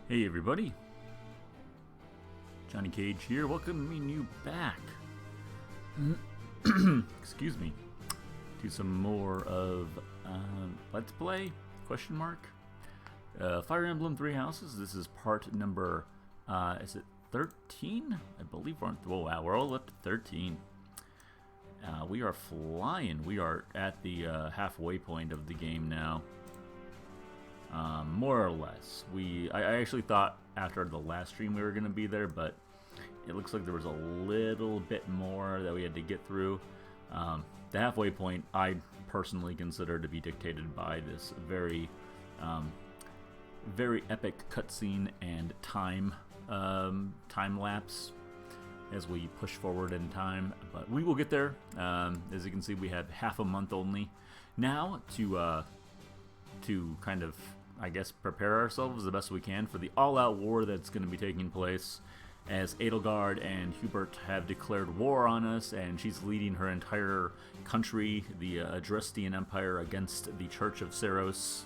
Hey everybody, Johnny Cage here, welcoming you back, excuse me, to some more of Let's Play, question mark, Fire Emblem Three Houses. This is part number, is it 13? I believe we're on, oh wow, we're all up to 13. We are flying, we are at the halfway point of the game now. More or less. I actually thought after the last stream we were going to be there, but it looks like there was a little bit more that we had to get through. The halfway point I personally consider to be dictated by this very epic cutscene and time lapse as we push forward in time. But we will get there. As you can see, we have half a month only now to kind of, I guess, prepare ourselves the best we can for the all-out war that's going to be taking place, as Edelgard and Hubert have declared war on us, and she's leading her entire country, the Adrestian Empire, against the Church of Seros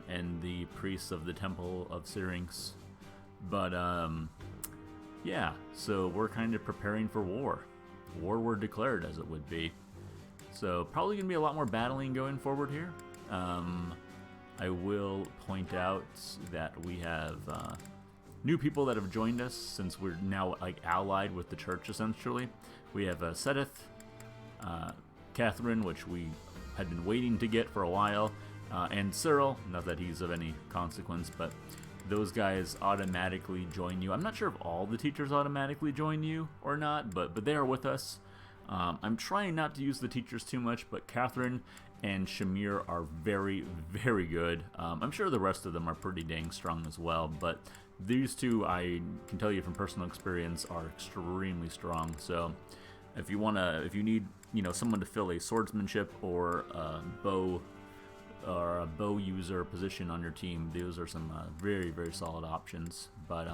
and the priests of the Temple of Syrinx. But yeah, so we're kind of preparing for war. War were declared, as it would be. So probably going to be a lot more battling going forward here. I will point out that we have new people that have joined us since we're now like allied with the church, essentially. We have Sedith, Catherine, which we had been waiting to get for a while, and Cyril, not that he's of any consequence, but those guys automatically join you. I'm not sure if all the teachers automatically join you or not, but they are with us. I'm trying not to use the teachers too much, but Catherine and Shamir are very, very good. I'm sure the rest of them are pretty dang strong as well, but these two, I can tell you from personal experience, are extremely strong. So if you need, someone to fill a swordsmanship or a bow user position on your team, those are some very, very solid options. But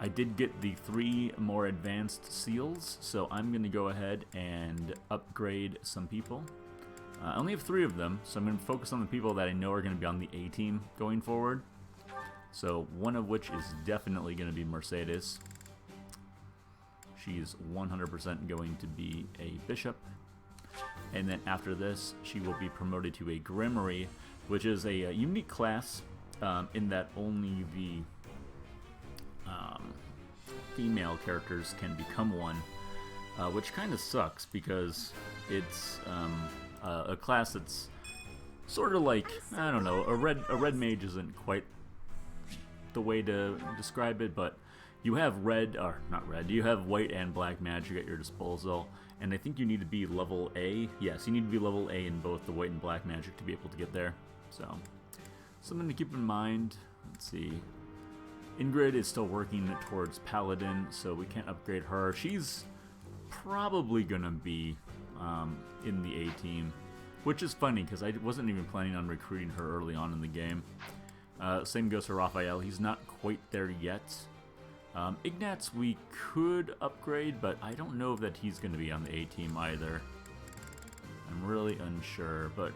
I did get the 3 more advanced seals, so I'm going to go ahead and upgrade some people. I only have 3 of them, so I'm going to focus on the people that I know are going to be on the A team going forward. So one of which is definitely going to be Mercedes. She's 100% going to be a bishop. And then after this, she will be promoted to a Grimoire, which is a unique class in that only the female characters can become one, which kind of sucks because it's a class that's sort of like, I don't know, a red mage isn't quite the way to describe it, but you have you have white and black magic at your disposal, and I think you need to be level A. Yes, you need to be level A in both the white and black magic to be able to get there. So something to keep in mind. Let's see. Ingrid is still working towards Paladin, so we can't upgrade her. She's probably going to be in the A team, which is funny because I wasn't even planning on recruiting her early on in the game. Same goes for Raphael. He's not quite there yet. Ignatz we could upgrade, but I don't know that he's going to be on the A team either. I'm really unsure, but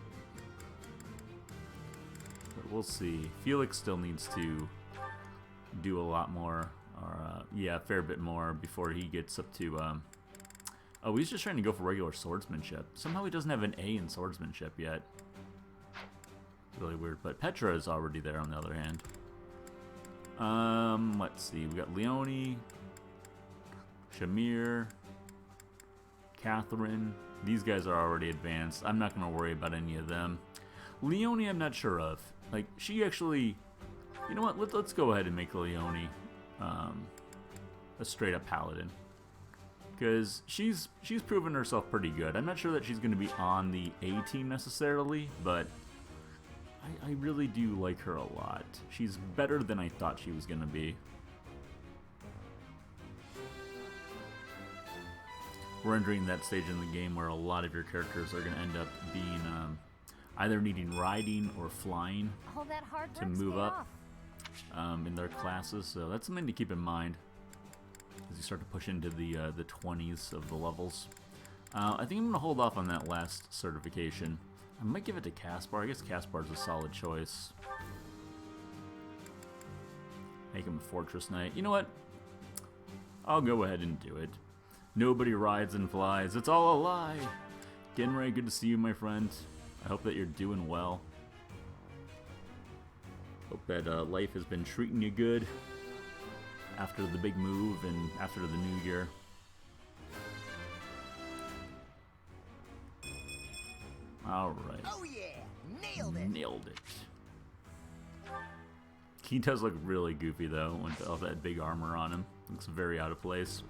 we'll see. Felix still needs to do a lot more, or yeah, a fair bit more before he gets up to oh, he's just trying to go for regular swordsmanship. Somehow he doesn't have an A in swordsmanship yet. It's really weird, but Petra is already there on the other hand. Let's see, we got Leonie, Shamir, Catherine. These guys are already advanced. I'm not going to worry about any of them. Leonie I'm not sure of. Like, she actually, you know what, let's go ahead and make Leonie a straight up paladin, because she's proven herself pretty good. I'm not sure that she's going to be on the A team necessarily, but I really do like her a lot. She's better than I thought she was going to be. We're entering that stage in the game where a lot of your characters are going to end up being either needing riding or flying to move up in their classes, so that's something to keep in mind as you start to push into the 20s of the levels. I think I'm going to hold off on that last certification. I might give it to Caspar. I guess Caspar's a solid choice. Make him a fortress knight. You know what? I'll go ahead and do it. Nobody rides and flies. It's all a lie. Genray, good to see you, my friend. I hope that you're doing well. Hope that life has been treating you good after the big move and after the new year. Alright. Oh yeah! Nailed it! Nailed it. He does look really goofy though, with all that big armor on him. Looks very out of place.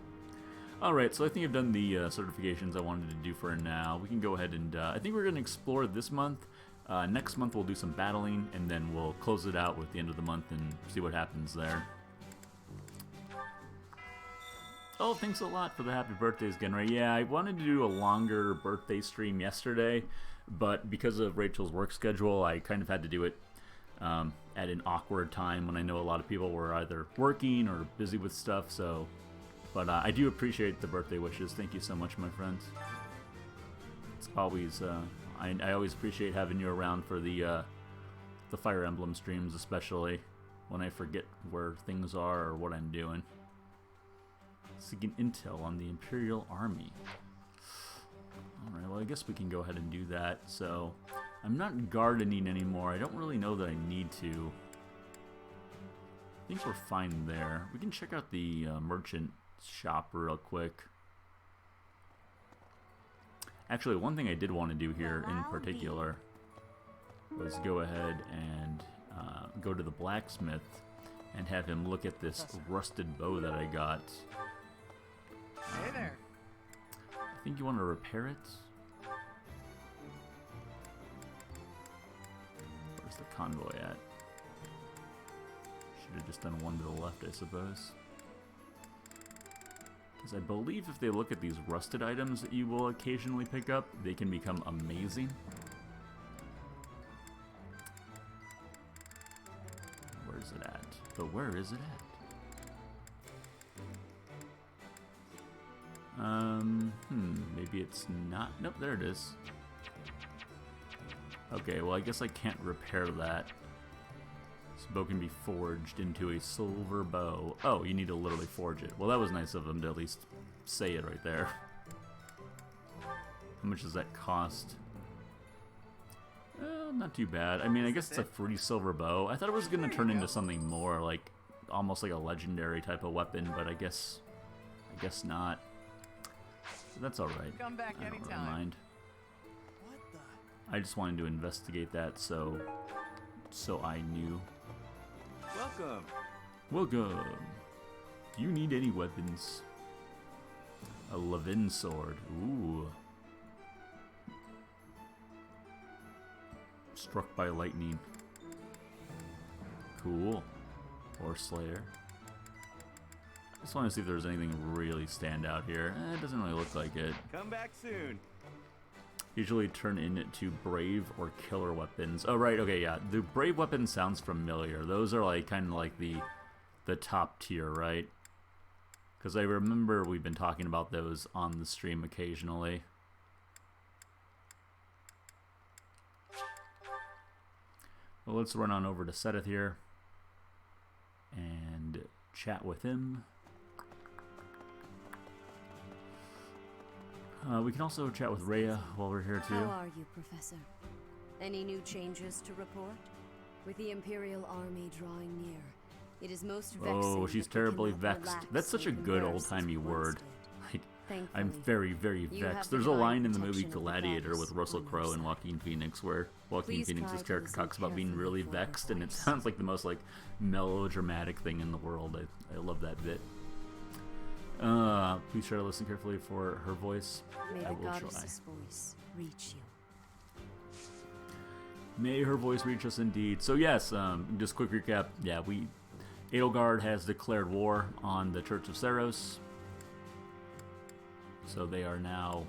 Alright, so I think I've done the certifications I wanted to do for now. We can go ahead and, I think we're going to explore this month. Next month we'll do some battling, and then we'll close it out with the end of the month and see what happens there. Oh, thanks a lot for the happy birthdays, Genray. Yeah, I wanted to do a longer birthday stream yesterday, but because of Rachel's work schedule, I kind of had to do it at an awkward time when I know a lot of people were either working or busy with stuff, so... But I do appreciate the birthday wishes. Thank you so much, my friends. It's always, I always appreciate having you around for the Fire Emblem streams, especially when I forget where things are or what I'm doing. Seeking intel on the Imperial Army. Alright, well I guess we can go ahead and do that. So, I'm not gardening anymore. I don't really know that I need to. I think we're fine there. We can check out the merchant shop real quick. Actually, one thing I did want to do here in particular was go ahead and go to the blacksmith and have him look at this rusted bow that I got. Hey there. I think you want to repair it. Where's the convoy at? Should have just done one to the left, I suppose. Because I believe if they look at these rusted items that you will occasionally pick up, they can become amazing. Where is it at? But where is it at? Maybe it's not. Nope, there it is. Okay, well I guess I can't repair that. This bow can be forged into a silver bow. Oh, you need to literally forge it. Well, that was nice of them to at least say it right there. How much does that cost? Not too bad. I mean, I guess it's a free silver bow. I thought it was going to turn into something more, like, almost like a legendary type of weapon, but I guess not. So that's alright. Come back I don't really anytime. mind. What the? I just wanted to investigate that, so I knew. Welcome. Welcome. Do you need any weapons? A Levin sword. Ooh. Struck by lightning. Cool. Horse Slayer. I just want to see if there's anything really stand out here. It doesn't really look like it. Come back soon. Usually turn into brave or killer weapons. Oh, right, okay, yeah. The brave weapon sounds familiar. Those are like kind of like the top tier, right? Because I remember we've been talking about those on the stream occasionally. Well, let's run on over to Seth here and chat with him. We can also chat with Rhea while we're here too. How are you, Professor? Any new changes to report? With the Imperial Army drawing near, it is most vexing. Oh, she's that we terribly cannot vexed. relax That's such a and good converse as old-timey we word. once did. Like, I'm Thankfully, very, very you have vexed. the There's a divine line in the movie protection of the Gladiator goddess with Russell on your Crowe and side. Joaquin Phoenix where Joaquin Please Phoenix's try to character listen talks about being carefully really for her vexed, and it voice. sounds like the most like melodramatic thing in the world. I love that bit. Please try to listen carefully for her voice. May I the will try. goddess's voice reach you. May her voice reach us indeed. So yes, just quick recap. Yeah, Edelgard has declared war on the Church of Seros. So they are now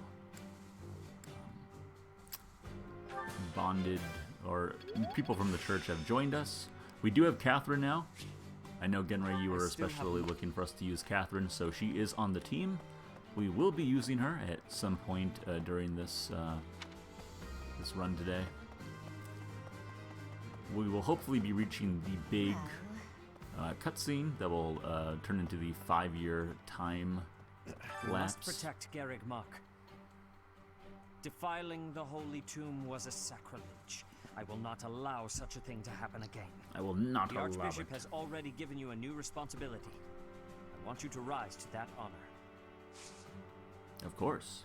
bonded, or people from the church have joined us. We do have Catherine now. I know, Genray, you were especially looking for us to use Catherine, so she is on the team. We will be using her at some point during this run today. We will hopefully be reaching the big Cutscene that will turn into the 5-year time We must lapse. protect Garreg Mach. Defiling the holy tomb was a sacrilege. I will not allow such a thing to happen again. I will not The allow Archbishop it. has already given you a new responsibility. I want you to rise to that honor. Of course.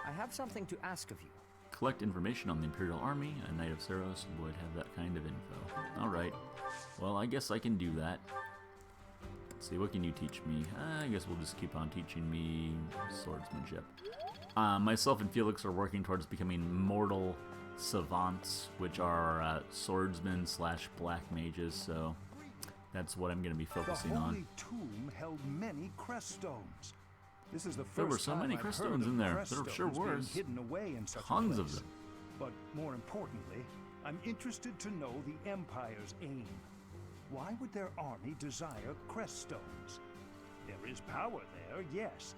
I have something to ask of you. Collect information on the Imperial Army. A Knight of Saros would have that kind of info. Alright. Well, I guess I can do that. Let's see, what can you teach me? I guess we'll just keep on teaching me swordsmanship. Myself and Felix are working towards becoming mortal savants, which are swordsmen / black mages, so that's what I'm going to be The focusing holy on. tomb held many crest stones. This is the first There were so time many I've crest heard stones of in there. crest There sure stones being was. hidden away in such a Tons of place. them. But more importantly, I'm interested to know the Empire's aim. Why would their army desire crest stones? There is power there, yes.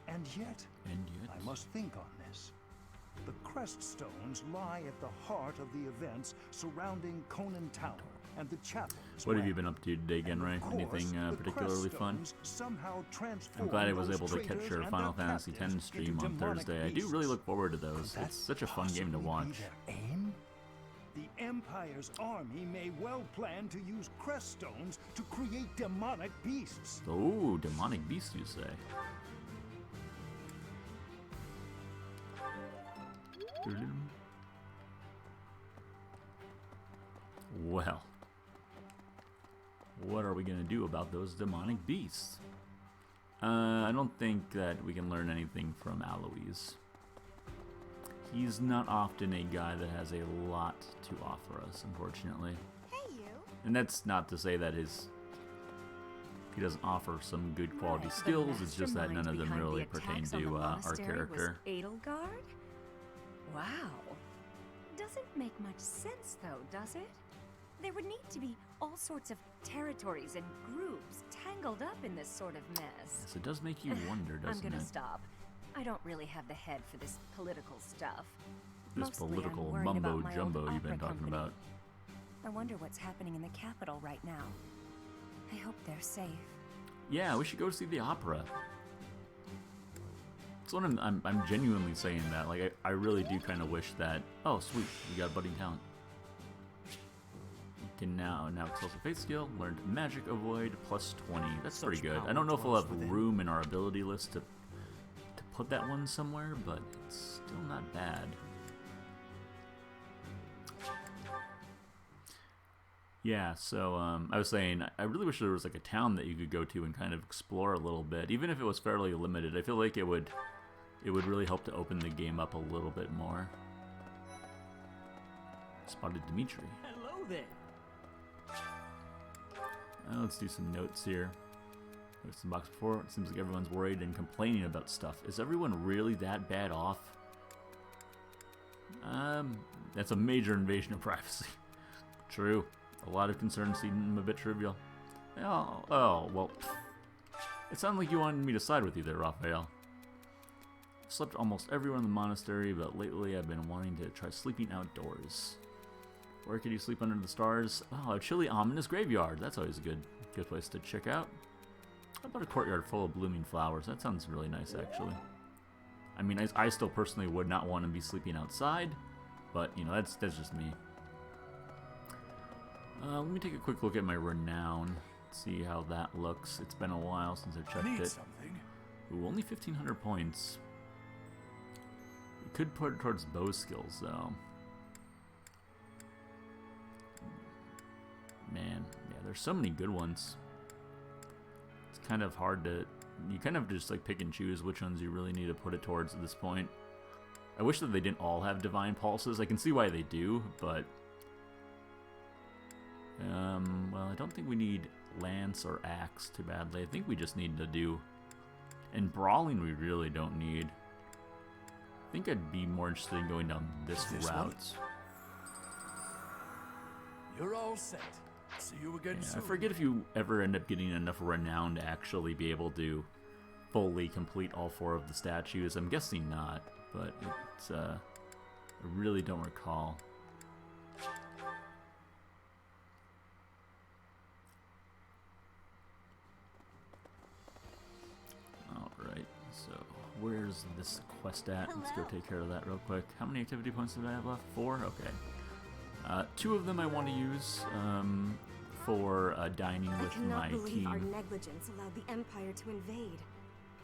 And yet, And yet, I must think on this. The crest stones lie at the heart of the events surrounding Conan Tower and the chapel. as what have well. you been up to today, And of Genrai? course, Anything the particularly crest fun? stones somehow I'm transform glad I was those able to catch traitors your and Final their Fantasy X captives stream into on demonic Thursday. I do beasts. really look forward to those. Could It's that such a fun game to possibly be watch. their aim? The Empire's army may well plan to use crest stones to create demonic beasts. Oh, demonic beast, you say? Well, what are we gonna do about those demonic beasts? I don't think that we can learn anything from Alois. He's not often a guy that has a lot to offer us, unfortunately. Hey, you. And that's not to say that he doesn't offer some good quality Right, the skills. It's just that none of mastermind them behind the really attacks pertain on the to our monastery character. Was Edelgard? Wow. Doesn't make much sense, though, does it? There would need to be all sorts of territories and groups tangled up in this sort of mess. Yes, it does make you wonder, I'm doesn't gonna it? stop. I don't really have the head for this political stuff. This Mostly I'm political worried mumbo about my old jumbo you've been opera talking company. about. I wonder what's happening in the capital right now. I hope they're safe. Yeah, we should go see the opera. That's what I'm genuinely saying that. Like, I really do kind of wish that. Oh, sweet, we got budding talent. You can now excel the faith skill, learned magic avoid plus 20. That's Such pretty good. I power don't know if we'll have dwells within. room in our ability list to put that one somewhere, but it's still not bad. Yeah, so I was saying, I really wish there was like a town that you could go to and kind of explore a little bit, even if it was fairly limited. I feel like it would really help to open the game up a little bit more. Spotted Dimitri. Hello there. Let's do some notes here. There's some box before. It seems like everyone's worried and complaining about stuff. Is everyone really that bad off? That's a major invasion of privacy. True. A lot of concerns seem a bit trivial. Oh, well. It sounded like you wanted me to side with you there, Raphael. I've slept almost everywhere in the monastery, but lately I've been wanting to try sleeping outdoors. Where could you sleep under the stars? Oh, a chilly, ominous graveyard. That's always a good place to check out. How about a courtyard full of blooming flowers? That sounds really nice, actually. I mean, I still personally would not want to be sleeping outside, but, you know, that's just me. Let me take a quick look at my renown, see how that looks. It's been a while since I've checked Need it. something? Ooh, only 1,500 points. We could put it towards bow skills, though. Man, yeah, there's so many good ones. It's kind of hard to... You kind of just like pick and choose which ones you really need to put it towards at this point. I wish that they didn't all have divine pulses. I can see why they do, but... well, I don't think we need lance or axe too badly. I think we just need to do... And brawling we really don't need. I think I'd be more interested in going down this This one? route. You're all set. See you again Yeah, I soon. forget if you ever end up getting enough renown to actually be able to fully complete all 4 of the statues. I'm guessing not, but it's, I really don't recall. Where's this quest at? Let's go take care of that real quick. How many activity points did I have left? 4? Okay. 2 of them I want to use for dining with my I cannot believe our team. negligence allowed the Empire to invade.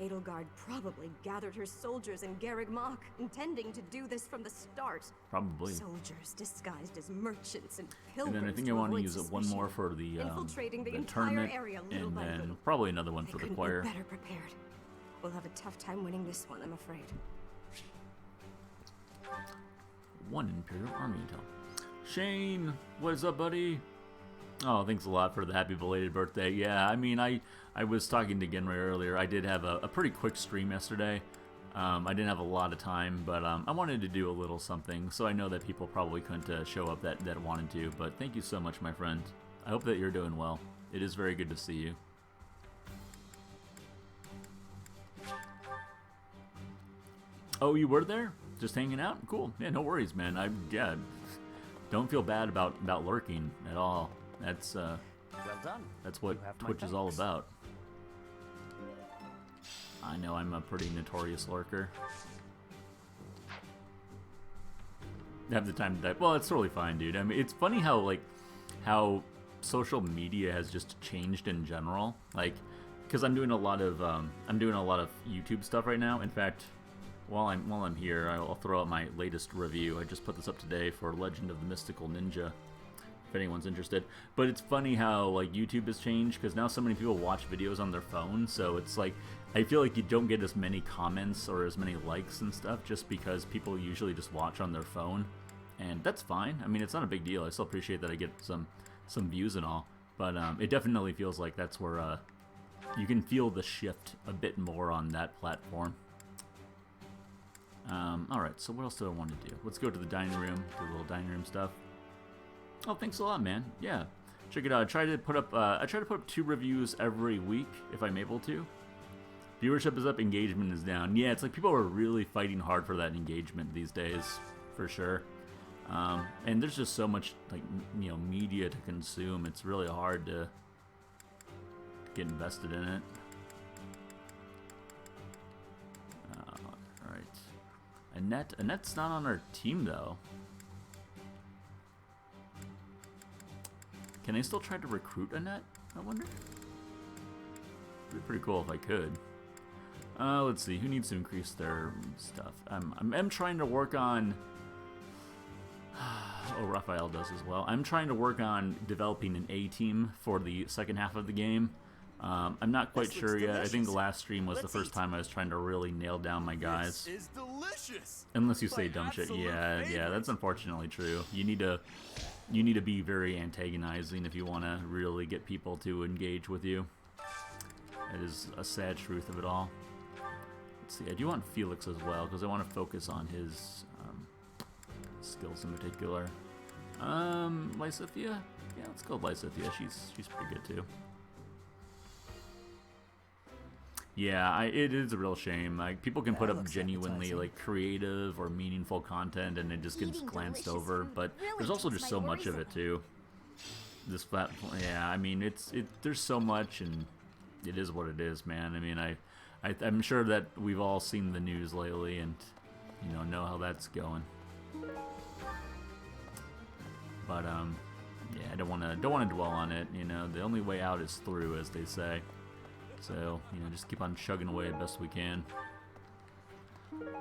Edelgard probably gathered her soldiers in Garreg Mach, intending to do this from the start. Probably. Soldiers disguised as merchants and And pilgrims. then I think I want to avoid use it one more suspicion. for the Infiltrating the entire tournament, area little and by then little. probably another one They for the couldn't choir. be better prepared. We'll have a tough time winning this one, I'm afraid. 1 Imperial Army intel. Shane, what is up, buddy? Oh, thanks a lot for the happy belated birthday. Yeah, I mean, I was talking to Genray earlier. I did have a pretty quick stream yesterday. I didn't have a lot of time, but I wanted to do a little something, so I know that people probably couldn't show up that wanted to, but thank you so much, my friend. I hope that you're doing well. It is very good to see you. Oh, you were there? Just hanging out? Cool. Yeah, no worries, man. Yeah, don't feel bad about lurking at all. That's Well done. that's what You have my Twitch is all thanks. about. I know I'm a pretty notorious lurker. I have the time to type. Well, it's totally fine, dude. I mean, it's funny how social media has just changed in general. Like, because I'm doing a lot of YouTube stuff right now. In fact, while I'm here, I'll throw out my latest review. I just put this up today for Legend of the Mystical Ninja, if anyone's interested. But it's funny how like YouTube has changed, because now so many people watch videos on their phone, so it's like I feel like you don't get as many comments or as many likes and stuff just because people usually just watch on their phone, and that's fine. I mean, it's not a big deal. I still appreciate that I get some views and all, but it definitely feels like that's where you can feel the shift a bit more on that platform. Alright, so what else do I want to do? Let's go to the dining room, do a little dining room stuff. Oh, thanks a lot, man. Yeah, check it out. I try to put up 2 reviews every week if I'm able to. Viewership is up, engagement is down. Yeah, it's like people are really fighting hard for that engagement these days, for sure. And there's just so much like media to consume. It's really hard to get invested in it. All right, Annette's not on our team though. Can I still try to recruit Annette, I wonder? It'd be pretty cool if I could. Let's see, who needs to increase their stuff? I'm trying to work on... Oh, Raphael does as well. I'm trying to work on developing an A team for the second half of the game. I'm not quite sure yet. I think the last stream was the first time I was trying to really nail down my guys. This is delicious. Unless you say My dumb shit. absolute Yeah, favorite. that's unfortunately true. You need to be very antagonizing if you want to really get people to engage with you. That is a sad truth of it all. Let's see, I do want Felix as well, because I want to focus on his skills in particular. Lysithia? Yeah, let's go with Lysithia. She's pretty good too. Yeah, it is a real shame. Like, people can put That up looks genuinely appetizing. like creative or meaningful content, and it just gets Eating glanced delicious over. food But really there's also takes just my so much of worries it too. This platform, yeah. I mean, there's so much, and it is what it is, man. I mean, I'm sure that we've all seen the news lately, and know how that's going. But yeah, I don't want to dwell on it. The only way out is through, as they say. So just keep on chugging away as best we can.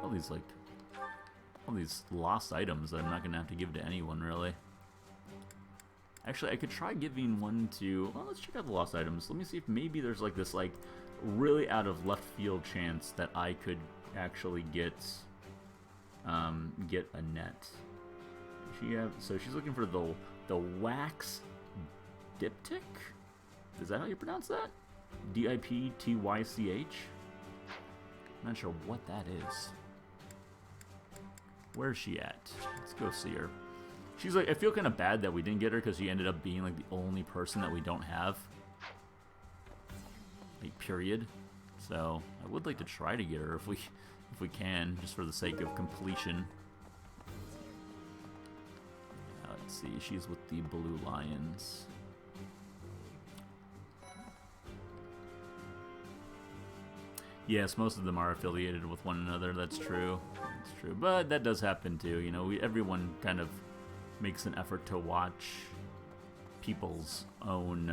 All these lost items that I'm not gonna have to give to anyone, really. Actually, I could try giving one to. Well, let's check out the lost items. Let me see if maybe there's like this really out of left field chance that I could actually get Annette. So she's looking for the wax diptych. Is that how you pronounce that? Diptych. I'm not sure what that is. Where's she at? Let's go see her. She's like, I feel kind of bad that we didn't get her because she ended up being like the only person that we don't have. Like, period. So I would like to try to get her if we can, just for the sake of completion. Let's see, she's with the Blue Lions. Yes, most of them are affiliated with one another. That's true. That's true. But that does happen too. You know, everyone kind of makes an effort to watch people's own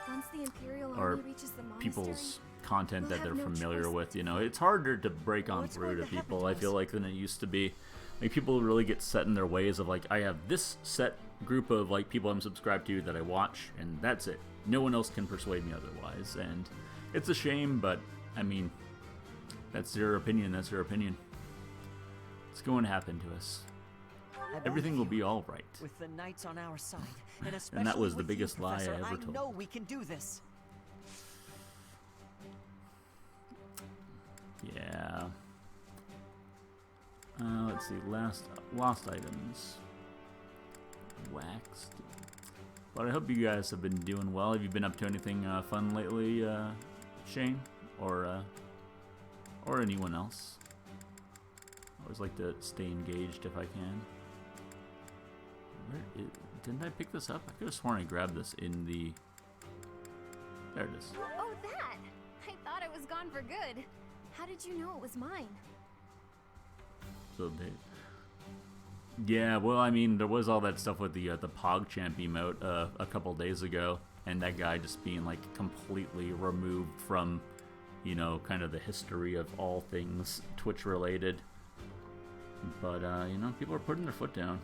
Once the Imperial or army reaches the monastery, people's content that we'll they're have no familiar choice with. but You to know, fight. it's harder to break on What's through going to to happen people. to I feel us? like than it used to be. Like people really get set in their ways of like, I have this set group of like people I'm subscribed to that I watch, and that's it. No one else can persuade me otherwise, and it's a shame. But I mean, that's their opinion. That's their opinion. It's going to happen to us. I Everything will believe be all right. with the knights on our side, and especially And that was the with biggest you, lie I Professor, ever told. I know we can do this. Yeah. Let's see. Lost items. Waxed. But I hope you guys have been doing well. Have you been up to anything fun lately, Shane, or anyone else? I always like to stay engaged if I can. Didn't I pick this up? I could have sworn I grabbed this in the. There it is. Oh, that! I thought it was gone for good. How did you know it was mine? So they. Yeah, well, I mean, there was all that stuff with the PogChamp emote a couple days ago, and that guy just being like completely removed from, you know, kind of the history of all things Twitch related. But you know, people are putting their foot down.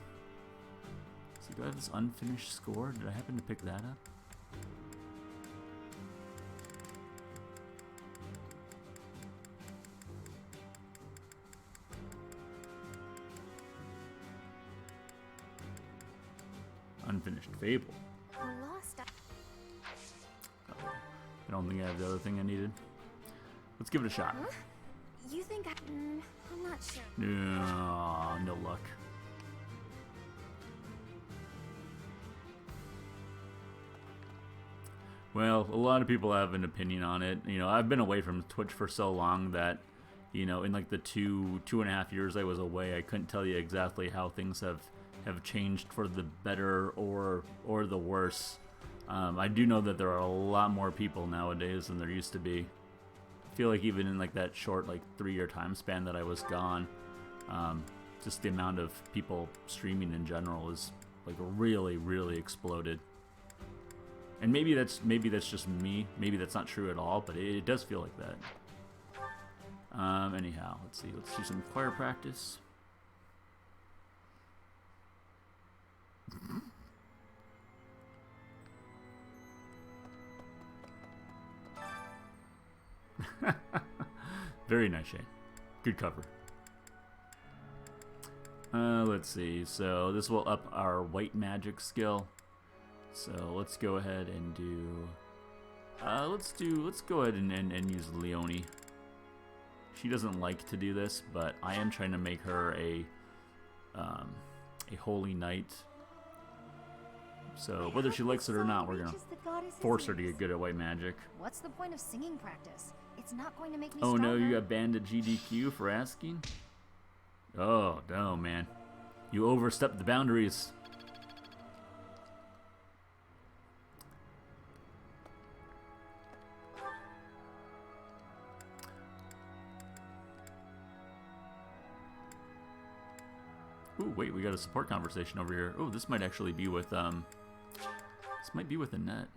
So do I have this unfinished score? Did I happen to pick that up? Unfinished Fable. Lost. I don't think I have the other thing I needed. Let's give it a shot. Huh? You think I'm not sure. No luck. Well, a lot of people have an opinion on it. You know, I've been away from Twitch for so long that, you know, in like the two and a half years I was away, I couldn't tell you exactly how things have changed for the better or the worse. I do know that there are a lot more people nowadays than there used to be. I feel like even in like that short like 3-year time span that I was gone, just the amount of people streaming in general is like really exploded. And maybe that's just me. Maybe that's not true at all, but it does feel like that. Anyhow, let's see. Let's do some choir practice. Very nice, Shane. Good cover. Let's see. So this will up our white magic skill. So let's go ahead and do. Let's go ahead and use Leonie. She doesn't like to do this, but I am trying to make her a holy knight. So whether she likes it or not, we're gonna force her to get good at white magic. What's the point of singing practice? It's not going to make me Oh no, stronger. you got banned at GDQ for asking? Oh no, man. You overstepped the boundaries. Ooh, wait, we got a support conversation over here. Oh, this might actually be with, this might be with Annette.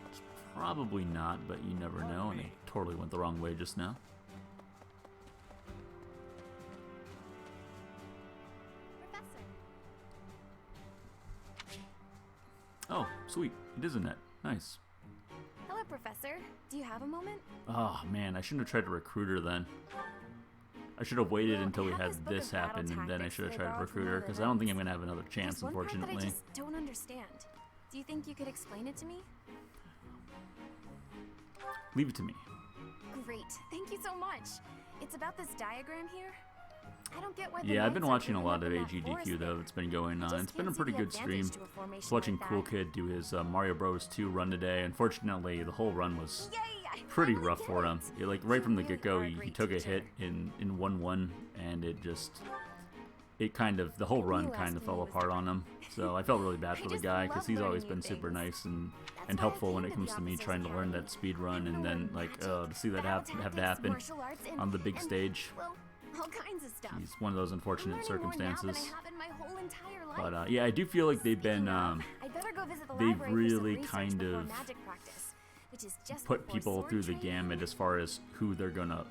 It's probably not, but you never know, and it totally went the wrong way just now. Professor. Oh, sweet. It is Annette. Nice. Hello, Professor. Do you have a moment? Oh, man, I shouldn't have tried to recruit her then. I should have waited Well, until I we have had this book this of battle happen, and then I tactics should have that I tried to borrowed from recruit her, one of because the I don't think I'm knights. going to have another chance, There's one part that I unfortunately. just don't understand. Do you think you could explain it to me? Leave it to me. Great. Thank you so much. It's about this diagram here. I don't get why the Yeah, I've been knights are watching a grouping lot up of in that AGDQ forest though. there. It's been going I on. just It's been a can't see pretty the good stream. advantage to a formation Just watching like Cool that. Kid do his Mario Bros 2 run today. Unfortunately, the whole run was Yay! I pretty finally rough did for him. it. Like right You from the really get-go, are a he great took a teacher. hit in 1-1, and it just the whole run kind of fell apart on him. So I felt really bad for the guy because he's always been super nice and helpful when it comes to me trying to learn that speed run, and then like to see that have to happen on the big stage. All kinds of stuff. It's one of those unfortunate Learning more now than I circumstances. have in my whole entire life. But yeah, I do feel like they've been I better go visit the they've library for some really research kind before of magic practice, which is just put before people sword through the training. gamut as far as who they're gonna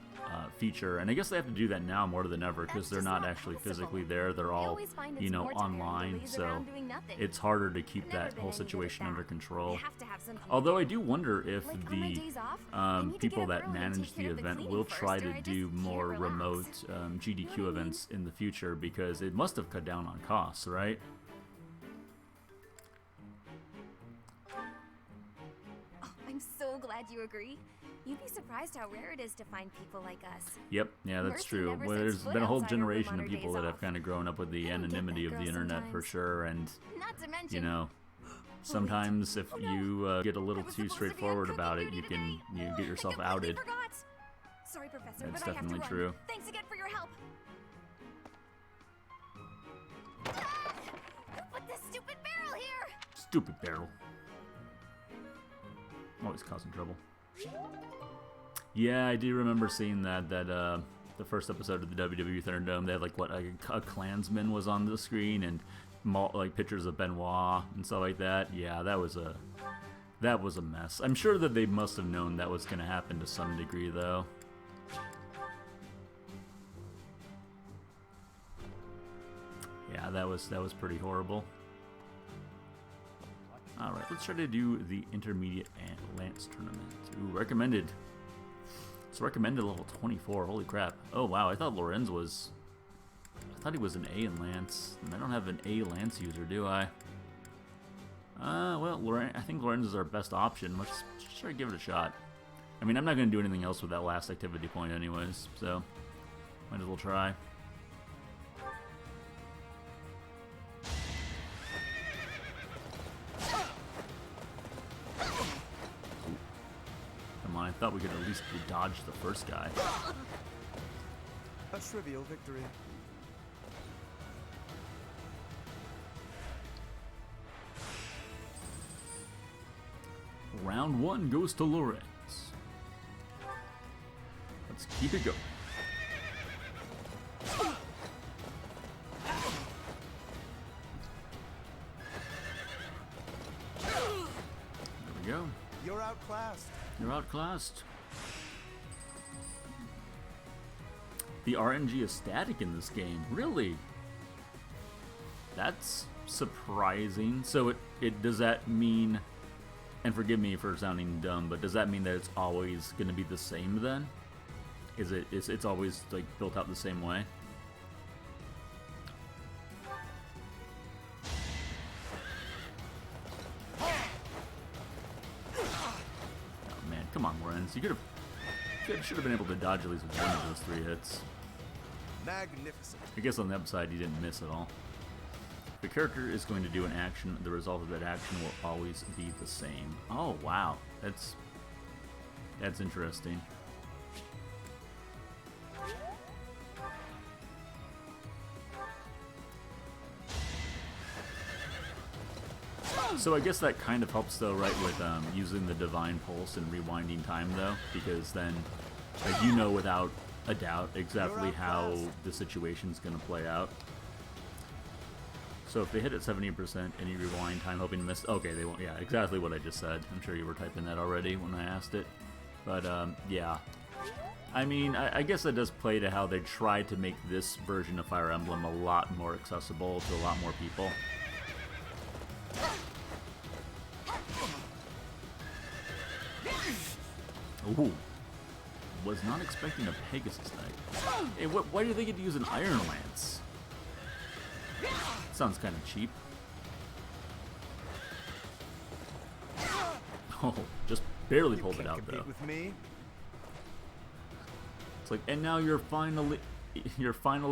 feature, and I guess they have to do that now more than ever because That's they're just not not actually possible. physically there. They're I all, always find you it's know, more tiring to online, laze so around doing nothing. it's harder to keep I've never that been whole any good at situation that. under control. You have to have something to Although I do. do wonder if Like, on my the days off, I need to people get up that early and manage take the care of the event cleaning will first, try or to I just do can't more relax. remote GDQ You know what I mean? events in the future because it must have cut down on costs, right? Oh, I'm so glad you agree. You'd be surprised how rare it is to find people like us. Yep, yeah, that's Mercy true. never Well, sets there's foot been a whole outside her room generation on of her people days that have off. kind of grown up with the I don't get anonymity that of the girl internet for sometimes. sure, and Not to mention, you know, sometimes if you get a little too straightforward about it, you get yourself I completely outed. forgot. Sorry, Professor, That's but I have to definitely run. true. Thanks again for your help. Who put this stupid barrel here? Stupid barrel. Always causing trouble. Yeah, I do remember seeing that the first episode of the WWE Thunderdome, they had like a Klansman was on the screen and like pictures of Benoit and stuff like that. Yeah, that was a mess. I'm sure that they must have known that was going to happen to some degree, though. Yeah, that was pretty horrible. All right, let's try to do the intermediate and Lance tournament. Ooh, recommended. It's recommended level 24. Holy crap! Oh wow, I thought Lorenz was. I thought he was an A in Lance, and I don't have an A Lance user, do I? Well, I think Lorenz is our best option. Let's try to give it a shot. I mean, I'm not going to do anything else with that last activity point anyways, so might as well try. Come on, I thought we could at least dodge the first guy. A trivial victory. Round 1 goes to Lorenz. Let's keep it going. There we go. You're outclassed. You're outclassed. The RNG is static in this game. Really? That's surprising. So it does that mean, and forgive me for sounding dumb, but does that mean that it's always going to be the same then? It's always like built out the same way? Oh man, come on, Lorenz. You should have been able to dodge at least one of those 3 hits. Magnificent. I guess on the upside, he didn't miss at all. If a character is going to do an action, the result of that action will always be the same. Oh wow, that's interesting. So I guess that kind of helps though, right, with using the Divine Pulse and rewinding time though, because then like, you know without a doubt exactly how the situation's going to play out. So if they hit at 70% and you rewind time hoping to miss, okay, they won't. Yeah, exactly what I just said. I'm sure you were typing that already when I asked it. But yeah, I mean, I guess that does play to how they tried to make this version of Fire Emblem a lot more accessible to a lot more people. Ooh. Was not expecting a Pegasus Knight. Hey, why do they get to use an Iron Lance? Sounds kind of cheap. Oh, just barely pulled it out though. With me? It's like, and now your final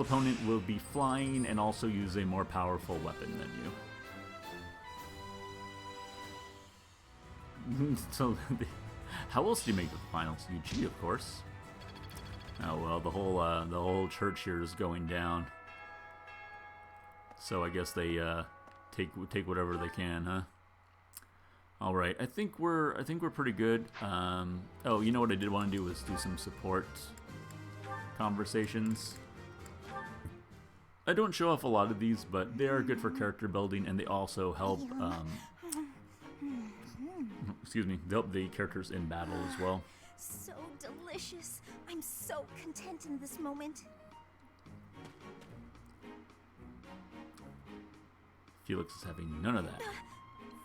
opponent will be flying and also use a more powerful weapon than you. So, how else do you make the finals? You cheat, of course. Oh well, the whole church here is going down. So I guess they take whatever they can, huh? All right, I think we're pretty good. Oh, you know what I did want to do was do some support conversations. I don't show off a lot of these, but they are good for character building, and they also help. Excuse me, they help the characters in battle as well. So delicious. I'm so content in this moment. Felix is having none of that.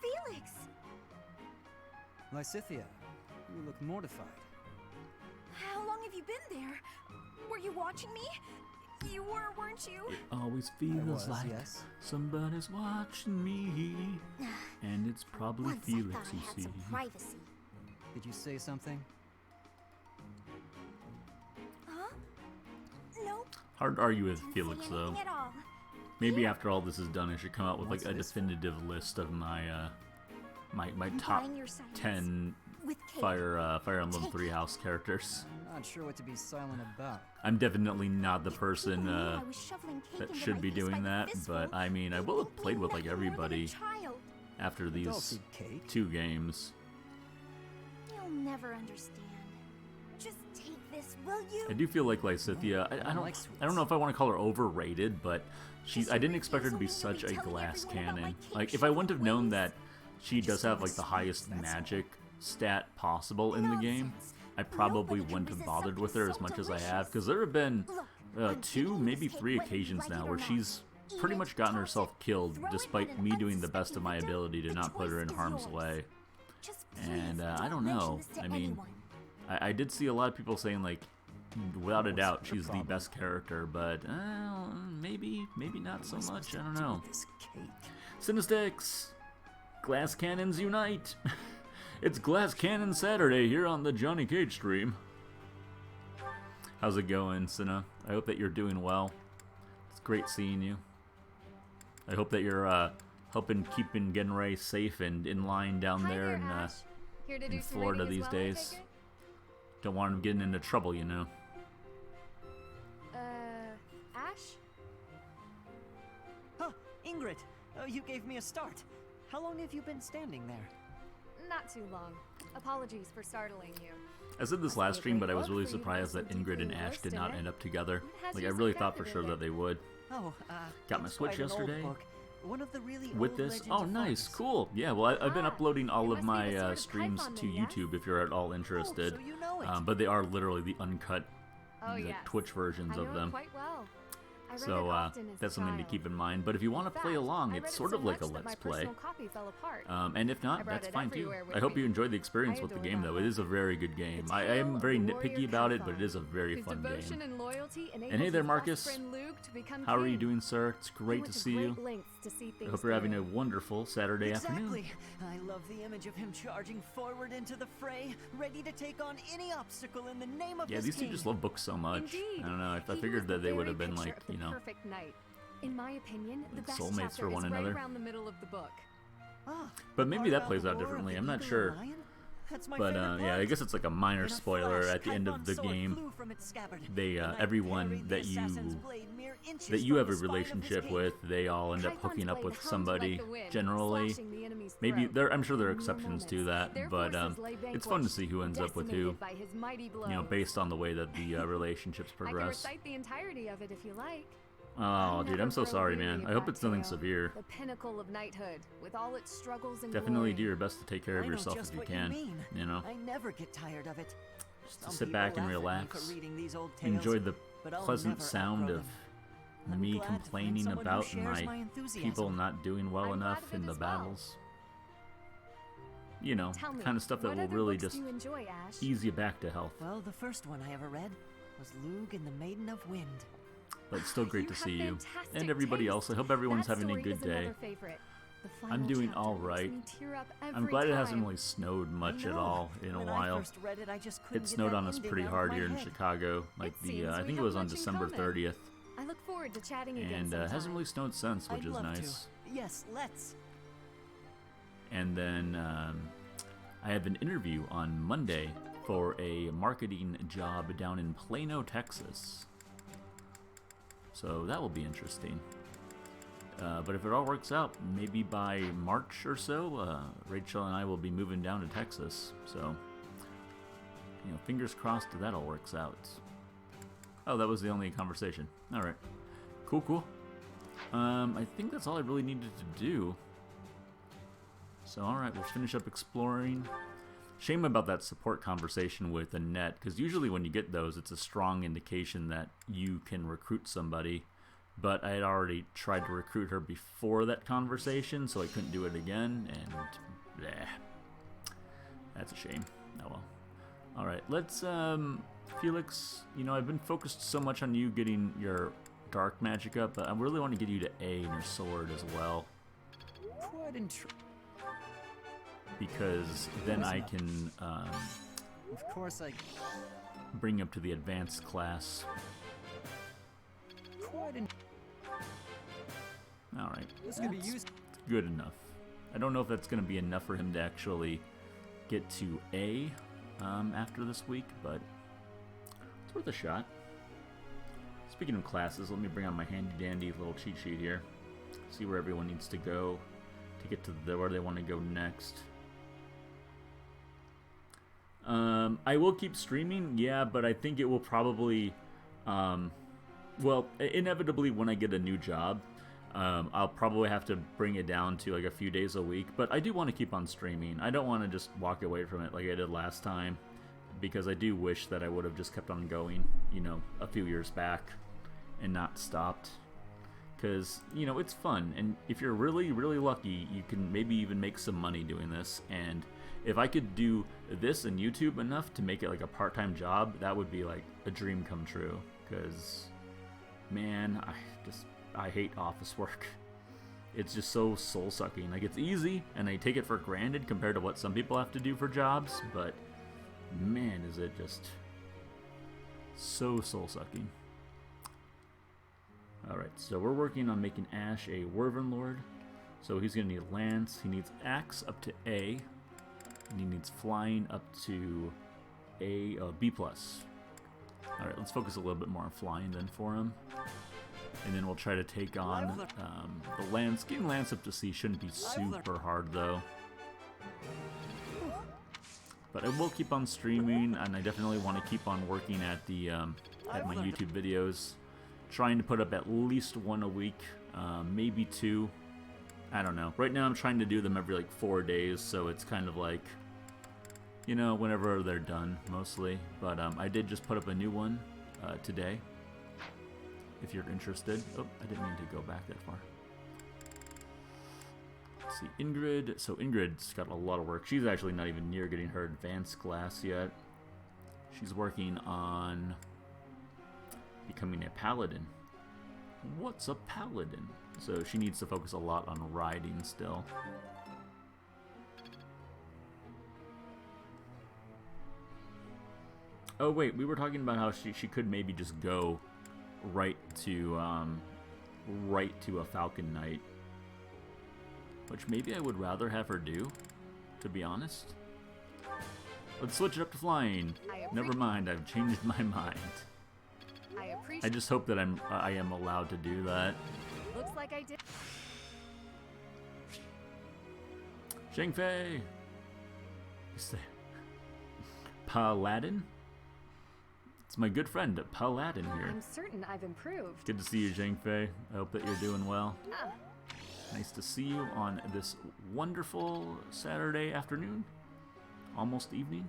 Felix! Lysithea, you look mortified. How long have you been there? Were you watching me? You were, weren't you? It always feels like yes. somebody's watching me, and it's probably Once I Felix thought I you had see. some privacy. Did you say something? Huh? Nope. Hard to argue with Didn't Felix say though. anything at all. Maybe after all this is done, I should come out with like What's a this for? definitive list of my my I'm top buying your silence 10 with cake. Fire Emblem Take 3 house characters. I'm not sure what to be silent about. I'm definitely not the person I was shoveling cake that into should my be face doing by that, the fistful. but I mean, I will have played with like everybody after Adults these eat cake. 2 games. You'll never understand. Just take this, will you? I do feel like Lysithea, I don't know if I want to call her overrated, but I didn't expect her to be such a glass cannon. Like, if I wouldn't have known that she does have like the highest magic stat possible in the game, I probably wouldn't have bothered with her as much as I have, because there have been 2, maybe 3 occasions now where she's pretty much gotten herself killed despite me doing the best of my ability to not put her in harm's way. And I don't know, I mean, I did see a lot of people saying like, without a doubt, she's the best character, but maybe not so much, I don't know. This cake. Cinestics! Glass Cannons Unite! It's Glass Cannon Saturday here on the Johnny Cage stream. How's it going, Cinna? I hope that you're doing well. It's great seeing you. I hope that you're helping keeping Genray safe and in line down there in Florida these days. Don't want him getting into trouble, you know. Ash? Huh, Ingrid, you gave me a start. How long have you been standing there? Not too long. Apologies for startling you. I said this last stream, but I was really surprised that Ingrid and Ash did not end up together. Like, I really thought for sure that they would. Oh, Got my Switch inspired an old yesterday. book. One of the really With old this? legends Oh, of nice, Argus. cool. Yeah, well, I've been uploading all it of must be the my sort of streams Python to then, yes? YouTube if you're at all interested. Oh, so you know it. But they are literally the uncut Oh, the yes. Twitch versions I know of it them. quite well. I read So it often as a that's something to child. keep in mind. But if you want to In play fact, along, I it's read it sort so of like a much that let's my play. personal copy fell apart. And if I not, brought that's it fine too. everywhere with I hope me. you enjoyed the experience I with the adore game, that though. It is a very good game. The I tale am of very the warrior nitpicky about it, but Cathon, it is a very whose fun devotion game. and loyalty And hey enabled there, his Marcus. lost friend Luke to become How are you king. doing, sir? It's He great went to see great you. lengths to see I things hope you're having through. a wonderful Saturday afternoon. Exactly. I love the image of him charging forward into the fray, ready to take on any obstacle in the name of Yeah, his these two king. just love books so much. Indeed. I don't know. I He figured was that they the would have very been picture like, of the you know, perfect knight. In my opinion, the like best soulmates chapter for one is another. right around the middle of the book. Ah, But maybe part that about plays the out lore of differently. the I'm not eagle sure. and lion? That's my But favorite yeah, I part. guess it's like a minor In a spoiler flash, at the end of Typhon's the sword game. flew from its scabbard, They and I everyone parried the that assassin's you blade mere inches that you from have a the spine of his relationship cape. with, they all end up Typhon's hooking up blade with hummed somebody. like the wind, Generally, slashing the enemy's maybe throat. I'm sure there are In mere exceptions to moments, that, their but forces lay it's fun to vanquished, see who ends up with who. decimated by his mighty You know, blows. based on the way that the relationships I can progress. recite the entirety of it if you like. Oh, I dude, never I'm so grow sorry, weary man. of I hope that it's nothing tale. severe. The pinnacle of knighthood, with all its struggles and Definitely do glory. your best to take care of I know yourself just if you what can. mean. You know, I never get tired of it. just to Some sit people back and laugh at me relax. for reading these old tales, Enjoy the but I'll pleasant never sound outgrow of them. I'm me glad to find complaining someone who about shares my enthusiasm. people not doing well I'm glad enough of in it the as well. battles. You know, Tell me, kind of stuff that what will other really books just do you enjoy, Ash? ease you back to health. Well, the first one I ever read was Lug and the Maiden of Wind. But it's still great to have see you. fantastic And everybody taste. else. I hope everyone's That having a story good is day. another favorite. The I'm final doing chapter all makes right. me tear up I'm every glad it hasn't time. really snowed much I at know. all in a When while. I first read it, I just couldn't It get snowed that on us ending pretty out of hard my here in head. Chicago. Like It seems I we think it have was on much in December common. 30th. I look forward to chatting again And sometime. hasn't really snowed since, which I'd is love nice. to. Yes, let's. And then I have an interview on Monday for a marketing job down in Plano, Texas. So that will be interesting. But if it all works out, maybe by March or so, Rachel and I will be moving down to Texas. So, you know, fingers crossed that all works out. Oh, that was the only conversation. All right, cool, cool. I think that's all I really needed to do. So, all right, we'll finish up exploring. Shame about that support conversation with Annette, because usually when you get those, it's a strong indication that you can recruit somebody. But I had already tried to recruit her before that conversation, so I couldn't do it again, and bleh. That's a shame. Oh well. All right, let's, Felix, you know, I've been focused so much on you getting your dark magic up, but I really want to get you to A in your sword as well. Quite because then I can of course I bring you up to the advanced class. Alright, this could be used. Good enough. I don't know if that's going to be enough for him to actually get to A after this week, but it's worth a shot. Speaking of classes, let me bring out my handy-dandy little cheat sheet here. See where everyone needs to go to get to where they want to go next. I will keep streaming, yeah, but I think it will probably, well, inevitably when I get a new job, I'll probably have to bring it down to like a few days a week, but I do want to keep on streaming. I don't want to just walk away from it like I did last time, because I do wish that I would have just kept on going, you know, a few years back and not stopped. Because, you know, it's fun, and if you're really, really lucky, you can maybe even make some money doing this, and if I could do this and YouTube enough to make it like a part-time job, that would be like a dream come true, because, man, I hate office work. It's just so soul-sucking. Like, it's easy, and I take it for granted compared to what some people have to do for jobs, but, man, is it just so soul-sucking. Alright, so we're working on making Ash a Wyvern Lord. So he's going to need Lance, he needs Axe up to A, and he needs Flying up to B+. Alright, let's focus a little bit more on Flying then for him. And then we'll try to take on the Lance. Getting Lance up to C shouldn't be super hard though. But I will keep on streaming, and I definitely want to keep on working at the at my YouTube videos. Trying to put up at least one a week, maybe two. I don't know. Right now I'm trying to do them every like 4 days, so it's kind of like, you know, whenever they're done, mostly. But I did just put up a new one today, if you're interested. Oh, I didn't mean to go back that far. Let's see, Ingrid. So Ingrid's got a lot of work. She's actually not even near getting her advanced class yet. She's working on becoming a paladin. What's a paladin? So she needs to focus a lot on riding still. Oh wait, we were talking about how she could maybe just go right to a Falcon Knight, which maybe I would rather have her do, to be honest. Let's switch it up to flying. Never mind, I've changed my mind. I just hope that I am allowed to do that. Looks like I did. Shang Fei. Paladin? It's my good friend Paladin here. I'm certain I've improved. Good to see you, Zhang Fei. I hope that you're doing well. Ah. Nice to see you on this wonderful Saturday afternoon. Almost evening.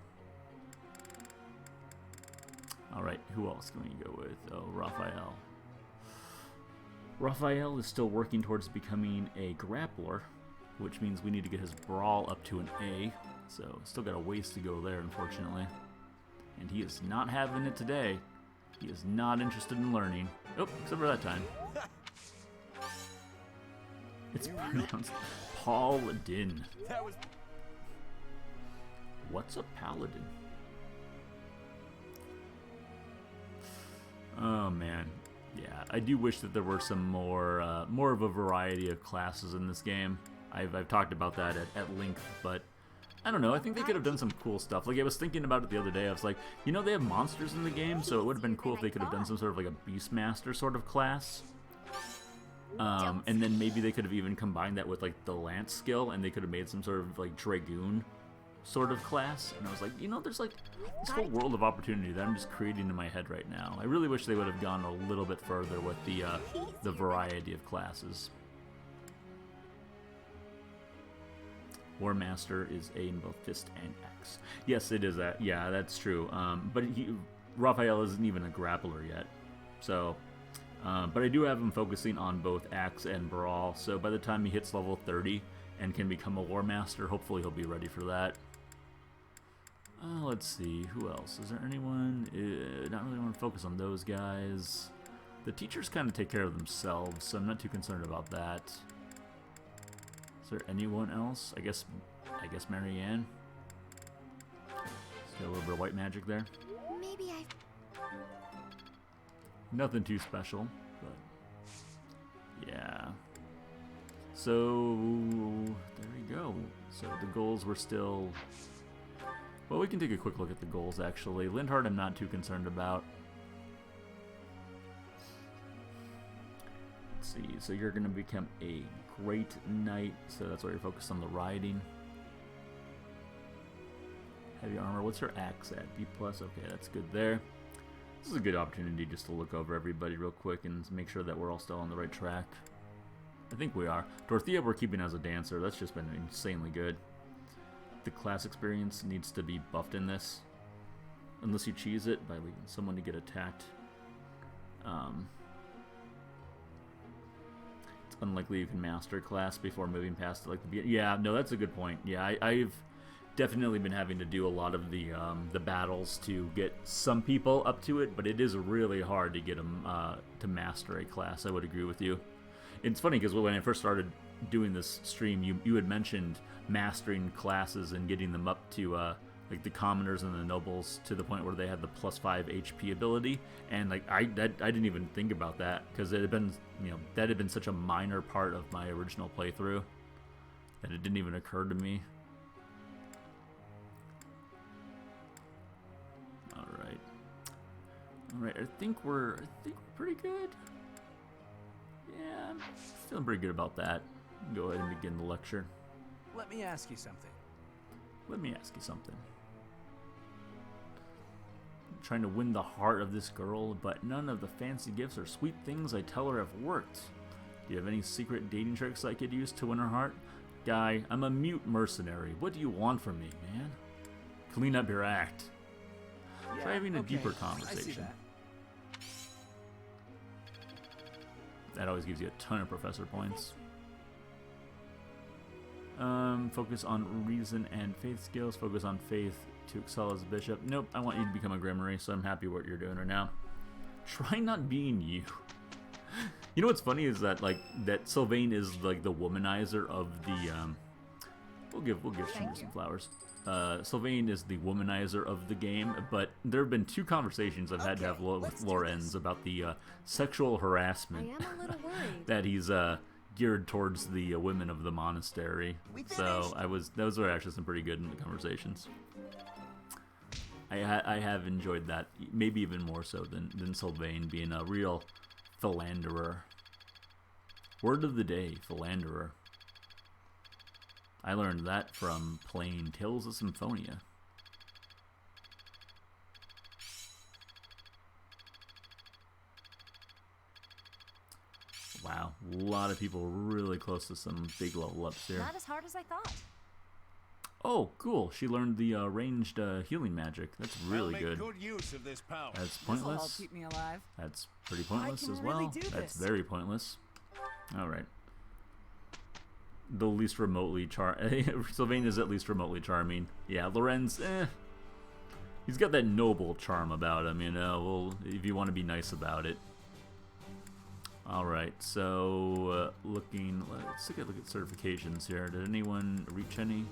Alright, who else can we go with? Oh, Raphael. Raphael is still working towards becoming a grappler, which means we need to get his brawl up to an A. So, still got a ways to go there, unfortunately. And he is not having it today. He is not interested in learning. Oh, except for that time. It's pronounced Paladin. What's a paladin? Oh man, yeah. I do wish that there were some more of a variety of classes in this game. I've talked about that at length, but I don't know. I think they could have done some cool stuff. Like I was thinking about it the other day. I was like, you know, they have monsters in the game, so it would have been cool if they could have done some sort of like a Beastmaster sort of class. And then maybe they could have even combined that with like the lance skill, and they could have made some sort of like dragoon sort of class. And I was like, you know, there's like this whole world of opportunity that I'm just creating in my head right now. I really wish they would have gone a little bit further with the variety of classes. War Master is A in both fist and axe. Yes, it is that. Yeah, that's true. But Raphael isn't even a grappler yet, so. But I do have him focusing on both axe and brawl. So by the time he hits level 30 and can become a War Master, hopefully he'll be ready for that. Let's see, who else? Is there anyone? Not really want to focus on those guys. The teachers kind of take care of themselves, so I'm not too concerned about that. Is there anyone else? I guess Marianne. Got a little bit of white magic there. Maybe I... Nothing too special, but yeah. So there we go. So the goals were still... Well, we can take a quick look at the goals, actually. Lindhard I'm not too concerned about. Let's see. So you're going to become a great knight, so that's why you're focused on the riding. Heavy armor. What's your axe at? B+. Okay, that's good there. This is a good opportunity just to look over everybody real quick and make sure that we're all still on the right track. I think we are. Dorothea we're keeping as a dancer. That's just been insanely good. The class experience needs to be buffed in this. Unless you cheese it by leaving someone to get attacked. It's unlikely you can master class before moving past like the... Yeah, no, that's a good point. Yeah, I've definitely been having to do a lot of the battles to get some people up to it, but it is really hard to get them to master a class. I would agree with you. It's funny because when I first started doing this stream, you had mentioned mastering classes and getting them up to like the commoners and the nobles to the point where they had the +5 HP ability, and like I didn't even think about that because it had been, you know, that had been such a minor part of my original playthrough that it didn't even occur to me. All right, I think we're pretty good. Yeah, I'm feeling pretty good about that. Go ahead and begin the lecture. Let me ask you something. Let me ask you something. I'm trying to win the heart of this girl, but none of the fancy gifts or sweet things I tell her have worked. Do you have any secret dating tricks I could use to win her heart? Guy, I'm a mute mercenary. What do you want from me, man? Clean up your act. Yeah, Try having a okay, deeper I see conversation. that. That always gives you a ton of professor points. Focus on reason and faith skills. Focus on faith to excel as a bishop. Nope, I want you to become a Grimory, so I'm happy what you're doing right now. Try not being you. You know what's funny is that that Sylvain is like the womanizer of the we'll give Shimmer some flowers. Sylvain is the womanizer of the game, but there have been 2 conversations I've had to have with Lorenz about the sexual harassment I am a little worried. that he's geared towards the women of the monastery. So those were actually some pretty good conversations. I have enjoyed that, maybe even more so than Sylvain being a real philanderer. Word of the day, philanderer. I learned that from playing Tales of Symphonia. Wow, a lot of people really close to some big level ups here. Not as hard as I thought. Oh, cool. She learned the ranged healing magic. That's really good. Good use of this power. That's This'll help pointless. keep me alive. That's pretty pointless can as well. really do That's this. very pointless. All right. The least remotely Sylvain is at least remotely charming. Yeah, Lorenz, he's got that noble charm about him, you know. Well, if you want to be nice about it. All right, so let's take a look at certifications here. Did anyone reach any?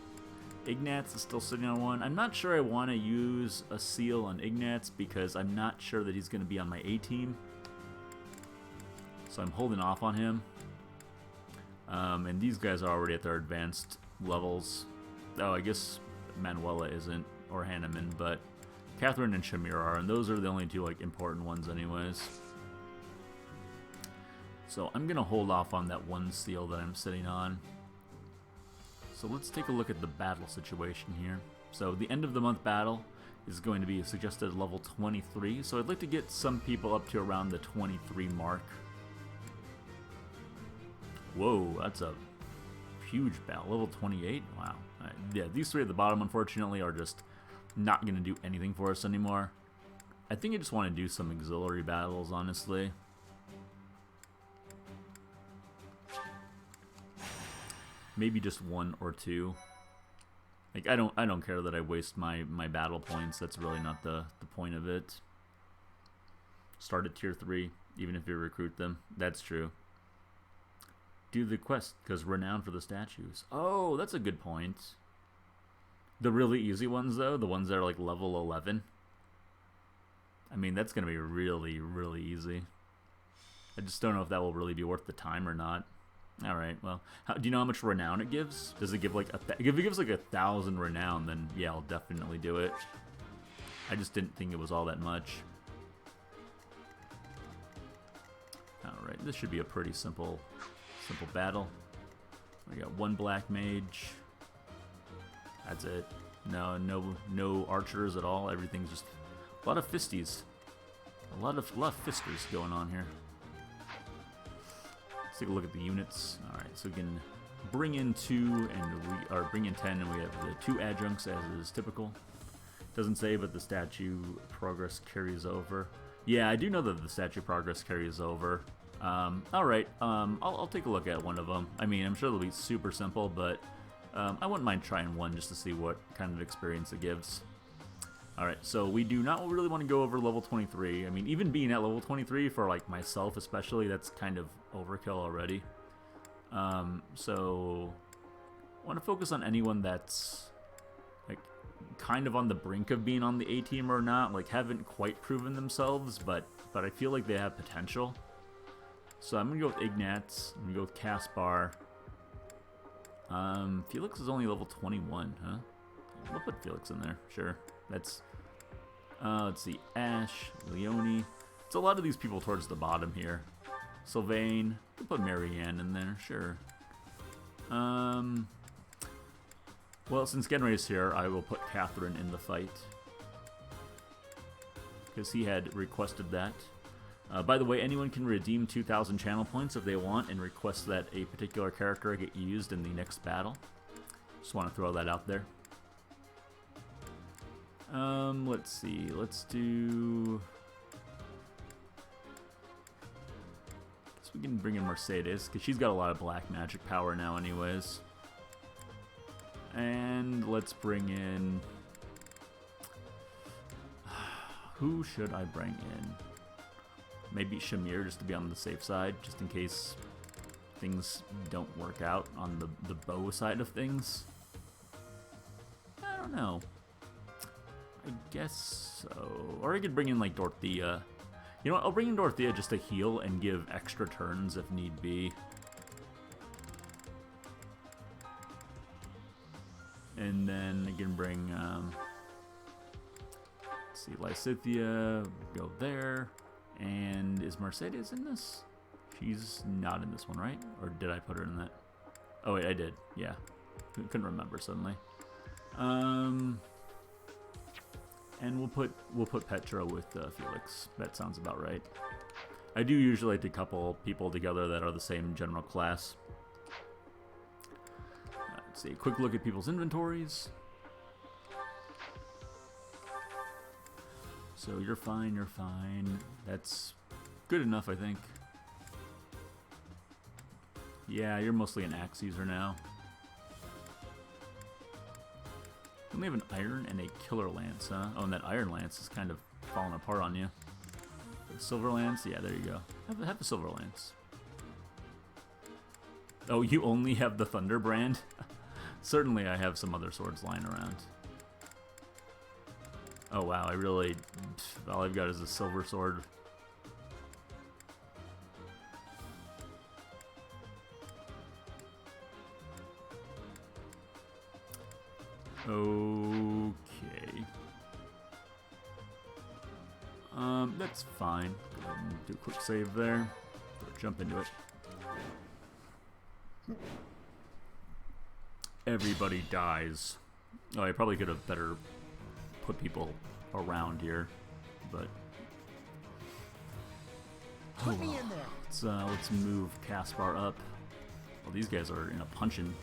Ignatz is still sitting on 1. I'm not sure I want to use a seal on Ignatz because I'm not sure that he's going to be on my A team. So I'm holding off on him. And these guys are already at their advanced levels. Oh, I guess Manuela isn't, or Hanneman, but Catherine and Shamir are, and those are the only 2 important ones anyways. So I'm going to hold off on that one seal that I'm sitting on. So let's take a look at the battle situation here. So the end of the month battle is going to be a suggested level 23. So I'd like to get some people up to around the 23 mark. Whoa, that's a huge battle. Level 28? Wow. Yeah, these three at the bottom, unfortunately, are just not going to do anything for us anymore. I think I just want to do some auxiliary battles, honestly. Maybe just one or two. Like, I don't care that I waste my battle points. That's really not the point of it. Start at tier 3, even if you recruit them. That's true. Do the quest, because renowned for the statues. Oh, that's a good point. The really easy ones, though, the ones that are like level 11. I mean, that's going to be really, really easy. I just don't know if that will really be worth the time or not. Alright, well, do you know how much renown it gives? Does it give like if it gives like 1,000 renown, then yeah, I'll definitely do it. I just didn't think it was all that much. Alright, this should be a pretty simple battle. We got one black mage. That's it. No archers at all. Everything's just a lot of fisties. A lot of fisters going on here. Let's take a look at the units. All right, so we can bring in 2 and bring in 10, and we have the 2 adjuncts as is typical. Doesn't say, but the statue progress carries over. Yeah, I do know that the statue progress carries over. All right, I'll take a look at one of them. I mean, I'm sure they'll be super simple, but I wouldn't mind trying one just to see what kind of experience it gives. Alright, so we do not really want to go over level 23. I mean, even being at level 23 for, like, myself especially, that's kind of overkill already. So I want to focus on anyone that's, like, kind of on the brink of being on the A-team or not. Like, haven't quite proven themselves, but I feel like they have potential. So I'm going to go with Ignatz. I'm going to go with Caspar. Felix is only level 21, huh? We'll put Felix in there, sure. That's, let's see, Ash, Leone. It's a lot of these people towards the bottom here. Sylvain, we'll put Marianne in there, sure. Well, since Genray's here, I will put Catherine in the fight. Because he had requested that. By the way, anyone can redeem 2,000 channel points if they want and request that a particular character get used in the next battle. Just want to throw that out there. Let's see. Let's do... Guess we can bring in Mercedes, because she's got a lot of black magic power now anyways. And let's bring in... Who should I bring in? Maybe Shamir, just to be on the safe side, just in case things don't work out on the bow side of things. I don't know. I guess so. Or I could bring in, like, Dorothea. You know what? I'll bring in Dorothea just to heal and give extra turns if need be. And then I can bring, let's see, Lysithea, go there. And is Mercedes in this? She's not in this one, right? Or did I put her in that? Oh, wait, I did. Yeah. Couldn't remember suddenly. And we'll put Petra with Felix. That sounds about right. I do usually like to couple people together that are the same general class. Let's see. Quick look at people's inventories. So you're fine, you're fine. That's good enough, I think. Yeah, you're mostly an axe user now. We only have an iron and a killer lance, huh? Oh, and that iron lance is kind of falling apart on you. The silver lance? Yeah, there you go. Have the silver lance. Oh, you only have the thunder brand? Certainly I have some other swords lying around. Oh wow, I really... all I've got is a silver sword. Okay. That's fine. Go ahead and do a quick save there. Jump into it. Everybody dies. Oh, I probably could have better put people around here, but Put me in there. let's move Caspar up. Well, these guys are in a punching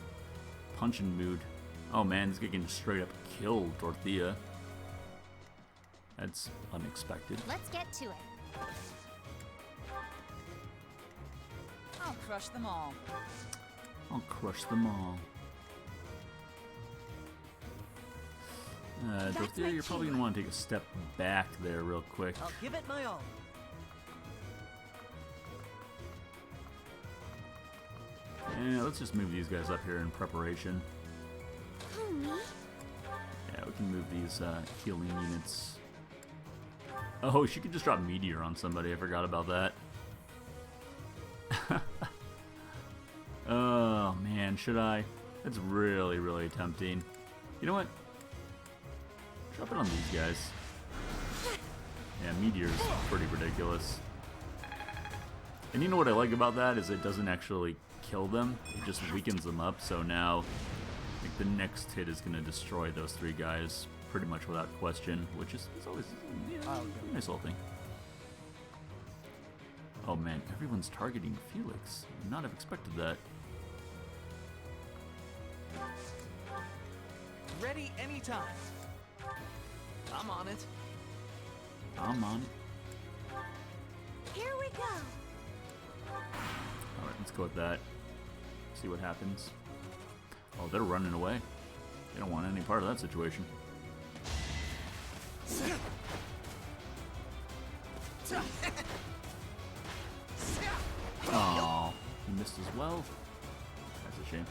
mood. Oh man, this guy can straight up kill Dorothea. That's unexpected. Let's get to it. I'll crush them all. I'll crush them all. Dorothea, you're probably gonna want to take a step back there real quick. I'll give it my all. Yeah, let's just move these guys up here in preparation. Who, me? Yeah, we can move these healing units. Oh, she could just drop Meteor on somebody. I forgot about that. Oh, man, should I? That's really, really tempting. You know what? Drop it on these guys. Yeah, Meteor's pretty ridiculous. And you know what I like about that is it doesn't actually kill them. It just weakens them up, so now like, the next hit is going to destroy those three guys pretty much without question, which is always a nice little thing. Oh man, everyone's targeting Felix. Would not have expected that. Ready anytime. I'm on it. I'm on it. Here we go. Alright, let's go with that. See what happens. Oh, they're running away. They don't want any part of that situation. Oh, he missed as well. That's a shame.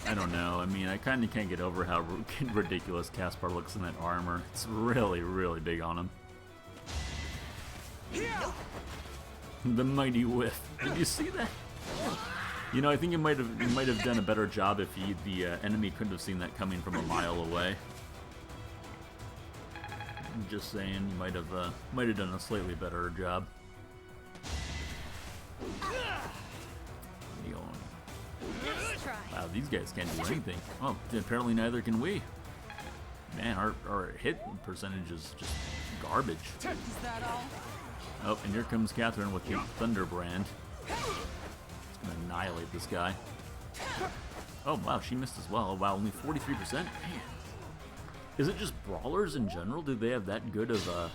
I don't know. I mean, I kind of can't get over how ridiculous Caspar looks in that armor. It's really, really big on him. The mighty whiff. Did you see that? You know, I think you might have done a better job if the enemy couldn't have seen that coming from a mile away. I'm just saying, you might have done a slightly better job. Wow, these guys can't do anything. Well, apparently neither can we. Man, our hit percentage is just garbage. Is that all? Oh, and here comes Catherine with the Thunderbrand. It's gonna annihilate this guy. Oh wow, she missed as well. Oh, wow, only 43%. Man. Is it just brawlers in general? Do they have that good of are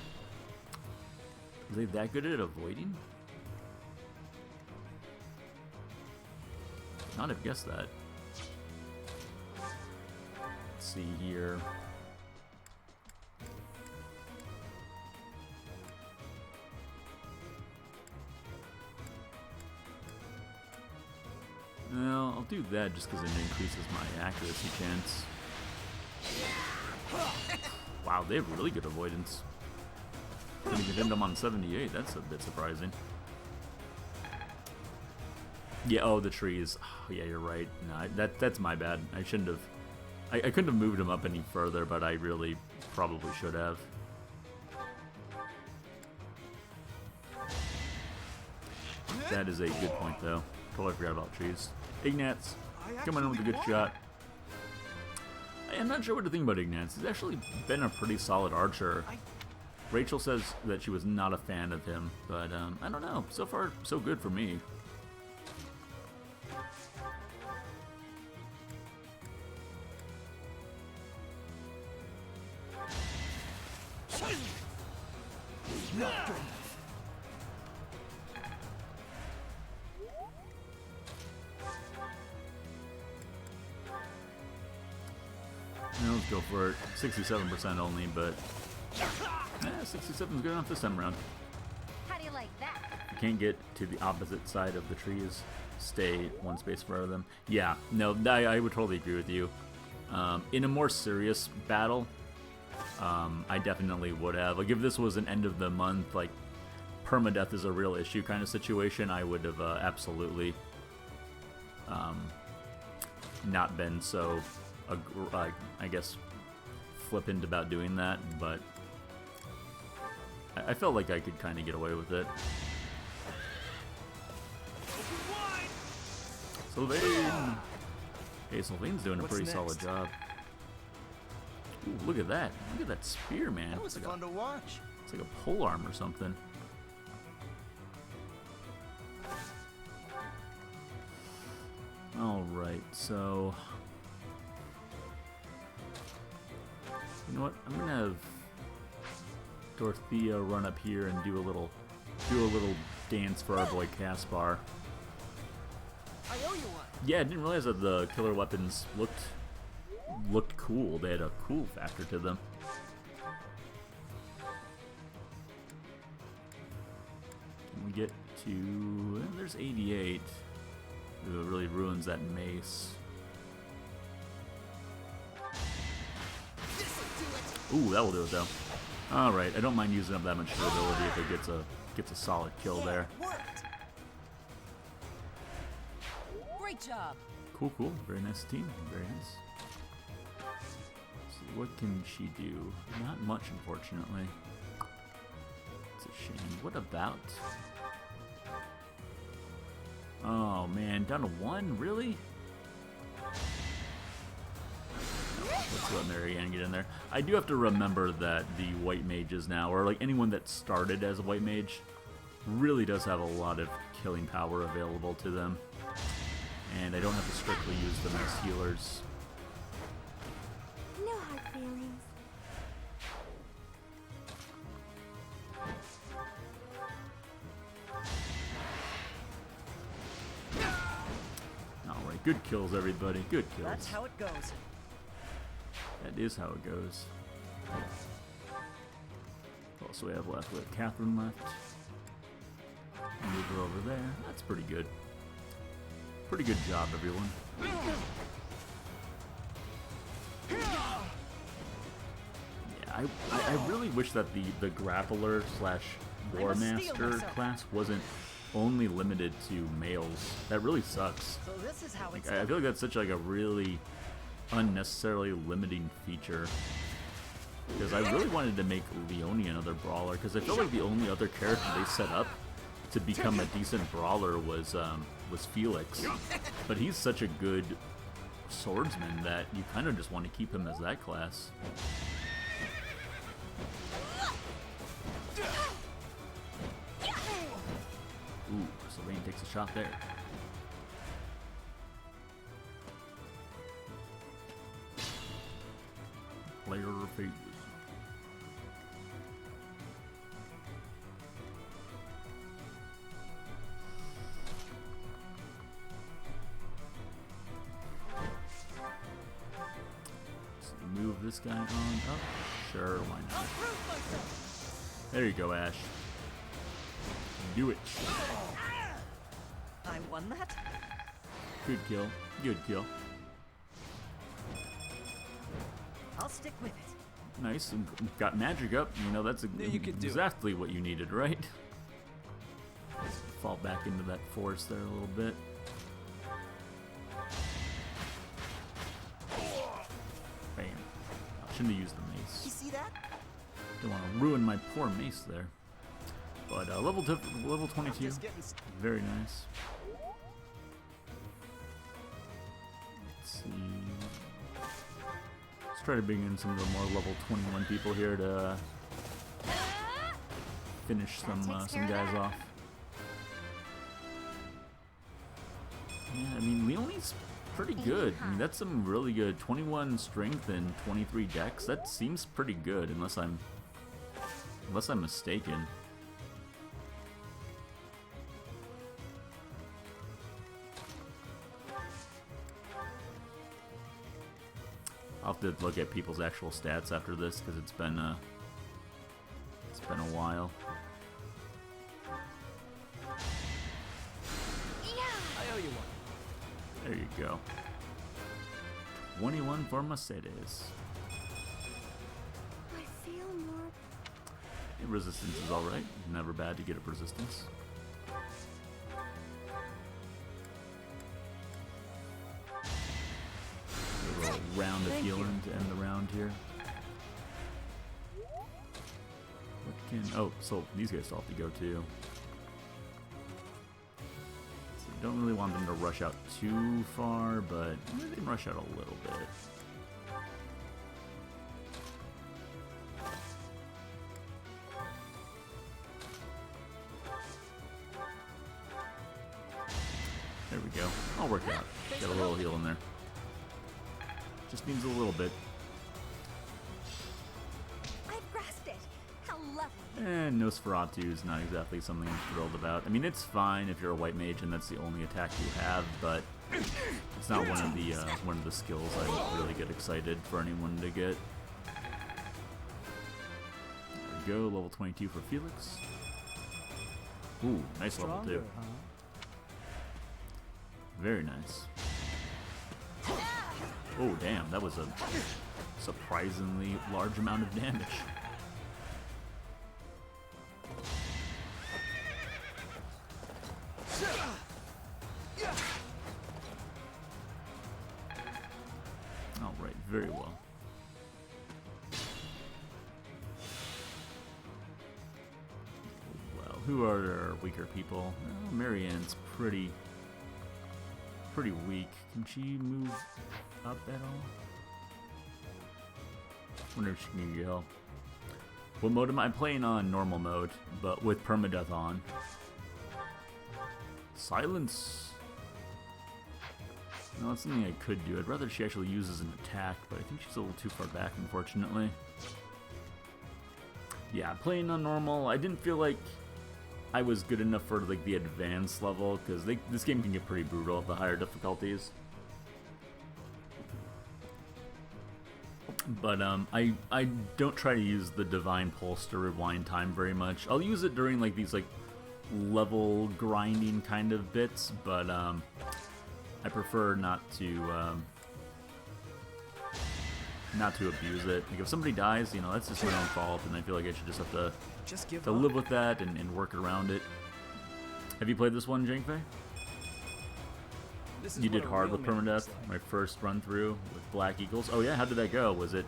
they that good at avoiding? Not have guessed that. Let's see here. Well, I'll do that just because it increases my accuracy chance. Wow, they have really good avoidance. Gonna get them on 78. That's a bit surprising. Yeah. Oh, the trees. Oh, yeah, you're right. No, that's my bad. I shouldn't have. I couldn't have moved them up any further, but I really probably should have. That is a good point, though. Totally forgot about trees. Ignatz, coming in with a good shot. I'm not sure what to think about Ignatz. He's actually been a pretty solid archer. Rachel says that she was not a fan of him, but I don't know. So far, so good for me. Let's go for it. 67% only, but 67 is good enough this time around. How do you like that? You can't get to the opposite side of the trees. Stay one space further them. Yeah, no, I would totally agree with you. In a more serious battle, I definitely would have. Like, if this was an end of the month, like, permadeath is a real issue kind of situation, I would have absolutely not been so, I guess, flippant about doing that, but I felt like I could kind of get away with it. Sylvain! Hey, Sylvain's doing a What's pretty solid next? job. Ooh, look at that. Look at that spear, man. That was fun to watch. It's like a pole arm or something. Alright, so... You know what? I'm gonna have Dorothea run up here and do a little dance for our boy Caspar. I owe you one. Yeah, I didn't realize that the killer weapons looked cool. They had a cool factor to them. Can we get to... and there's 88. Ooh, it really ruins that mace. Ooh, that will do it though. Alright, I don't mind using up that much durability if it gets a solid kill there. Worked. Great job. Cool, cool. Very nice team. Very nice. Let's see, what can she do? Not much, unfortunately. It's a shame. What about... oh, man. Down to 1? Really? Let's let Marianne get in there. I do have to remember that the white mages now, or like anyone that started as a white mage, really does have a lot of killing power available to them. And I don't have to strictly use them as healers. No hard feelings. Alright, good kills, everybody. Good kills. That's how it goes. That is how it goes. What else do we have left? We have Catherine left. Move her over there. That's pretty good. Pretty good job, everyone. Yeah, I really wish that the grappler slash war master class wasn't only limited to males. That really sucks. So this is how it's I feel like that's such like a really unnecessarily limiting feature. Because I really wanted to make Leonie another brawler, because I felt like the only other character they set up to become a decent brawler was Felix. But he's such a good swordsman that you kind of just want to keep him as that class. Ooh, Sylvain takes a shot there. Player phases. Move this guy on up. Sure, why not? There you go, Ash. Do it. I won that. Good kill. Good kill. I'll stick with it. Nice. And got magic up. You know, that's You could do it. exactly what you needed, right? Fall back into that force there a little bit. Bam. I shouldn't have used the You mace. see that? Don't want to ruin my poor mace there. But level 22. Just getting Very nice. Let's see. Let's try to bring in some of the more level 21 people here to finish some guys off. Yeah, I mean, Leonie's pretty good. I mean, that's some really good 21 strength and 23 dex. That seems pretty good, unless I'm mistaken. I'll have to look at people's actual stats after this because it's been a while. I owe you one. There you go. 21 for Mercedes. I feel more. Resistance is alright. Never bad to get a resistance. A little round of healing to end the round here. What can... oh, so these guys still have to go too. Let's see. Don't really want them to rush out too far, but they can rush out a little bit. There we go. I'll work it out. Got a little heal in there. Just needs a little bit. I've grasped it. How lovely. And Nosferatu is not exactly something I'm thrilled about. I mean, it's fine if you're a white mage and that's the only attack you have, but it's not one of the skills I really get excited for anyone to get. There we go, level 22 for Felix. Ooh, nice level 2. Huh? Very nice. Oh, damn, that was a surprisingly large amount of damage. Alright, very well. Well, who are our weaker people? Well, Marianne's pretty weak. Can she move up at all? Wonder if she can get help. What mode am I playing on? Normal mode, but with permadeath on. Silence. No, that's something I could do. I'd rather she actually uses an attack, but I think she's a little too far back, unfortunately. Yeah, playing on normal. I didn't feel like I was good enough for like the advanced level, because this game can get pretty brutal at the higher difficulties. But I don't try to use the Divine Pulse to rewind time very much. I'll use it during like these like level grinding kind of bits, but I prefer not to abuse it. Like if somebody dies, you know, that's just my own fault, and I feel like I should just have to live with that and work around it. Have you played this one, Jangfei? You did hard with permadeath. My first run through with Black Eagles. Oh yeah, how did that go? Was it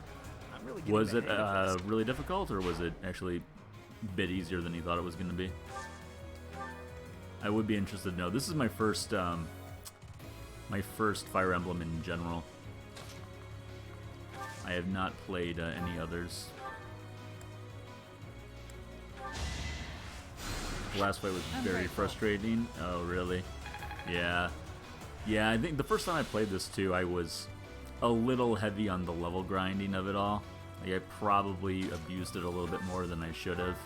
really difficult, or was it actually a bit easier than you thought it was going to be? I would be interested to know. This is my first Fire Emblem in general. I have not played any others. The last fight was very frustrating. Oh, really? Yeah. Yeah, I think the first time I played this too, I was a little heavy on the level grinding of it all. Like, I probably abused it a little bit more than I should have.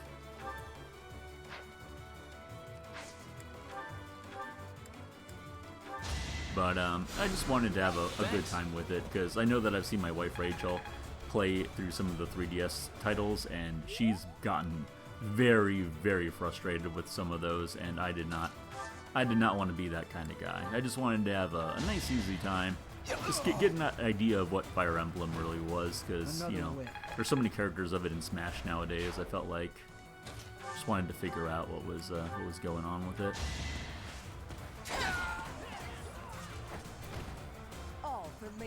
But I just wanted to have a good time with it, because I know that I've seen my wife Rachel play through some of the 3DS titles, and she's gotten very, very frustrated with some of those, and I did not want to be that kind of guy. I just wanted to have a nice, easy time. Just getting that idea of what Fire Emblem really was, because, you know, there's so many characters of it in Smash nowadays. I felt like just wanted to figure out what was going on with it.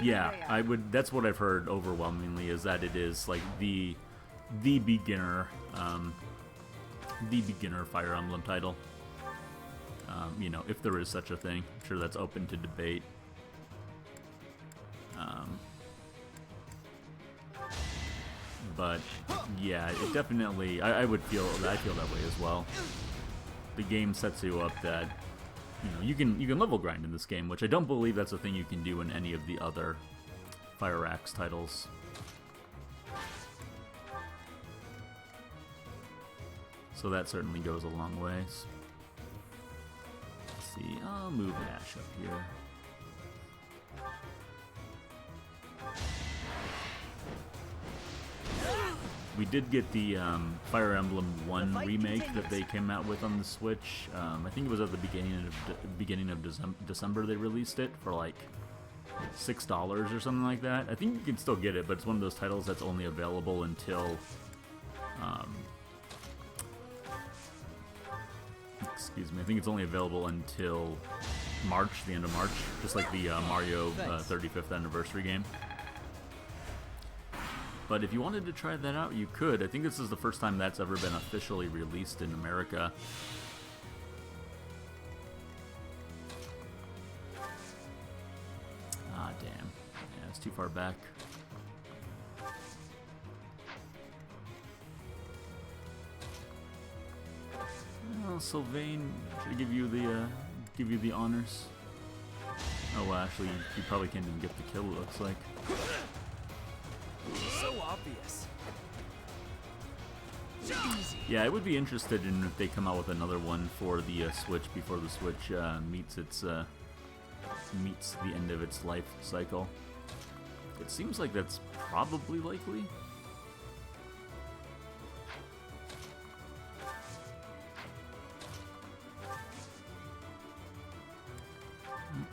Yeah, I would. That's what I've heard overwhelmingly, is that it is like the beginner Fire Emblem title. You know, if there is such a thing. I'm sure that's open to debate. But yeah, it definitely. I feel that way as well. The game sets you up that, you know, you can level grind in this game, which I don't believe that's a thing you can do in any of the other Fire Axe titles. So that certainly goes a long ways. Let's see, I'll move Ash up here. We did get the Fire Emblem 1 remake that they came out with on the Switch. I think it was at the beginning of December they released it for like $6 or something like that. I think you can still get it, but it's one of those titles that's only available until excuse me, I think it's only available until March, the end of March, just like the Mario 35th anniversary game. But if you wanted to try that out, you could. I think this is the first time that's ever been officially released in America. It's too far back. Oh, Sylvain, should I give you the honors? Oh, well, actually, you probably can't even get the kill. It looks like. So obvious. Yeah, I would be interested in if they come out with another one for the Switch before the Switch meets the end of its life cycle. It seems like that's probably likely.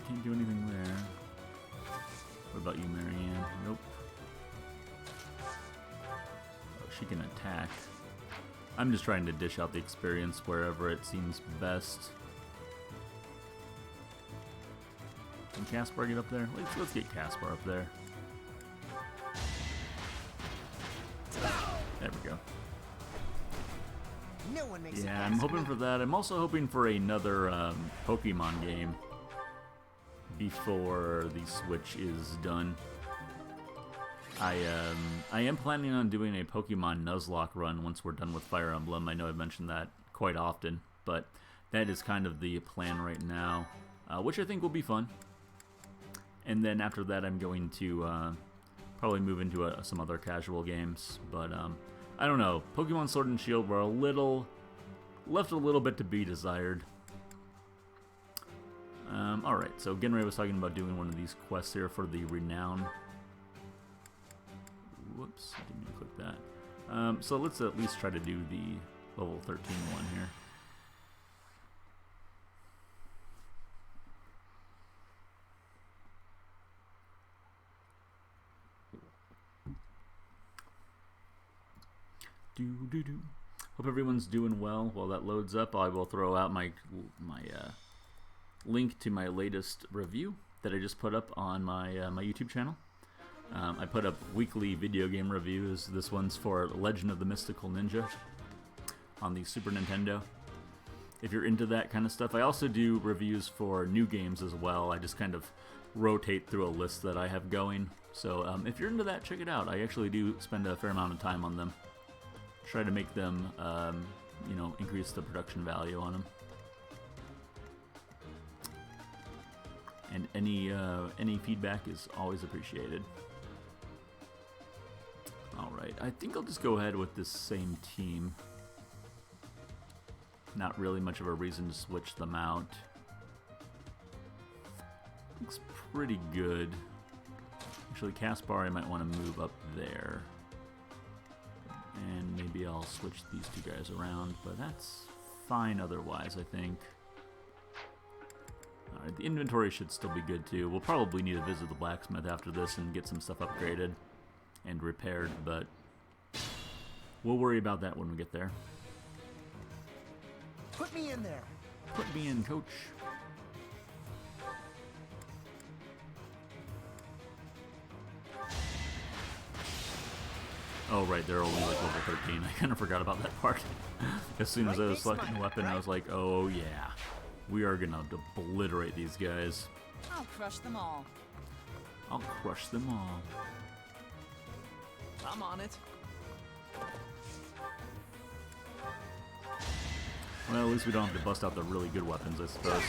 Can't do anything there. What about you, Marianne? Nope. Oh, she can attack. I'm just trying to dish out the experience wherever it seems best. Can Caspar get up there? Let's get Caspar up there. There we go. No one makes Yeah, I'm hoping for that. I'm also hoping for another Pokemon game before the Switch is done. I am planning on doing a Pokemon Nuzlocke run once we're done with Fire Emblem. I know I've mentioned that quite often, but that is kind of the plan right now, which I think will be fun. And then after that, I'm going to probably move into some other casual games. But I don't know. Pokemon Sword and Shield were left a little bit to be desired. Alright, so Genray was talking about doing one of these quests here for the Renown. Whoops, I didn't even click that. So let's at least try to do the level 13 one here. Do. Hope everyone's doing well. While that loads up, I will throw out my link to my latest review that I just put up on my my YouTube channel. I put up weekly video game reviews. This one's for Legend of the Mystical Ninja on the Super Nintendo. If you're into that kind of stuff, I also do reviews for new games as well. I just kind of rotate through a list that I have going. So if you're into that, check it out. I actually do spend a fair amount of time on them. Try to make them, you know, increase the production value on them. And any feedback is always appreciated. Alright, I think I'll just go ahead with this same team. Not really much of a reason to switch them out. Looks pretty good. Actually, Caspar, I might want to move up there. And maybe I'll switch these two guys around, but that's fine otherwise, I think. Alright, the inventory should still be good too. We'll probably need to visit the blacksmith after this and get some stuff upgraded and repaired, but we'll worry about that when we get there. Put me in there. Put me in, coach. Oh, right, they're only like level 13. I kind of forgot about that part. As soon as I was selecting the weapon, I was like, oh yeah. We are gonna obliterate these guys. I'll crush them all. I'll crush them all. I'm on it. Well, at least we don't have to bust out the really good weapons, I suppose.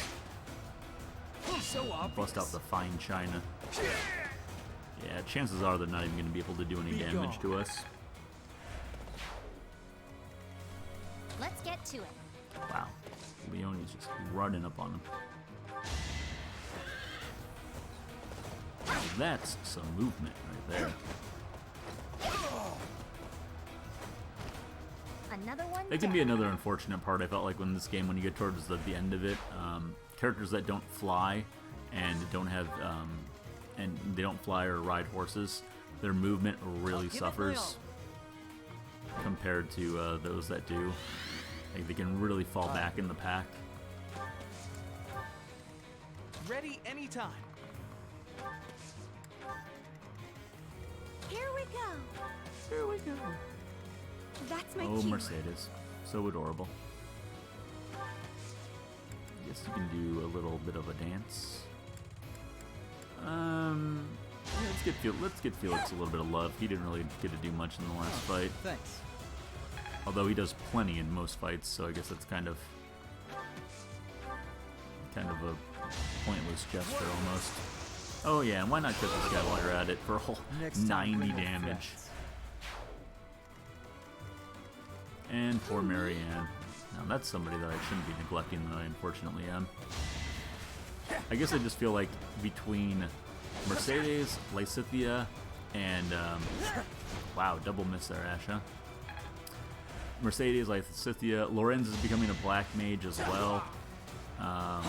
So obvious. Bust out the fine china. Yeah, chances are they're not even going to be able to do any damage to us. Let's get to it. Wow. Leonie's just running up on him. Now that's some movement right there. Another one. That can be another unfortunate part. I felt like when this game, when you get towards the end of it, characters that don't fly and don't have and they don't fly or ride horses, their movement really suffers compared to those that do. Like, they can really fall back in the pack. Ready anytime. Here we go. Here we go. That's my Oh, cue. Mercedes. So adorable. Guess you can do a little bit of a dance. Yeah, let's get Felix a little bit of love. He didn't really get to do much in the last fight. Thanks. Although he does plenty in most fights, so I guess that's kind of a pointless gesture almost. Oh yeah, and why not kill this guy while you're at it for a whole Next time, 90 bring more damage. friends. And poor Marianne. Now that's somebody that I shouldn't be neglecting, that I unfortunately am. I guess I just feel like between Mercedes, Lysithea, and wow, double miss there, Ash, huh? Mercedes, Lysithea, Lorenz is becoming a black mage as well. I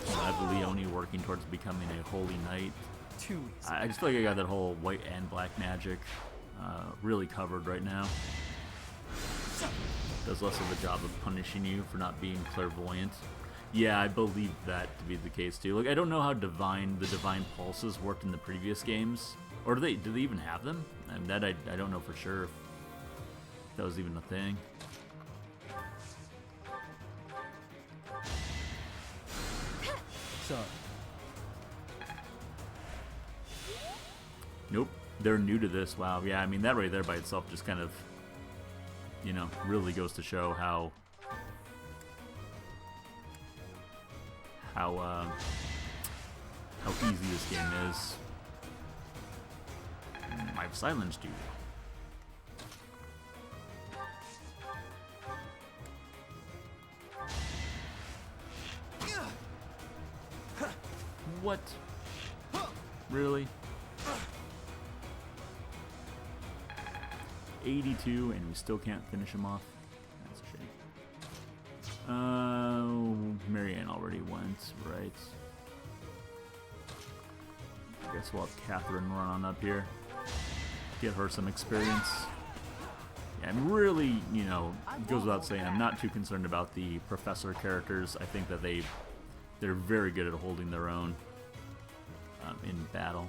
have Leone working towards becoming a holy knight. Too easy. I just feel like I got that whole white and black magic really covered right now. Does less of a job of punishing you for not being clairvoyant. Yeah, I believe that to be the case too. Like, I don't know how the divine pulses worked in the previous games, or do they even have them? I mean, that I don't know for sure if that was even a thing. Sorry. Nope, they're new to this. Wow, yeah, I mean that right there by itself just kind of, you know, really goes to show how easy this game is. I've silenced you. What? Really? 82, and we still can't finish him off. That's a shame. Marianne already went, right? I guess we'll have Catherine run on up here. Get her some experience. Yeah, I'm really, you know, it goes without saying, I'm not too concerned about the professor characters. I think that they're very good at holding their own in battle.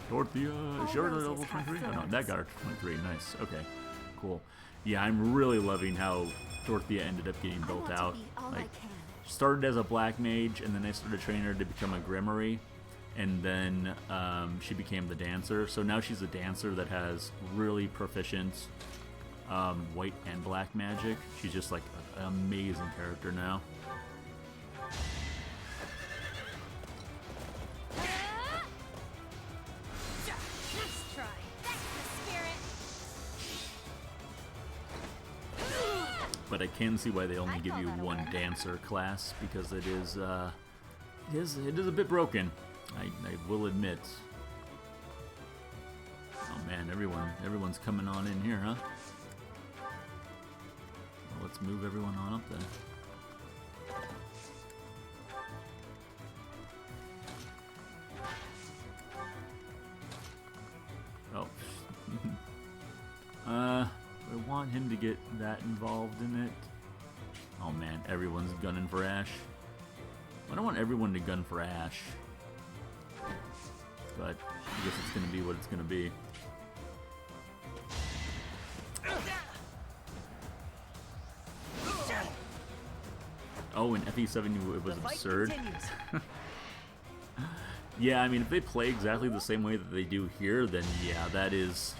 Dorothea, is she already level 23? Oh no, that got her to 23. Nice. Okay, cool. Yeah, I'm really loving how Dorothea ended up getting built out. Like, started as a black mage, and then I started training her to become a Grimoire, and then she became the dancer. So now she's a dancer that has really proficient white and black magic. She's just like an amazing character now. But I can see why they only give you one dancer class, because it is a bit broken. I will admit. Oh man, everyone's coming on in here, huh? Well, let's move everyone on up then. Oh. I want him to get that involved in it. Oh man, everyone's gunning for Ash. I don't want everyone to gun for Ash, but I guess it's gonna be what it's gonna be. Oh, in FE7 it was absurd. Yeah, I mean, if they play exactly the same way that they do here, then yeah, that is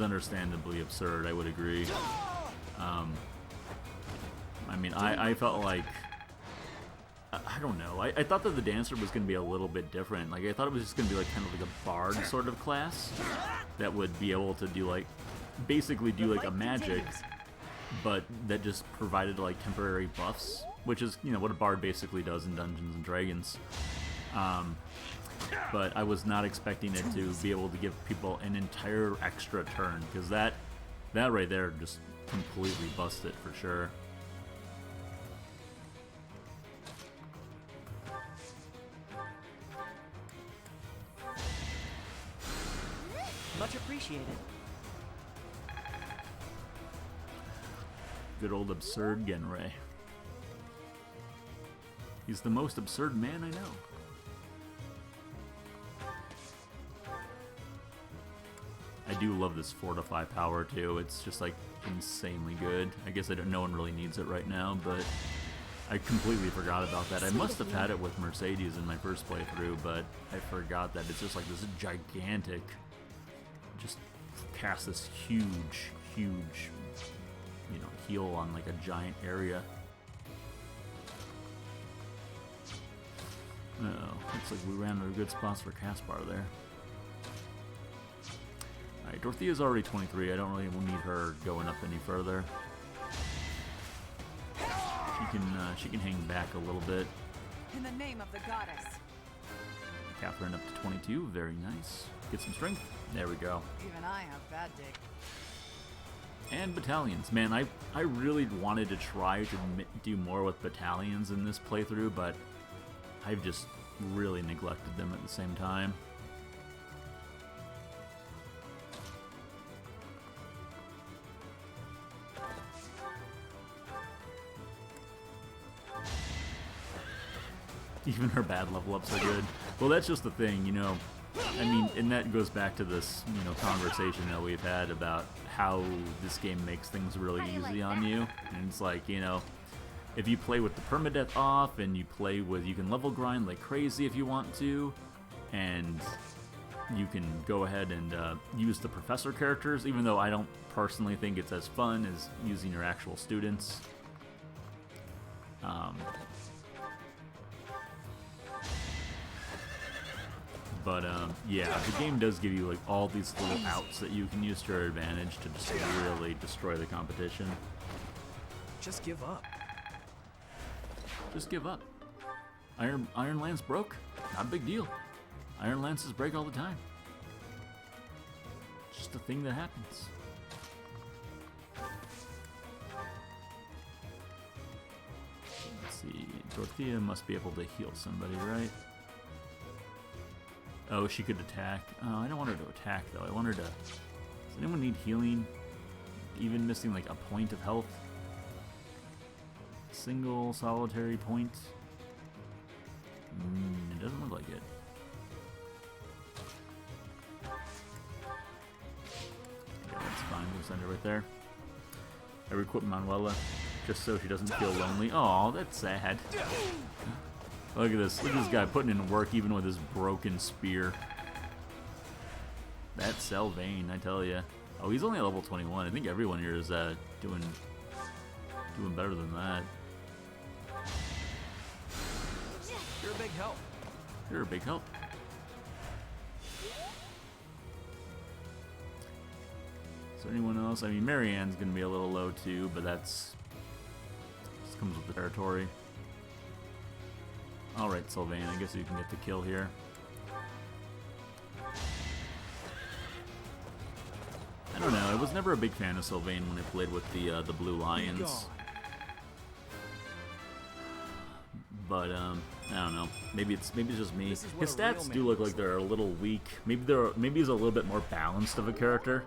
understandably absurd. I would agree. I mean, I felt like, I don't know. I thought that the dancer was going to be a little bit different. Like, I thought it was just going to be like kind of like a bard sort of class that would be able to do like, basically do like a magic, but that just provided like temporary buffs, which is, you know, what a bard basically does in Dungeons and Dragons. But I was not expecting it to be able to give people an entire extra turn, because that right there just completely busted for sure. Much appreciated. Good old absurd Genray. He's the most absurd man I know. I do love this fortify power too. It's just like insanely good. I guess no one really needs it right now, but I completely forgot about that. I must have had it with Mercedes in my first playthrough, but I forgot that it's just like this gigantic, just cast this huge, you know, heal on like a giant area. Uh-oh, looks like we ran out of good spots for Caspar there. Alright, Dorothea's already 23. I don't really need her going up any further. She can hang back a little bit. In the name of the goddess. Catherine up to 22. Very nice. Get some strength. There we go. Even I have bad day. And battalions. Man, I really wanted to try to do more with battalions in this playthrough, but I've just really neglected them at the same time. Even her bad level ups are good. Well, that's just the thing, you know. I mean, and that goes back to this, you know, conversation that we've had about how this game makes things really easy on you. And it's like, you know, if you play with the permadeath off and you play with, you can level grind like crazy if you want to, and you can go ahead and use the professor characters, even though I don't personally think it's as fun as using your actual students. But yeah, the game does give you like all these little outs that you can use to your advantage to just really destroy the competition. Just give up. Just give up. Iron Lance broke. Not a big deal. Iron Lances break all the time. Just a thing that happens. Let's see. Dorothea must be able to heal somebody, right? Oh, she could attack. Oh, I don't want her to attack, though. I want her to... Does anyone need healing? Even missing, like, a point of health? Single solitary point? It doesn't look like it. Yeah, that's fine. We'll send her right there. I re-equip Manuela, just so she doesn't feel lonely. Oh, that's sad. Look at this. Look at this guy putting in work even with his broken spear. That's Sylvain, I tell ya. Oh, he's only at level 21. I think everyone here is doing better than that. You're a big help. You're a big help. Is there anyone else? I mean, Marianne's gonna be a little low too, but this comes with the territory. Alright, Sylvain, I guess you can get the kill here. I don't know, I was never a big fan of Sylvain when I played with the Blue Lions. But, I don't know. Maybe it's just me. His stats do look like they're a little weak. Maybe he's a little bit more balanced of a character,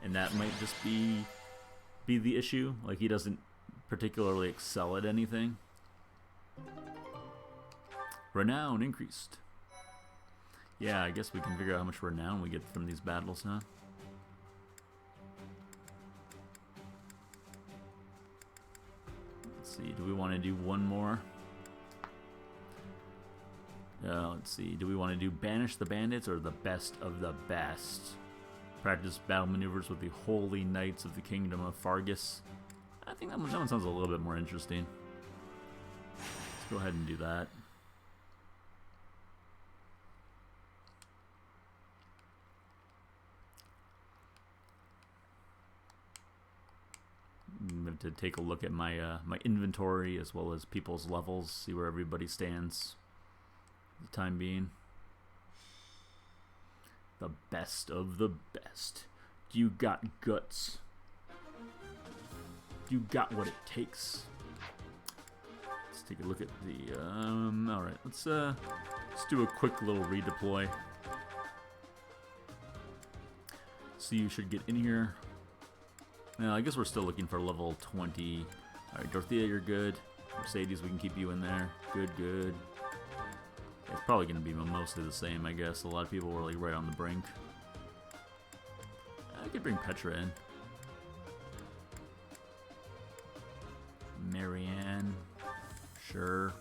and that might just be the issue. Like, he doesn't particularly excel at anything. Renown increased. Yeah, I guess we can figure out how much renown we get from these battles, huh? Let's see, do we want to do one more? Let's see, do we want to do Banish the Bandits or the Best of the Best? Practice battle maneuvers with the Holy Knights of the Kingdom of Fargus. I think that one sounds a little bit more interesting. Let's go ahead and do that. To take a look at my my inventory as well as people's levels, see where everybody stands for the time being. The best of the best. You got guts. You got what it takes. Let's take a look at the alright, let's do a quick little redeploy. So you should get in here. I guess we're still looking for level 20. Alright, Dorothea, you're good. Mercedes, we can keep you in there. Good, good. It's probably going to be mostly the same, I guess. A lot of people were like right on the brink. I could bring Petra in. Marianne. Sure.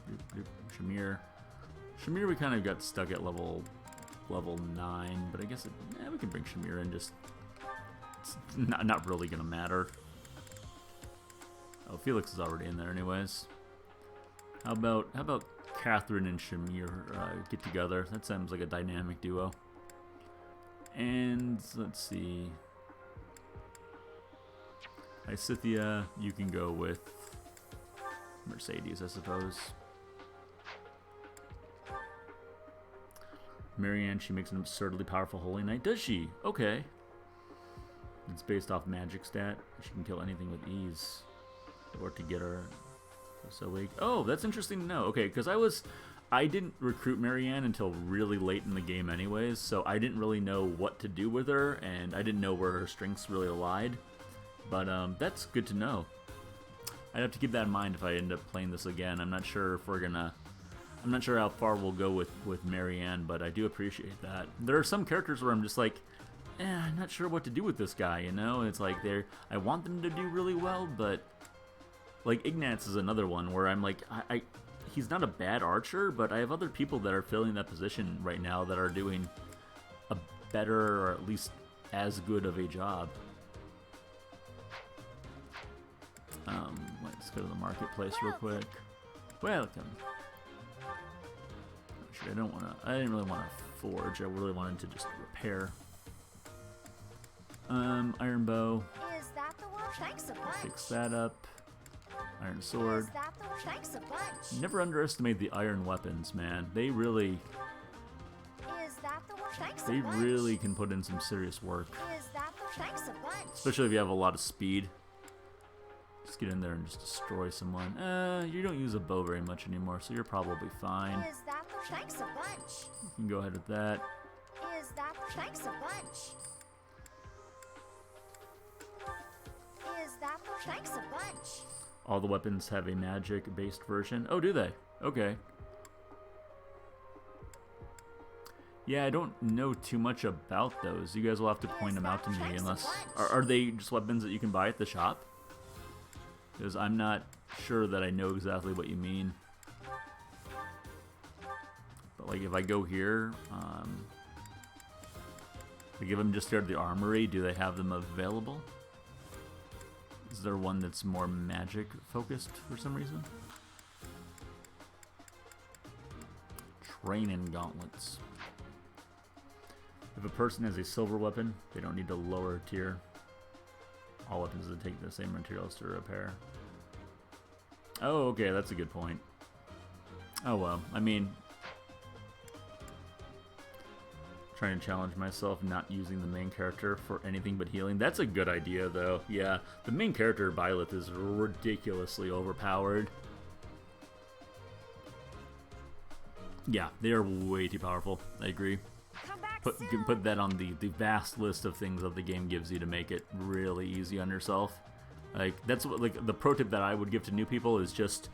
Bloop, bloop. Shamir. Shamir, we kind of got stuck at level 9, but I guess we can bring Shamir in. Just it's not really gonna matter. Oh, Felix is already in there, anyways. How about Catherine and Shamir get together? That sounds like a dynamic duo. And let's see. Isithia, you can go with Mercedes, I suppose. Marianne, she makes an absurdly powerful Holy Knight. Does she? Okay. It's based off magic stat. She can kill anything with ease. Or to get her so weak. Oh, that's interesting to know. Okay, because I didn't recruit Marianne until really late in the game anyways, so I didn't really know what to do with her, and I didn't know where her strengths really lied. But that's good to know. I'd have to keep that in mind if I end up playing this again. I'm not sure if we're gonna... I'm not sure how far we'll go with Marianne, but I do appreciate that. There are some characters where I'm just like, I'm not sure what to do with this guy, you know? It's like I want them to do really well, but like Ignatz is another one where I'm like, he's not a bad archer, but I have other people that are filling that position right now that are doing a better or at least as good of a job. Let's go to the marketplace real quick. Welcome. Actually, I didn't really want to forge. I really wanted to just repair. Iron bow. Is that the one? Thanks a bunch. Fix that up. Iron sword. Is that the one? Thanks a bunch. Never underestimate the iron weapons, man. They really... Is that the one? Thanks a They bunch. really can put in some serious work. Is that the one? Thanks a bunch. Especially if you have a lot of speed. Just get in there and just destroy someone. You don't use a bow very much anymore, so you're probably fine. Is that the one? Thanks a bunch. You can go ahead with that. Is that the one? Thanks a bunch. Is that the one? Thanks a bunch. All the weapons have a magic-based version. Oh, do they? Okay. Yeah, I don't know too much about those. You guys will have to point them out to me, unless... Are they just weapons that you can buy at the shop? Because I'm not sure that I know exactly what you mean. But like if I go here, like if I'm just here at the armory, do they have them available? Is there one that's more magic focused for some reason? Training gauntlets. If a person has a silver weapon, they don't need to lower tier. All weapons that take the same materials to repair. Oh, okay, that's a good point. Oh well, I mean... Trying to challenge myself not using the main character for anything but healing. That's a good idea, though. Yeah, the main character, Byleth, is ridiculously overpowered. Yeah, they are way too powerful. I agree. You can put that on the vast list of things that the game gives you to make it really easy on yourself. Like that's what, like the pro tip that I would give to new people is just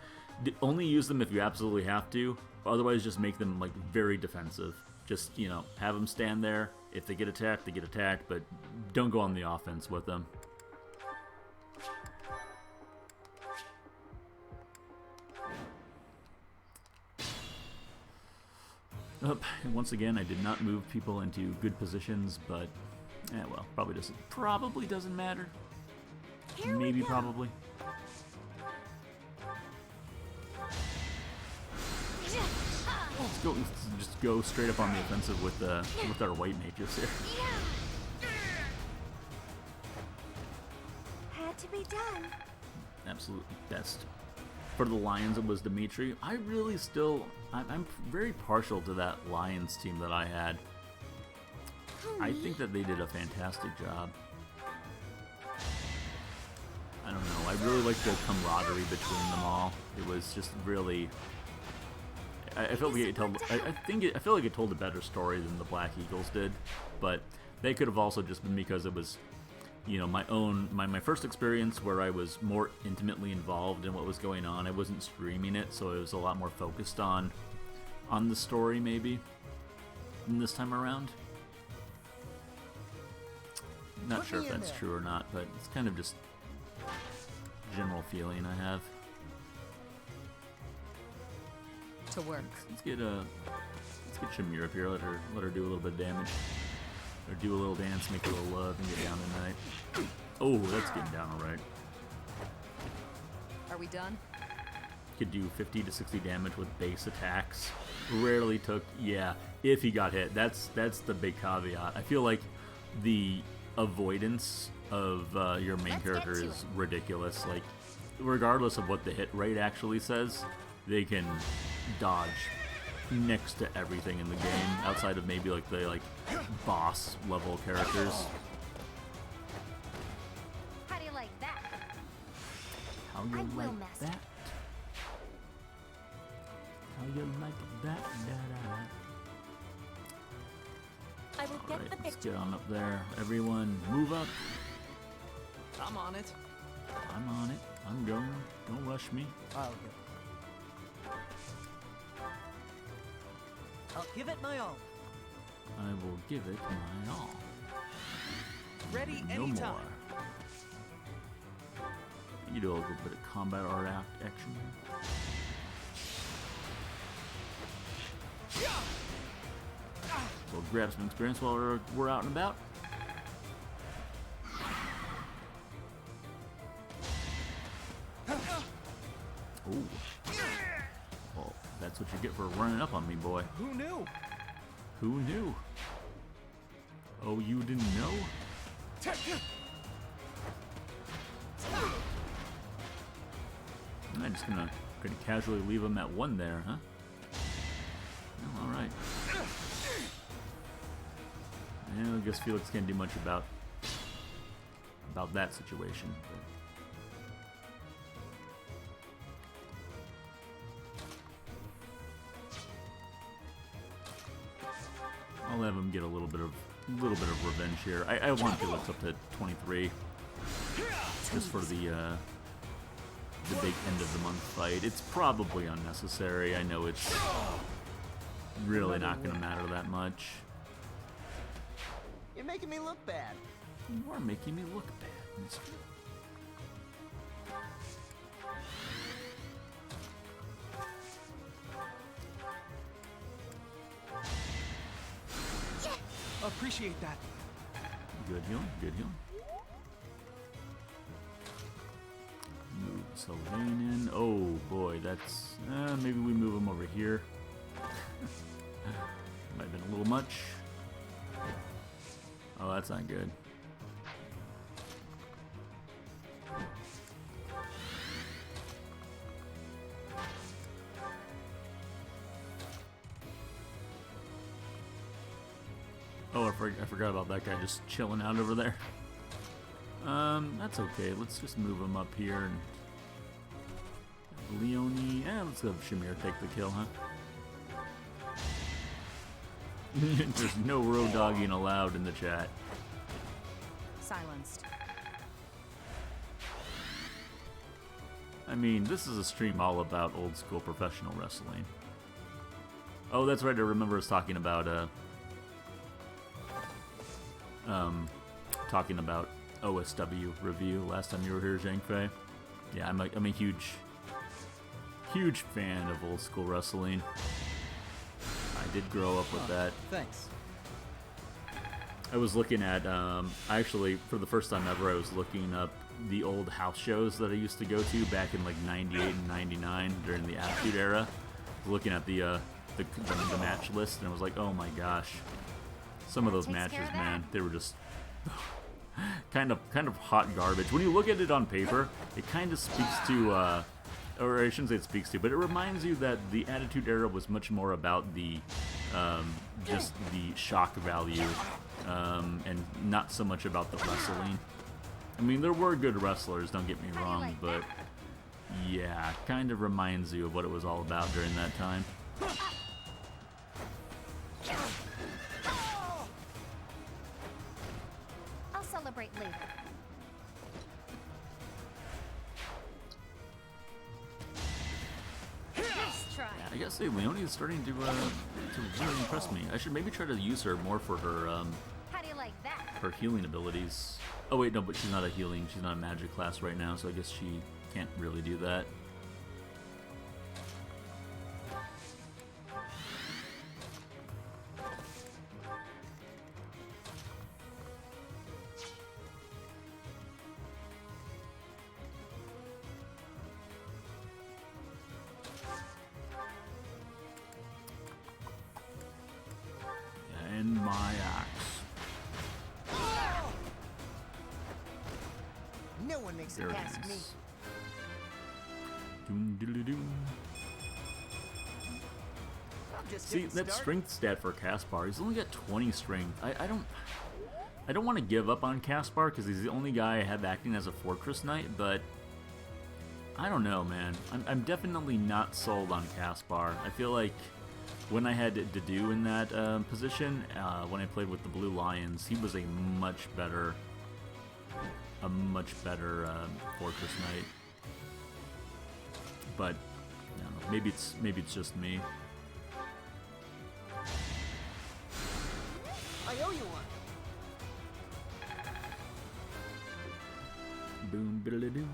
only use them if you absolutely have to. Otherwise, just make them like very defensive. Just, you know, have them stand there. If they get attacked, but don't go on the offense with them. And once again, I did not move people into good positions, but well, probably doesn't matter. Maybe probably. Let's just go straight up on the offensive with our white mages here. Had to be done. Absolutely best. For the Lions, it was Dimitri. I'm very partial to that Lions team that I had. I think that they did a fantastic job. I don't know. I really liked the camaraderie between them all. It was just really. I felt like it told. I feel like it told a better story than the Black Eagles did, but they could have also just been because it was, you know, my first experience where I was more intimately involved in what was going on. I wasn't streaming it, so it was a lot more focused on, on the story, maybe, than this time around. Not sure if that's true or not, but it's kind of just general feeling I have. To work. Let's get Shamir up here. Let her do a little bit of damage, or do a little dance, make a little love, and get down tonight. Oh, that's getting down all right. Are we done? Could do 50 to 60 damage with base attacks. Rarely took, yeah, if he got hit. That's the big caveat. I feel like the avoidance of your main character is ridiculous. Like, regardless of what the hit rate actually says, they can dodge next to everything in the game, outside of maybe like the boss level characters. How do you like that? How you I will, like master. that? How you like that? Da-da-da. I will get Alright, the let's picture. get on up there. Everyone, move up. I'm on it. I'm on it. I'm going. Don't rush me. I'll give it my all. I will give it my all. Ready No anytime. more. You do a little bit of combat art action. We'll grab some experience while we're out and about. Oh. Well, that's what you get for running up on me, boy. Who knew? Who knew? Oh, you didn't know? I'm just gonna casually leave him at 1 there, huh? Oh, alright. Yeah, I guess Felix can't do much about that situation. I'll have him get a little bit of revenge here. I want Felix up to 23, just for the big end of the month fight. It's probably unnecessary. I know it's really not going to matter that much. You're making me look bad. You are making me look bad, mister. Appreciate that. Good healing, good healing. Move Sylvain in. Oh boy, that's... maybe we move him over here. Might have been a little much. Oh, that's not good. Oh, I forgot about that guy just chilling out over there. That's okay. Let's just move him up here. And Leone. Let's have Shamir take the kill, huh? There's no road dogging allowed in the chat. Silenced. I mean, this is a stream all about old school professional wrestling. Oh, that's right. I remember us talking about OSW review last time you were here, Zhang Fei. Yeah, I'm a huge fan of old school wrestling. I did grow up with that. Thanks. I was looking at, actually, for the first time ever, I was looking up the old house shows that I used to go to back in like 98 and 99 during the Attitude Era. Looking at the match list, and I was like, oh my gosh. Some of those matches, man, they were just kind of hot garbage. When you look at it on paper, it kind of speaks to, or I shouldn't say it speaks to, but it reminds you that the Attitude Era was much more about the, just the shock value, and not so much about the wrestling. I mean, there were good wrestlers, don't get me wrong, but yeah, it kind of reminds you of what it was all about during that time. I'll celebrate later. Nice try. Yeah, I gotta say, Leonie is starting to really impress me. I should maybe try to use her more for her How do you like that? her healing abilities. Oh wait, no, but she's not a healing. She's not a magic class right now, so I guess she can't really do that. And my axe. No one makes There it it past me. is. Doom diddly doom. I'm just See, getting that started. strength stat for Caspar, he's only got 20 strength. I don't want to give up on Caspar because he's the only guy I have acting as a Fortress Knight, but I don't know, man. I'm definitely not sold on Caspar. I feel like when I had Dedue in that position, when I played with the Blue Lions, he was a much better Fortress Knight. But I don't know, maybe it's just me. I owe you one. Boom, biddly doom.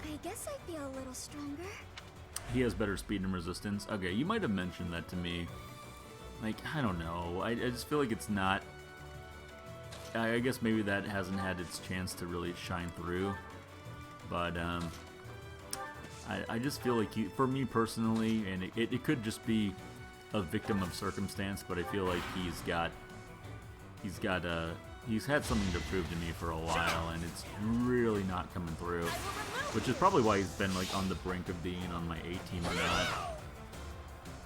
I guess I feel a little stronger. He has better speed and resistance. Okay, you might have mentioned that to me. Like, I don't know. I just feel like it's not... I guess maybe that hasn't had its chance to really shine through. But, I just feel like, for me personally, and it could just be a victim of circumstance, but I feel like he's had something to prove to me for a while, and it's really not coming through. Which is probably why he's been like on the brink of being on my A team or not.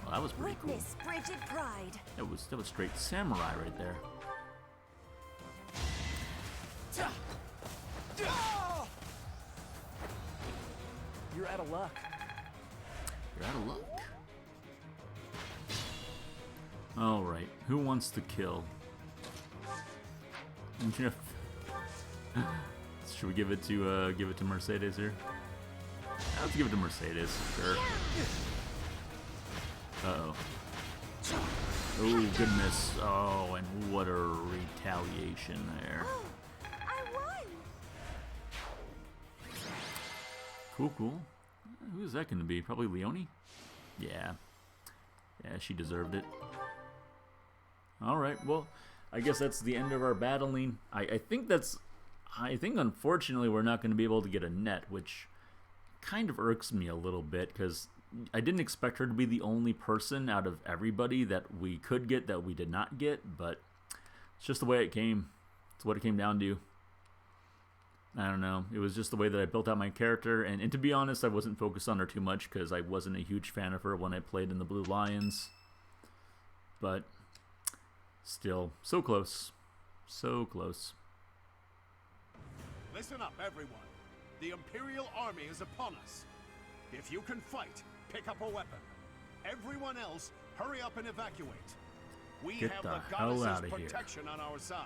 Well, that was pretty cool. Witness frigid pride. That was straight samurai right there. You're out of luck. You're out of luck. All right, who wants to kill? Should we give it to Mercedes here? Let's give it to Mercedes. Sure. Uh-oh. Oh goodness. Oh, and what a retaliation there. I won! Cool. Who is that going to be? Probably Leonie? Yeah. Yeah, she deserved it. Alright, well, I guess that's the end of our battling. I think unfortunately we're not going to be able to get a net, which kind of irks me a little bit, because I didn't expect her to be the only person out of everybody that we could get that we did not get, but it's just the way it came. It's what it came down to. I don't know. It was just the way that I built out my character, and to be honest, I wasn't focused on her too much because I wasn't a huge fan of her when I played in the Blue Lions. But still, so close. So close. Listen up, everyone. The Imperial Army is upon us. If you can fight, pick up a weapon. Everyone else, hurry up and evacuate. We Get have the the hell goddess's outta here. protection on our side.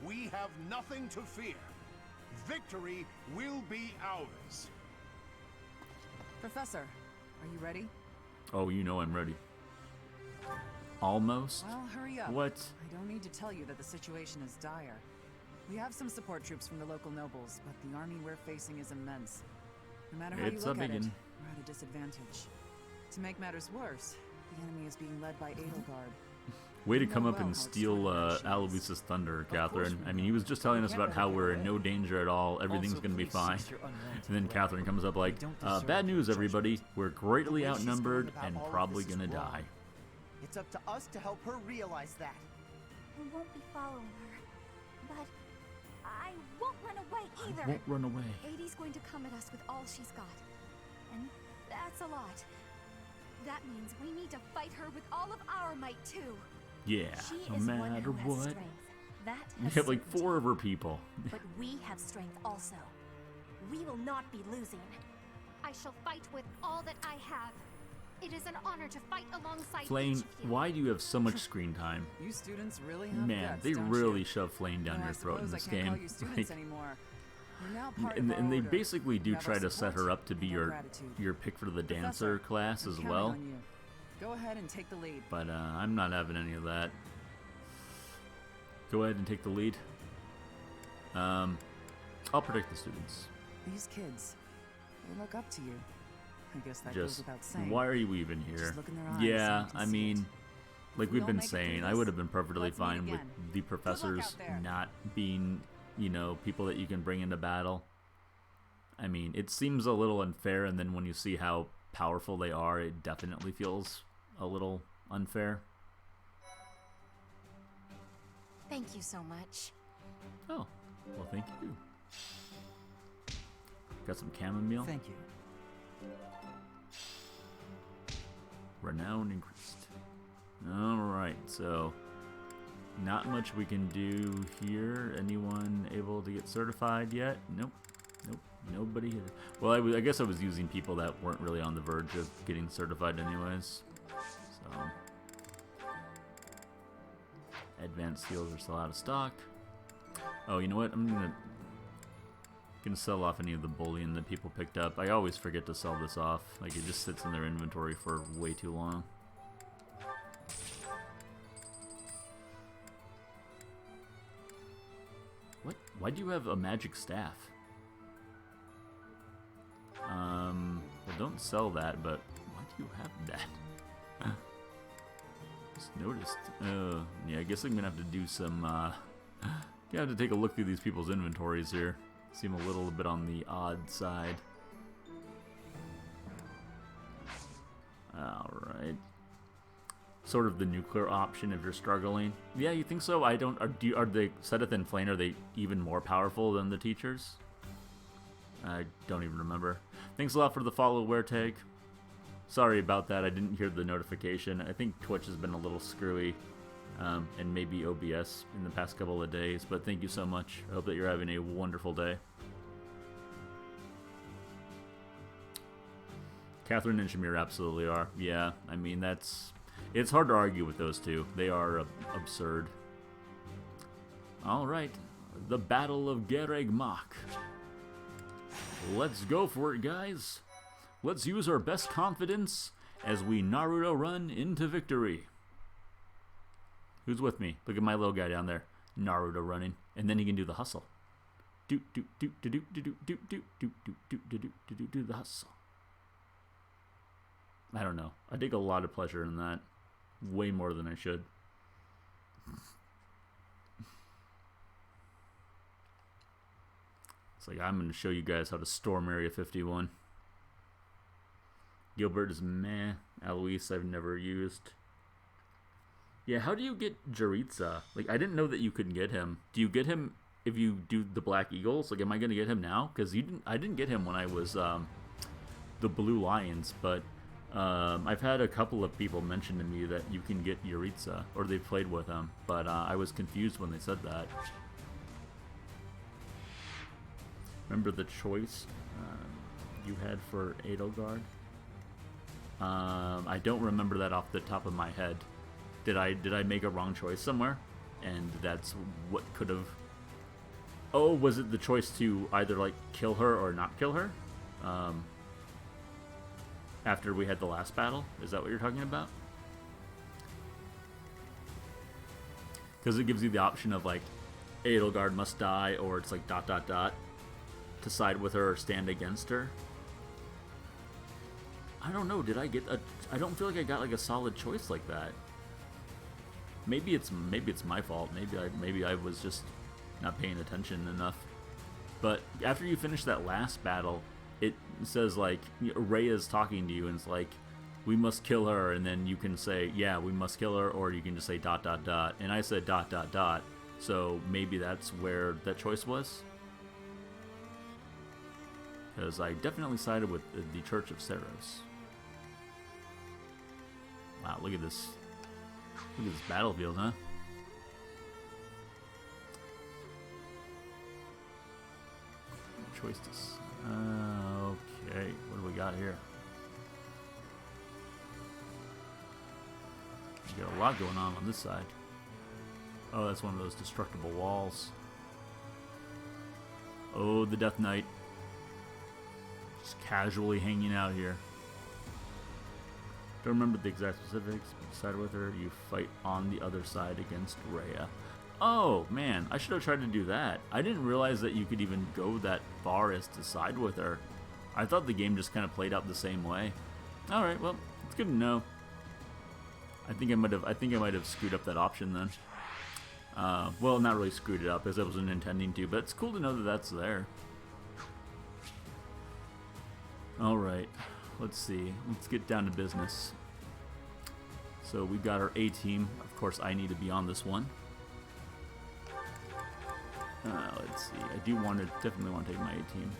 We have nothing to fear. Victory will be ours. Professor, are you ready? Oh, you know I'm ready. Almost? Well, hurry up. What? I don't need to tell you that the situation is dire. We have some support troops from the local nobles, but the army we're facing is immense. No matter how It's you a look at it, biggin. we're at a disadvantage. To make matters worse, the enemy is being led by Edelgard. Way to You know come up well and how steal extraordinary she is. Aloysius' thunder, course Catherine. we I mean, know. he was just telling We us can't about how let it we're get in no away. danger at all. Everything's Also, going to be please fine. cease your unwarranted And then threat. Catherine comes up like, We don't bad deserve news, your everybody. judgment. We're greatly The way she's going outnumbered about and all of probably this is going to wrong. die. It's up to us to help her realize that. We won't be following her. But I won't run away either. Won't run away. Hades going to come at us with all she's got. And that's a lot. That means we need to fight her with all of our might too. Yeah, She no is one matter who has what. strength. That We has have like certainty. 4 of her people. But we have strength also. We will not be losing. I shall fight with all that I have. It is an honor to fight alongside Flame, each of you. why do you have so much screen time? You students really have Man, guts, they don't really you? shove Flame down Though your I throat in suppose this I can't game. call you students Like, anymore. You're now part And, of our and they order. basically do You have try our to set support her up to be and our your gratitude. pick for the dancer Professor, class I'm as counting well. on you. Go ahead and take the lead. But I'm not having any of that. Go ahead and take the lead. I'll protect the students. These kids, they look up to you. I guess that goes Just without saying. why are you even here? Just look in their eyes Yeah, and you can I see mean, it. like If we we've all been make it through saying, I this, would have been perfectly let's meet fine with again. the Good luck professors out there. not being, you know, people that you can bring into battle. I mean, it seems a little unfair, and then when you see how powerful they are, it definitely feels a little unfair. Thank you so much. Oh, well, thank you. Got some chamomile. Thank you. Renown increased. Alright, so not much we can do here. Anyone able to get certified yet? Nope. Nope. Nobody. Well, I guess I was using people that weren't really on the verge of getting certified anyways. So advanced heals are still out of stock. Oh, you know what? I'm gonna sell off any of the bullion that people picked up. I always forget to sell this off. Like, it just sits in their inventory for way too long. What? Why do you have a magic staff? Well, don't sell that, but why do you have that? Just noticed. Yeah, I guess I'm gonna have to do some, gonna have to take a look through these people's inventories here. Seem a little bit on the odd side. Alright. Sort of the nuclear option if you're struggling. Yeah, you think so? I don't. Are they Sedith and Flane? Are they even more powerful than the teachers? I don't even remember. Thanks a lot for the follow, Weretag. Sorry about that. I didn't hear the notification. I think Twitch has been a little screwy, and maybe OBS in the past couple of days. But thank you so much. I hope that you're having a wonderful day. Catherine and Shamir absolutely are. Yeah, I mean, it's hard to argue with those two. They are absurd. Alright, the Battle of Gareg Mach. Let's go for it, guys. Let's use our best confidence as we Naruto run into victory. Who's with me? Look at my little guy down there. Naruto running. And then he can do the hustle. Do the hustle. I don't know. I take a lot of pleasure in that. Way more than I should. It's like, I'm going to show you guys how to storm Area 51. Gilbert is meh. Alois I've never used. Yeah, how do you get Jaritza? Like, I didn't know that you could get him. Do you get him if you do the Black Eagles? Like, am I going to get him now? Because I didn't get him when I was the Blue Lions, but I've had a couple of people mention to me that you can get Yaritza, or they've played with him, but I was confused when they said that. Remember the choice you had for Edelgard? I don't remember that off the top of my head. Did I make a wrong choice somewhere? And that's what could have... Oh, was it the choice to either, like, kill her or not kill her? After we had the last battle? Is that what you're talking about? Because it gives you the option of, like, Edelgard must die, or it's like ... to side with her or stand against her. I don't know, did I get a... I don't feel like I got, like, a solid choice like that. Maybe it's my fault. Maybe I was just not paying attention enough. But after you finish that last battle, it says, like, Rhea's talking to you, and it's like, we must kill her, and then you can say, yeah, we must kill her, or you can just say ... And I said ... So maybe that's where that choice was? Because I definitely sided with the Church of Seros. Wow, look at this. Look at this battlefield, huh? Choice to... okay, what do we got here? We got a lot going on this side. Oh, that's one of those destructible walls. Oh, the Death Knight. Just casually hanging out here. Don't remember the exact specifics, but side with her, you fight on the other side against Rhea. Oh, man, I should have tried to do that. I didn't realize that you could even go that far as to side with her. I thought the game just kind of played out the same way. Alright, well, it's good to know. I think I might have screwed up that option then. Well, not really screwed it up, as I wasn't intending to, but it's cool to know that that's there. Alright, let's see. Let's get down to business. So we got our A team. Of course, I need to be on this one. Let's see. I do definitely want to take my A team.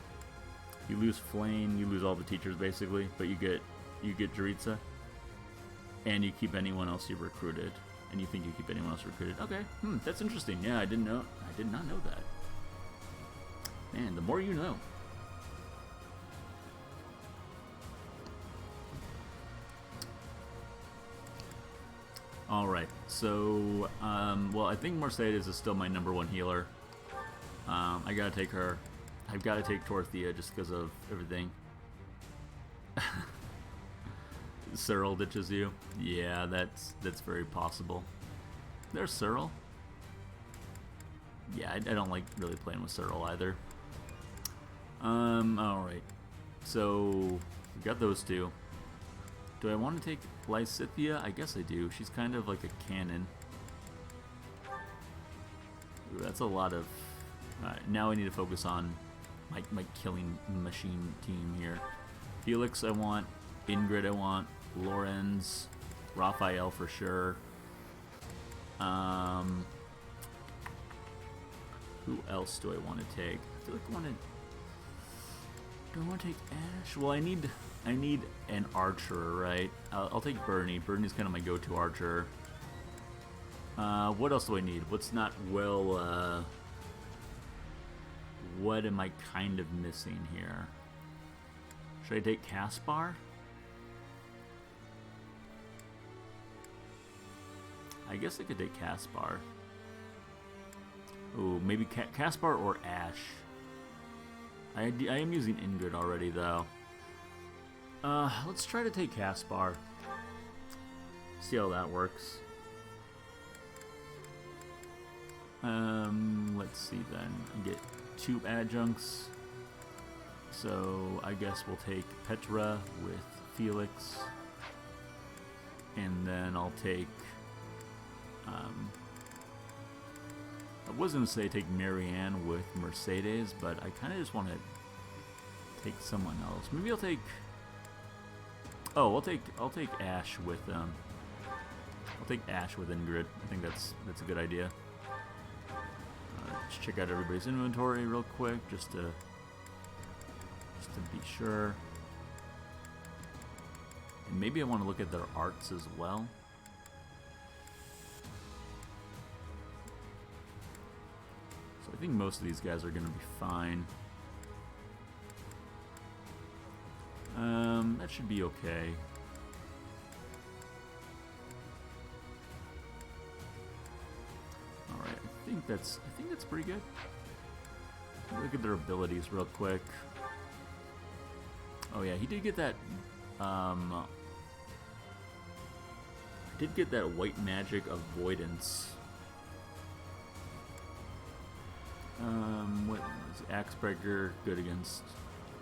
You lose Flame, you lose all the teachers basically, but you get Jaritza, and you keep anyone else you recruited, and you think you keep anyone else recruited. Okay, that's interesting. Yeah, I did not know that. Man, the more you know. All right, so well, I think Mercedes is still my #1 healer. I gotta take her. I've got to take Dorothea just because of everything. Cyril ditches you. Yeah, that's very possible. There's Cyril. Yeah, I don't like really playing with Cyril either. Alright. So, we got those two. Do I want to take Lysithea? I guess I do. She's kind of like a cannon. Ooh, that's a lot of... now I need to focus on my killing machine team here. Felix I want. Ingrid I want. Lorenz. Raphael for sure. Who else do I want to take? I feel like I want to... Do I want to take Ash? Well, I need an archer, right? I'll take Bernie. Bernie's kind of my go-to archer. What else do I need? What's not well, what am I kind of missing here? Should I take Caspar? I guess I could take Caspar. Ooh, maybe Caspar or Ash. I am using Ingrid already, though. Let's try to take Caspar. See how that works. Let's see then. I get 2 adjuncts. So I guess we'll take Petra with Felix. And then I'll take... I was going to say take Marianne with Mercedes, but I kind of just want to take someone else. Maybe I'll take... Oh, I'll take Ash with I'll take Ash with Ingrid. I think that's a good idea. Let's check out everybody's inventory real quick, just to be sure. And maybe I want to look at their arts as well. So I think most of these guys are going to be fine. That should be okay. All right, I think that's pretty good. Look at their abilities real quick. Oh yeah, he did get that. Did get that white magic avoidance. What is Axebreaker? Good against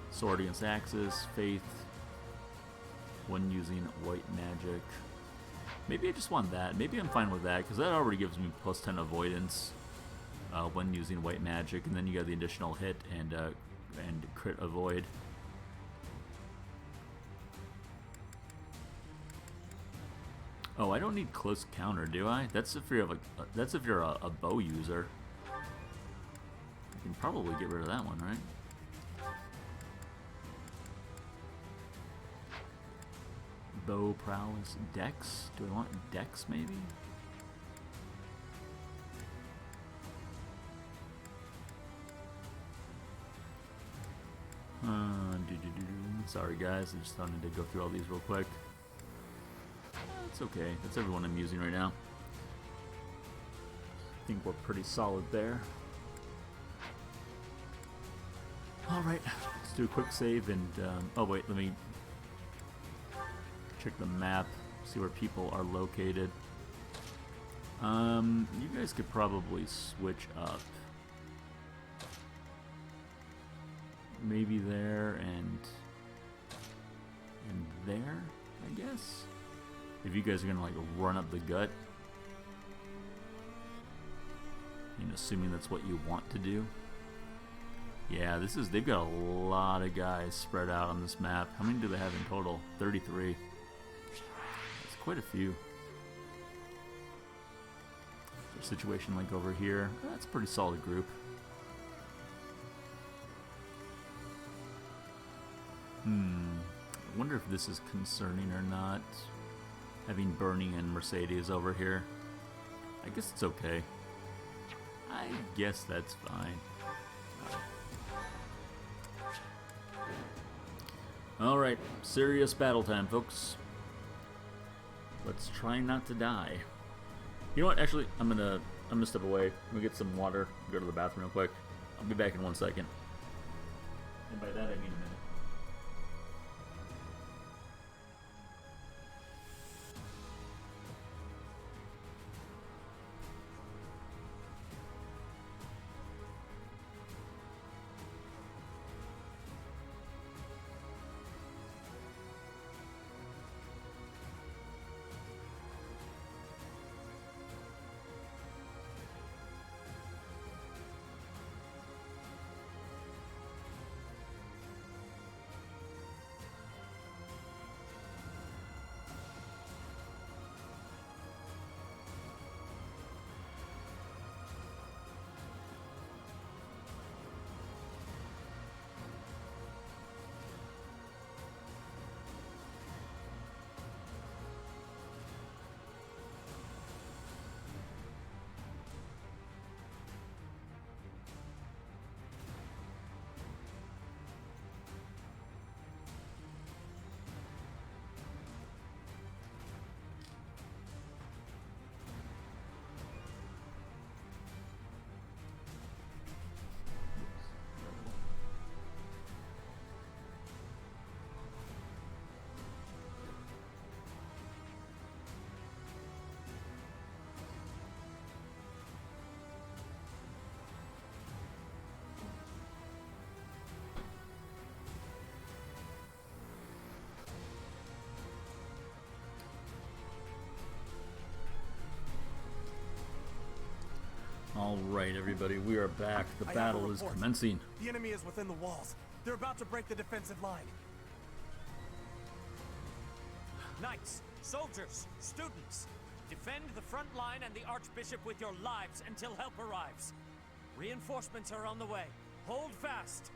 sword against axes. Faith. When using white magic. Maybe I just want that. Maybe I'm fine with that because that already gives me +10 avoidance when using white magic, and then you got the additional hit and crit avoid. Oh, I don't need close counter, do I? That's if you're that's if you're a bow user. You can probably get rid of that one, right? Bow prowess, dex. Do I want dex maybe? Sorry guys, I just wanted to go through all these real quick. It's okay. That's everyone I'm using right now. I think we're pretty solid there. Alright, let's do a quick save and, oh wait, let me check the map, see where people are located. You guys could probably switch up. Maybe there and there, I guess? If you guys are gonna like run up the gut. And assuming that's what you want to do. Yeah, they've got a lot of guys spread out on this map. How many do they have in total? 33. That's quite a few. There's a situation like over here. That's a pretty solid group. I wonder if this is concerning or not. Having Bernie and Mercedes over here. I guess it's okay. I guess that's fine. Alright, serious battle time, folks. Let's try not to die. You know what, actually, I'm gonna step away. I'm gonna get some water, go to the bathroom real quick. I'll be back in 1 second. And by that I mean a minute. Alright, everybody, we are back. The battle is commencing. The enemy is within the walls. They're about to break the defensive line. Knights, soldiers, students, defend the front line and the Archbishop with your lives until help arrives. Reinforcements are on the way. Hold fast.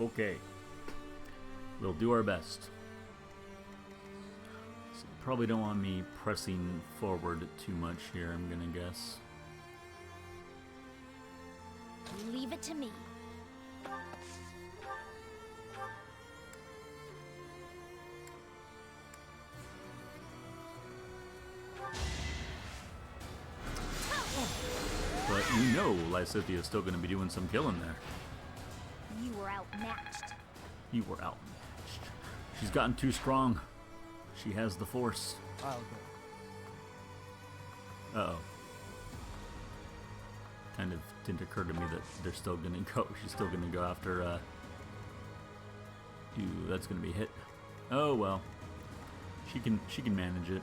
Okay. We'll do our best. So you probably don't want me pressing forward too much here, I'm gonna guess. Leave it to me. But you know Lysithia is still going to be doing some killing there. You were outmatched. You were outmatched. She's gotten too strong. She has the force. I'll go. Uh-oh. Kind of didn't occur to me that they're still going to go. She's still going to go after, Ooh, that's going to be hit. Oh, well. She can manage it.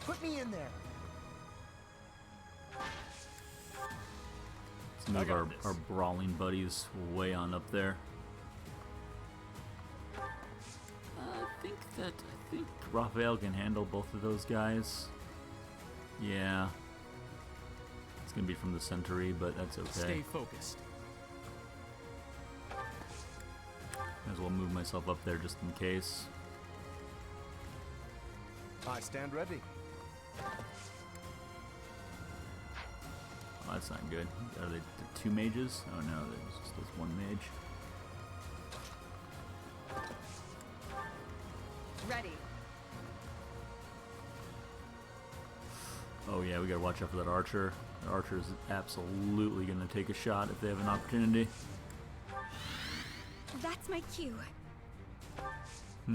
Put me in there. Let's move our brawling buddies way on up there. I think Raphael can handle both of those guys. Yeah. It's gonna be from the Centauri, but that's okay. Stay focused. Might as well move myself up there just in case. I stand ready. Oh, that's not good. Are they two mages? Oh no, there's just this one mage. Ready. Oh yeah, we gotta watch out for that archer. The archer is absolutely gonna take a shot if they have an opportunity. That's my cue. I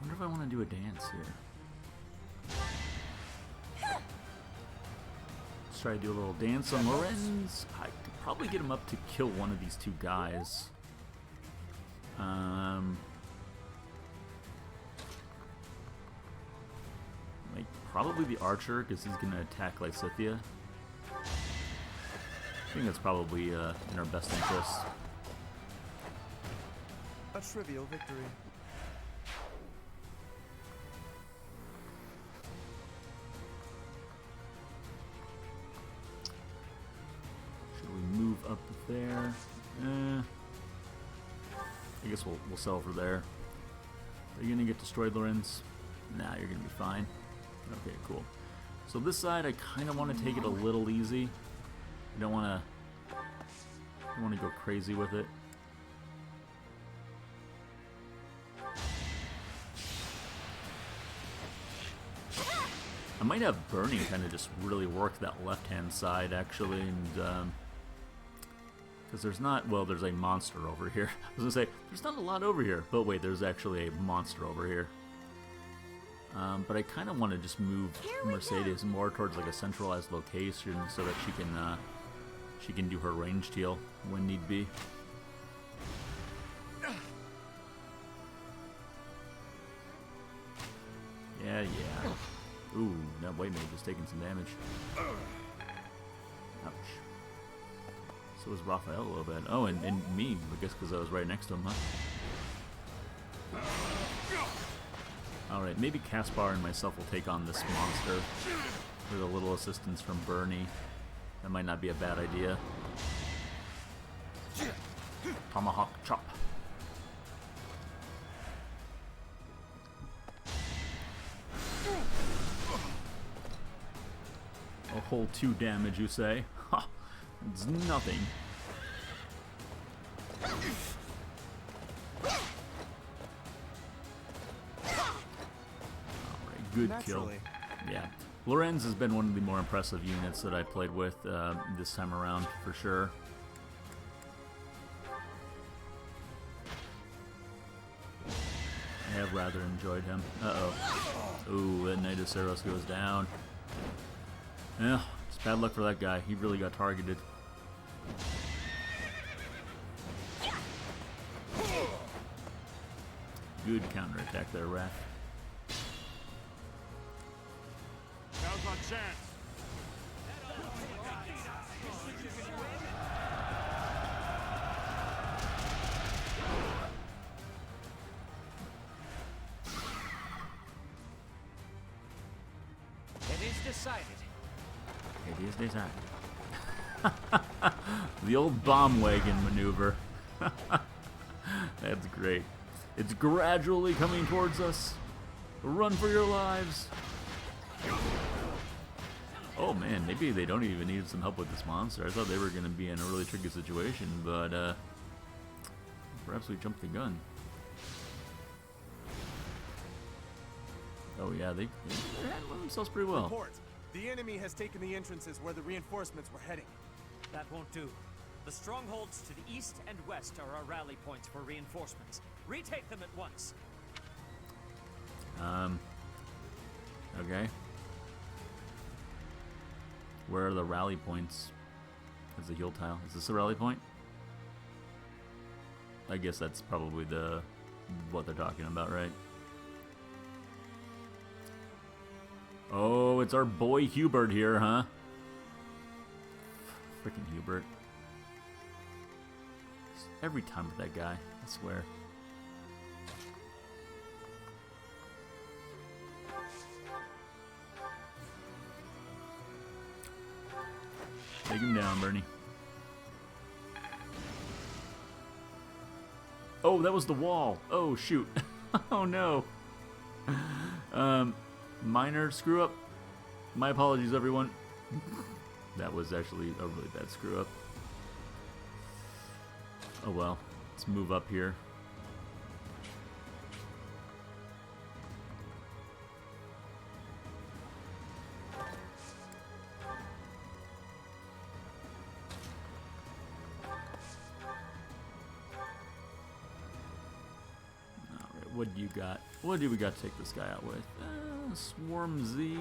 wonder if I want to do a dance here. Let's try to do a little dance on Lorenz. I could probably get him up to kill one of these two guys. Like probably the archer because he's gonna attack Lysithea. I think that's probably in our best interest. A trivial victory. Should we move up there? I guess we'll settle for there. Are you gonna get destroyed, Lorenz? Nah, you're gonna be fine. Okay, cool. So this side, I kind of want to take it a little easy. I don't want to go crazy with it. I might have Burning kind of just really work that left-hand side, actually, and because there's not, well, there's a monster over here. I was gonna say, there's not a lot over here, but wait, there's actually a monster over here. But I kind of want to just move Mercedes more towards like a centralized location so that she can do her ranged heal when need be. Yeah. Ooh, that white mage is taking some damage. Ouch. So was Raphael a little bit. Oh, and me, I guess because I was right next to him, huh? Alright, maybe Caspar and myself will take on this monster with a little assistance from Bernie. That might not be a bad idea. Tomahawk chop. A whole 2 damage, you say? Ha! It's nothing. Good kill. Yeah. Lorenz has been one of the more impressive units that I played with this time around, for sure. I have rather enjoyed him. Uh-oh. Ooh, that Knight of Saros goes down. Yeah, it's bad luck for that guy. He really got targeted. Good counterattack there, Raph. Now's my chance. It is decided. It is decided. The old bomb wagon maneuver. That's great. It's gradually coming towards us. Run for your lives. Oh man, maybe they don't even need some help with this monster. I thought they were going to be in a really tricky situation, but perhaps we jumped the gun. Oh yeah, they're handling themselves pretty well. Report. The enemy has taken the entrances where the reinforcements were heading. That won't do. The strongholds to the east and west are our rally points for reinforcements. Retake them at once. Okay. Where are the rally points? Is the heal tile? Is this a rally point? I guess that's probably what they're talking about, right? Oh, it's our boy Hubert here, huh? Freaking Hubert. Every time with that guy, I swear. Take him down, Bernie. Oh, that was the wall. Oh, shoot. Oh, no. Minor screw up. My apologies, everyone. That was actually a really bad screw up. Oh well, let's move up here. What do you got? What do we got to take this guy out with? Swarm Z.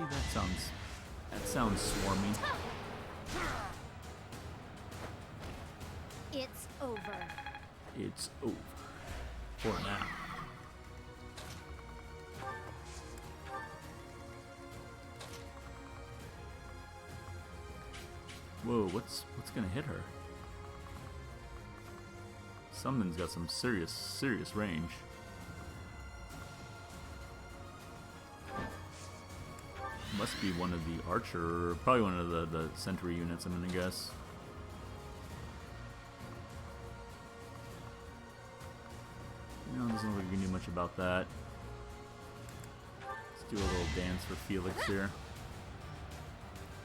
That sounds swarmy. It's over. It's over for now. Whoa, what's gonna hit her? Something's got some serious range. Must be one of the archer, probably one of the sentry units, I'm gonna guess. No, doesn't look like we can do much about that. Let's do a little dance for Felix here.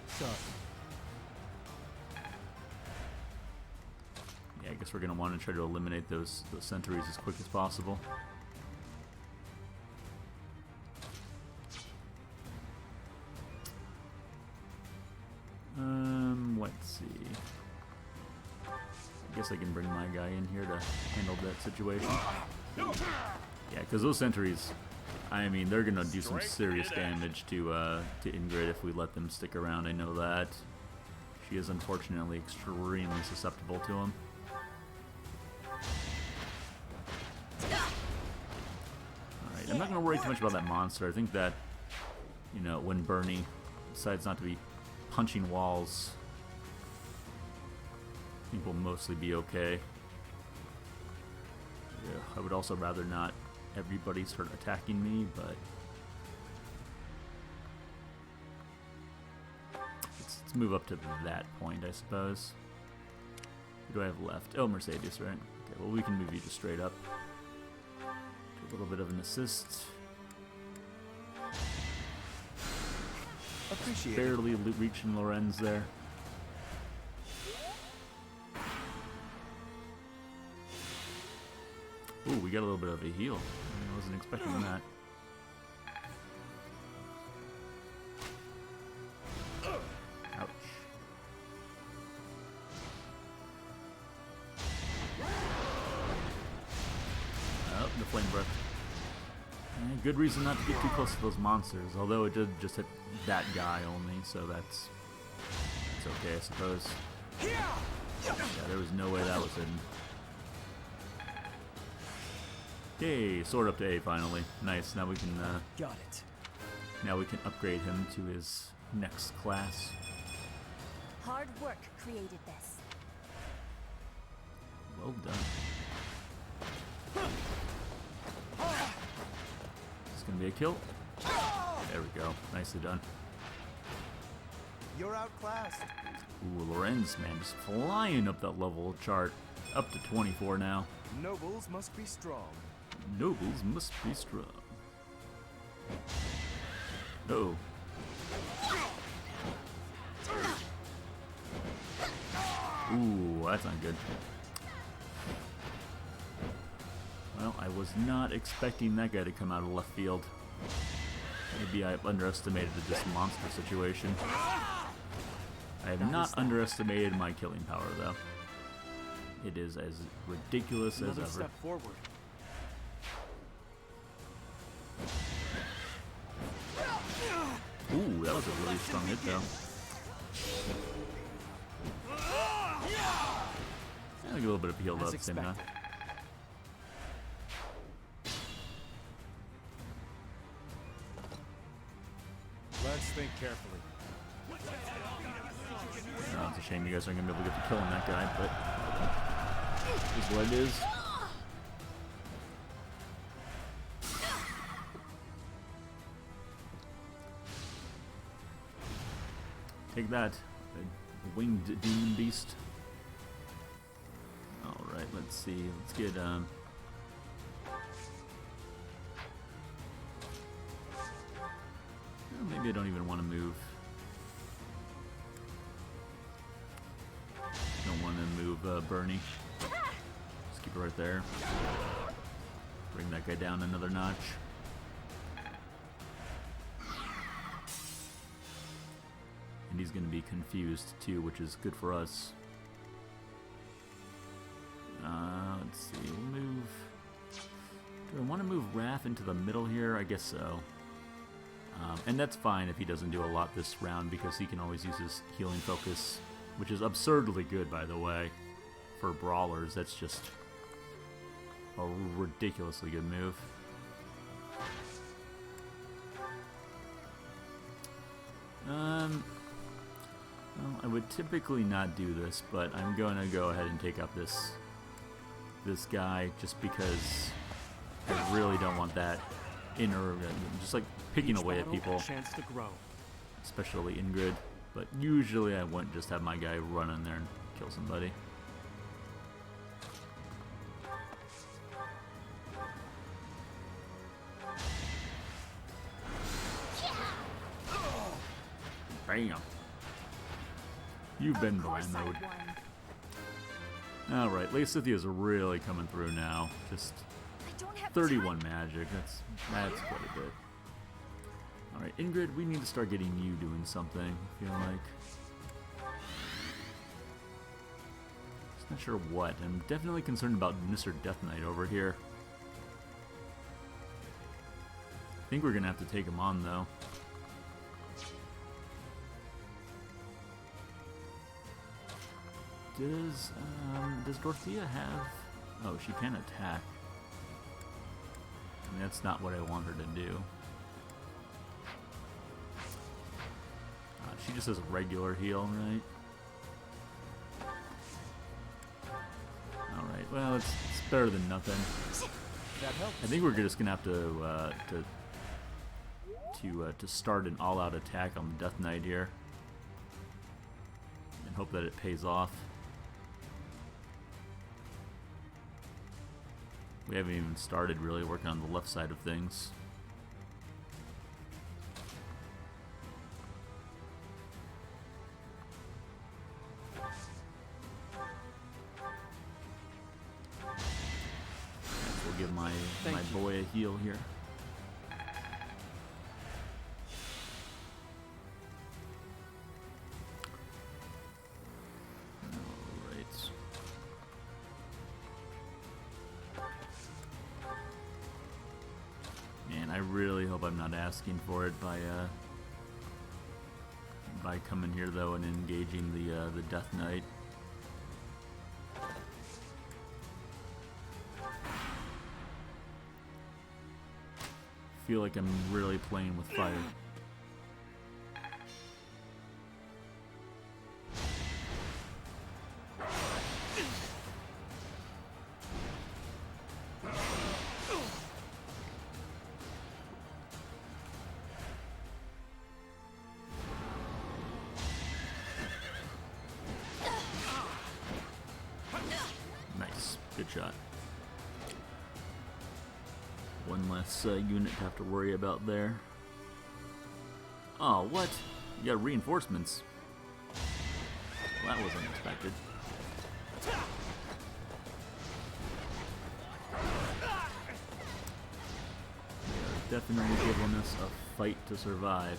Sorry. Yeah, I guess we're gonna want to try to eliminate those sentries as quick as possible. Let's see. I guess I can bring my guy in here to handle that situation. Yeah, because those sentries, I mean, they're gonna do some serious damage to Ingrid if we let them stick around. I know that. She is unfortunately extremely susceptible to them. Alright, I'm not gonna worry too much about that monster. I think that, you know, when Bernie decides not to be punching walls, I think we'll mostly be okay. Yeah, I would also rather not everybody start attacking me, but let's move up to that point, I suppose. Who do I have left? Oh, Mercedes, right? Okay, well, we can move you just straight up. Do a little bit of an assist. Appreciate Barely reaching Lorenz there. Ooh, we got a little bit of a heal. I wasn't expecting that. Ouch. Oh, the flame breath. Good reason not to get too close to those monsters, although it did just hit that guy only, so that's okay, I suppose. Yeah, there was no way that was hidden. Yay, sword up to A finally. Nice, now we can Got it. now we can upgrade him to his next class. Hard work created this. Well done. It's gonna be a kill. There we go. Nicely done. You're outclassed. Ooh, Lorenz, man, just flying up that level chart. Up to 24 now. Nobles must be strong. Nobles must be strong. Oh. Ooh, that's not good. Well, I was not expecting that guy to come out of left field. Maybe I underestimated this monster situation. I have not underestimated my killing power, though. It is as ridiculous as Another ever. step forward. Ooh, that was a really strong hit, though. Yeah, a little bit of heal though at the same time. Let's think carefully. Oh, it's a shame you guys aren't gonna be able to get to killing that guy, but it's what it is. Take that, the winged demon beast. Alright, let's see. Let's get well, maybe I don't even want to move. Don't want to move Bernie. Just keep it right there. Bring that guy down another notch. And he's going to be confused too, which is good for us. Let's see, we'll move. Do Do I want to move Raph into the middle here? I guess so. And that's fine if he doesn't do a lot this round because he can always use his healing focus, which is absurdly good, by the way. For brawlers, that's just a ridiculously good move. Well, I would typically not do this, but I'm going to go ahead and take up this guy just because I really don't want that inner, just like picking away at people, chance to grow. especially Ingrid. But usually I wouldn't just have my guy run in there and kill somebody. Bam. You've been blammoed. Alright, Lacithia is really coming through now. Just 31 magic. That's quite a bit. Alright, Ingrid, we need to start getting you doing something, I feel like. Just not sure what. I'm definitely concerned about Mr. Death Knight over here. I think we're gonna have to take him on, though. Does Dorothea have... Oh, she can attack. I mean, that's not what I want her to do. She just has a regular heal, right? Alright, well, it's better than nothing. I think we're just gonna have to start an all-out attack on the Death Knight here. And hope that it pays off. We haven't even started really working on the left side of things. We'll give my boy a heal here. I really hope I'm not asking for it by coming here though and engaging the Death Knight. Feel like I'm really playing with fire. Good shot. One less unit to have to worry about there. Oh, what? You got reinforcements. Well, that was unexpected. They are definitely giving us a fight to survive.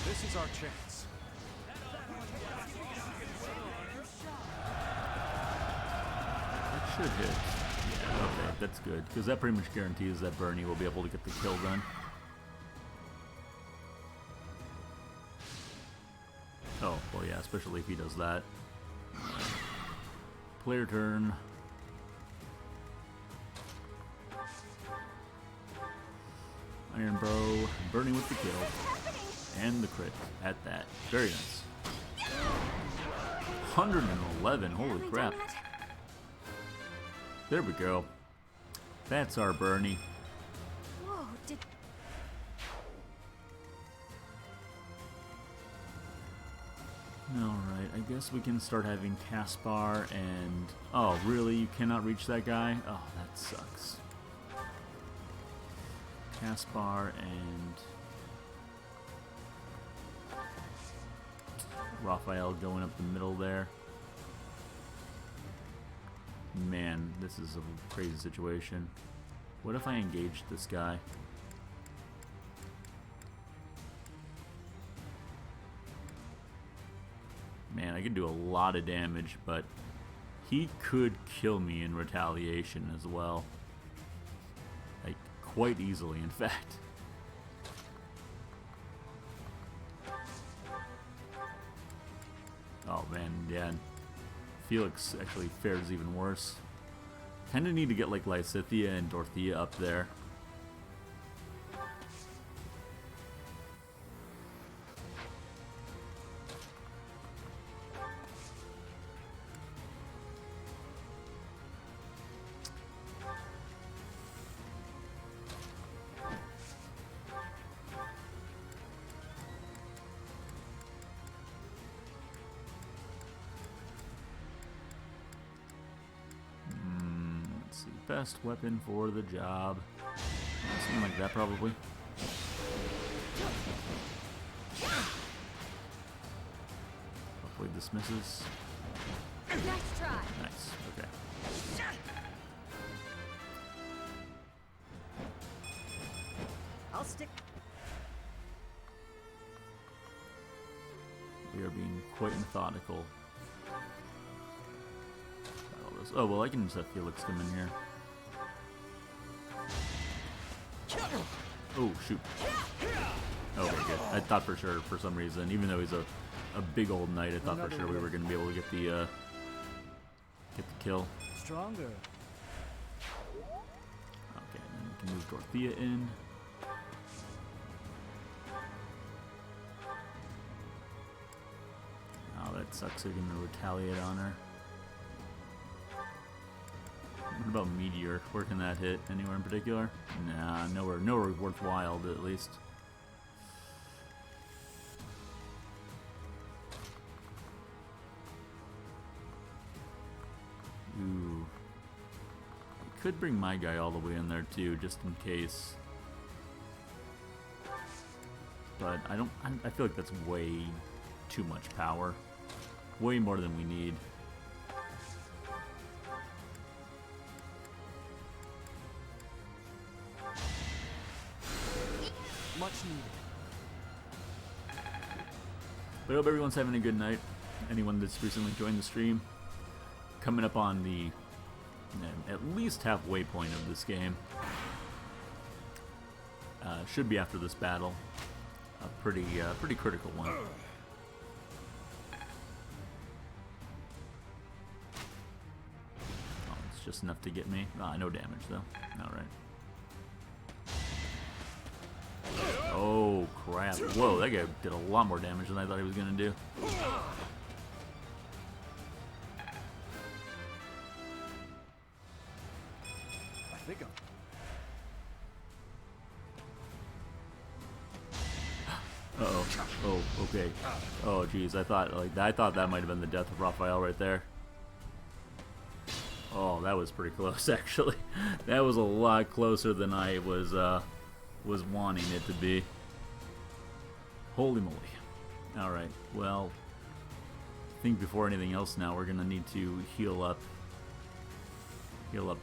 This is our chance. Should hit. Yeah, okay, that's good. Because that pretty much guarantees that Bernie will be able to get the kill done. Oh, well yeah, especially if he does that. Player turn. Iron Bow, Bernie with the kill. And the crit at that. Very nice. 111, holy crap. There we go. That's our Bernie. Whoa, Alright, I guess we can start having Caspar and... Oh, really? You cannot reach that guy? Oh, that sucks. Caspar and... Raphael going up the middle there. Man, this is a crazy situation. What if I engaged this guy? Man, I could do a lot of damage, but he could kill me in retaliation as well. Like, quite easily, in fact. Oh man, yeah. Felix actually fares even worse. Kinda need to get like Lysithea and Dorothea up there. Best weapon for the job. Something like that, probably. Hopefully this misses. Nice try. Nice. Okay. I'll stick. We are being quite methodical. Oh, well, I can just have Felix come in here. Oh, shoot. Okay, good. I thought for sure, for some reason, even though he's a big old knight, I thought for sure we were going to be able to get the kill. Stronger. Okay, then we can move Dorothea in. Oh, that sucks. They're going to retaliate on her. What about Meteor? Where can that hit? Anywhere in particular? Nah, nowhere worthwhile, at least. Ooh. I could bring my guy all the way in there too, just in case. But I feel like that's way too much power. Way more than we need. Much needed. But I hope everyone's having a good night. Anyone that's recently joined the stream. Coming up on the at least halfway point of this game. Should be after this battle. A pretty critical one. Oh, it's just enough to get me. No damage though. Alright. Oh crap. Whoa, that guy did a lot more damage than I thought he was gonna do. I think I'm... Uh-oh. Oh, okay. Oh geez, I thought that might have been the death of Raphael right there. Oh, that was pretty close actually. That was a lot closer than I was wanting it to be. Holy moly. Alright, well, I think before anything else now we're gonna need to heal up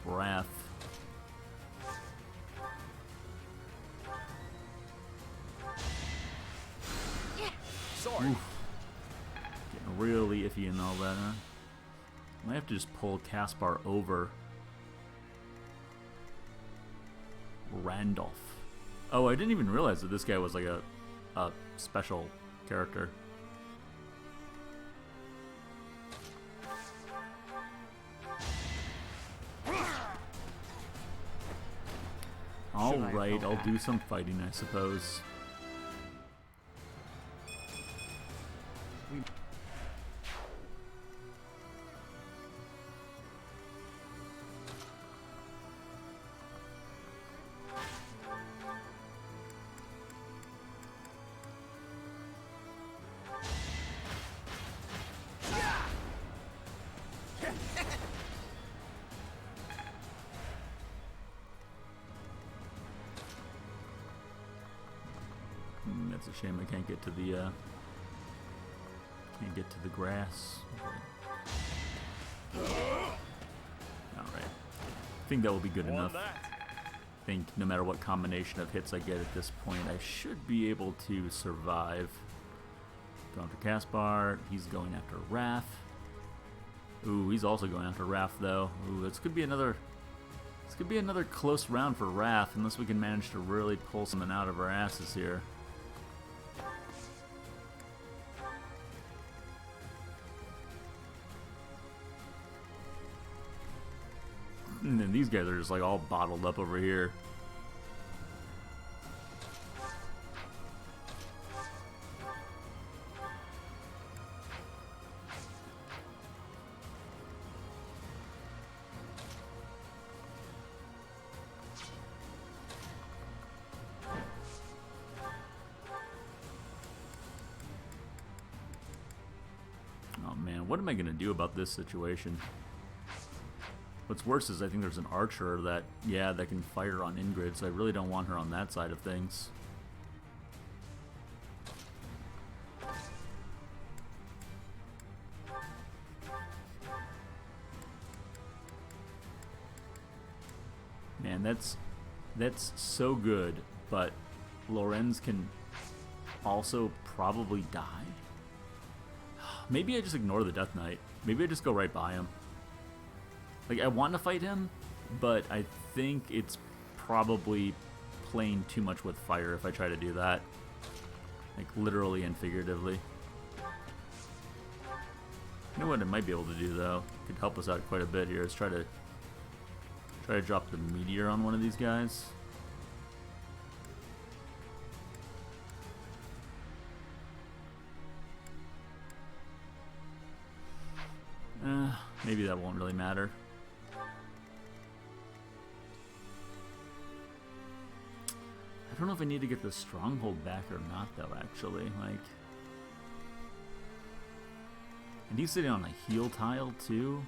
Wrath. Sorry. Oof. Getting really iffy and all that, huh? I might have to just pull Caspar over Randolph. Oh, I didn't even realize that this guy was like a special character. Alright, I'll do some fighting, I suppose. That's a shame I can't get to the grass. Alright. I think that will be good enough. I think no matter what combination of hits I get at this point, I should be able to survive. Going after Caspar, he's going after Wrath. Ooh, he's also going after Wrath though. Ooh, this could be another close round for Wrath unless we can manage to really pull something out of our asses here. And then these guys are just like all bottled up over here. Oh man, what am I gonna do about this situation? What's worse is I think there's an archer that, yeah, that can fire on Ingrid, so I really don't want her on that side of things. Man, that's so good, but Lorenz can also probably die. Maybe I just ignore the Death Knight. Maybe I just go right by him. Like, I want to fight him, but I think it's probably playing too much with fire if I try to do that. Like, literally and figuratively. You know what I might be able to do, though? Could help us out quite a bit here is try to drop the meteor on one of these guys. Maybe that won't really matter. I don't know if I need to get the stronghold back or not, though, actually. Like, and he's sitting on a heal tile, too.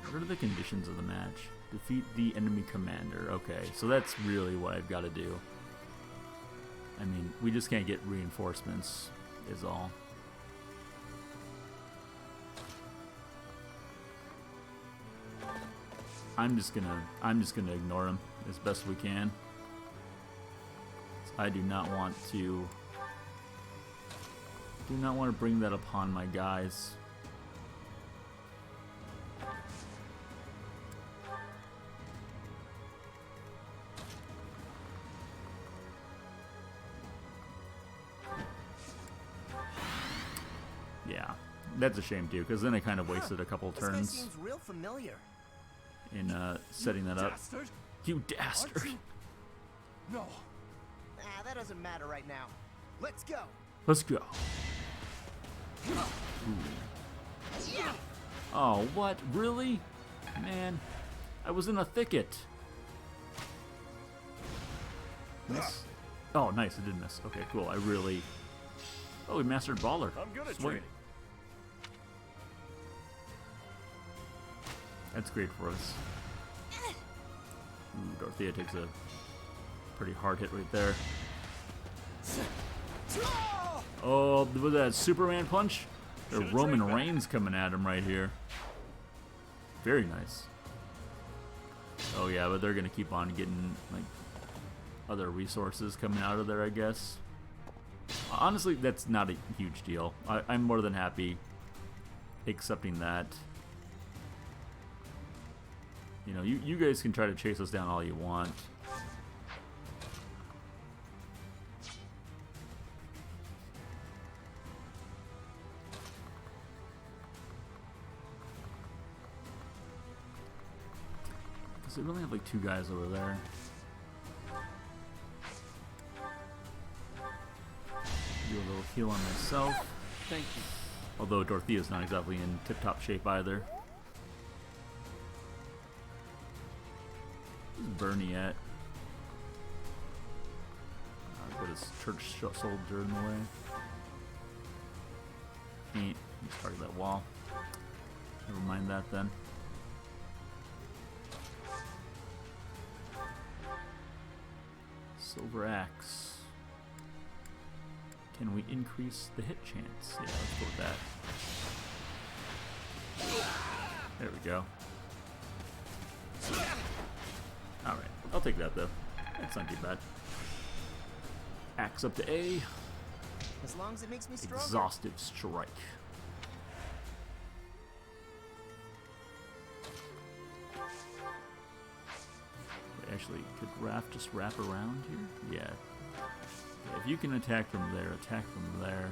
What are the conditions of the match? Defeat the enemy commander. Okay, so that's really what I've got to do. I mean, we just can't get reinforcements, is all. I'm just gonna ignore him as best we can. I do not want to bring that upon my guys. Yeah, that's a shame too, because then I kind of wasted a couple turns. This guy seems real familiar. In setting that up. Dastard? You dastard! No. Ah, that doesn't matter right now. Let's go. Let's go. Ooh. Oh, what? Really? Man, I was in a thicket. Miss? Oh, nice. It did miss. Okay, cool. I really... Oh, we mastered Baller. I'm good at Sweet. trading. That's great for us. Ooh, Dorothea takes a pretty hard hit right there. Oh, was that Superman punch? The Roman Reigns coming at him right here. Very nice. Oh yeah, but they're gonna keep on getting like other resources coming out of there, I guess. Honestly, that's not a huge deal. I'm more than happy accepting that. You know, you guys can try to chase us down all you want. Because they really have like 2 guys over there. Do a little heal on myself. Thank you. Although Dorothea's not exactly in tip-top shape either. Where's Bernie at? Got his church soldier in the way. Ain't. Just target that wall. Never mind that then. Silver axe. Can we increase the hit chance? Yeah, let's go with that. There we go. Alright, I'll take that though. That's not too bad. Axe up to A. As long as it makes me stronger. Exhaustive strike. Actually, could Raph just wrap around here? Yeah. If you can attack from there, attack from there.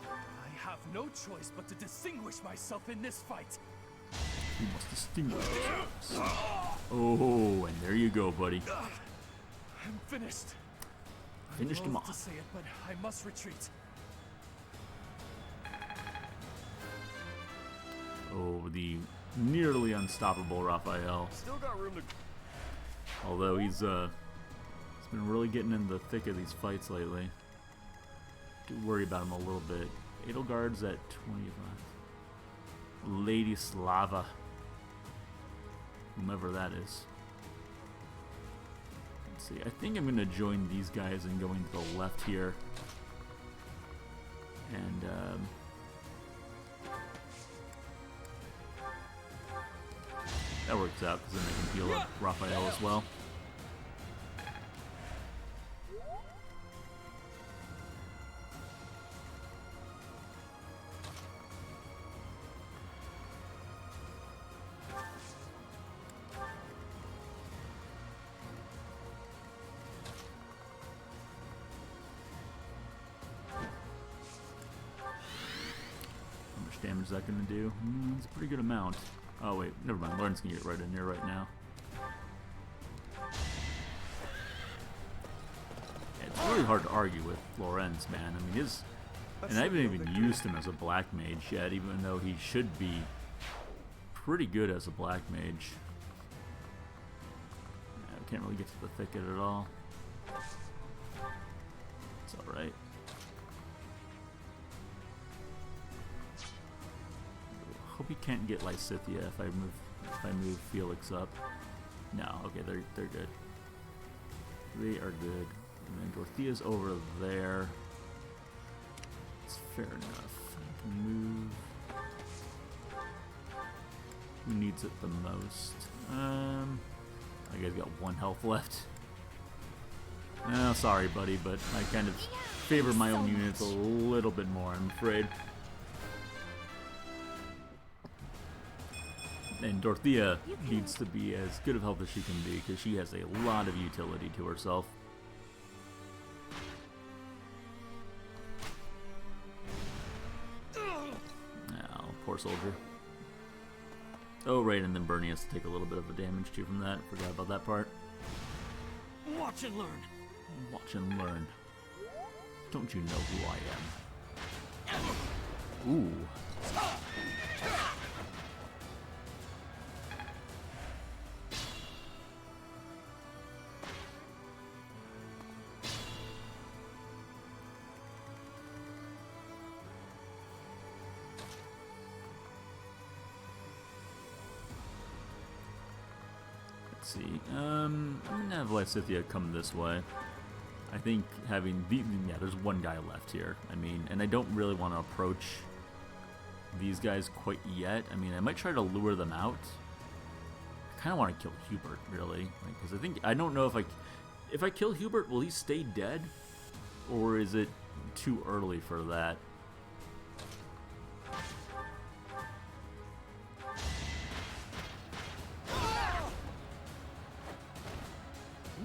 I have no choice but to distinguish myself in this fight. You must distinguish yourselves. Oh, and there you go, buddy. I'm finished. Finished him I loathe to off. say it, but I must retreat. Oh, the nearly unstoppable Raphael. Still got room to. Although he's been really getting in the thick of these fights lately. Do worry about him a little bit. Edelgard's at 25. Lady Slava. Whomever that is. Let's see. I think I'm going to join these guys and going to the left here. And, that works out because then I can heal up Raphael as well. How much damage is that going to do? It's a pretty good amount. Oh wait, never mind. Lauren's gonna get right in there right now. Yeah, it's really hard to argue with Lorenz, man. I mean, and I haven't even used him as a black mage yet, even though he should be pretty good as a black mage. Yeah, I can't really get to the thicket at all. It's all right. Hope he can't get Lysithea if I move Felix up. No, okay, they're good. They are good. And then Dorothea's over there. It's fair enough. I can move. Who needs it the most? I guess got 1 health left. Oh, sorry, buddy, but I kind of favor my own units a little bit more, I'm afraid. And Dorothea needs to be as good of health as she can be because she has a lot of utility to herself. Oh, poor soldier. Oh, right, and then Bernie has to take a little bit of a damage too from that. Forgot about that part. Watch and learn. Watch and learn. Don't you know who I am? Ooh. Let's see. I'm gonna have Lysithea come this way. I think having there's 1 guy left here. I mean, and I don't really want to approach these guys quite yet. I mean, I might try to lure them out. I kind of want to kill Hubert, really, because I don't know if I kill Hubert, will he stay dead, or is it too early for that?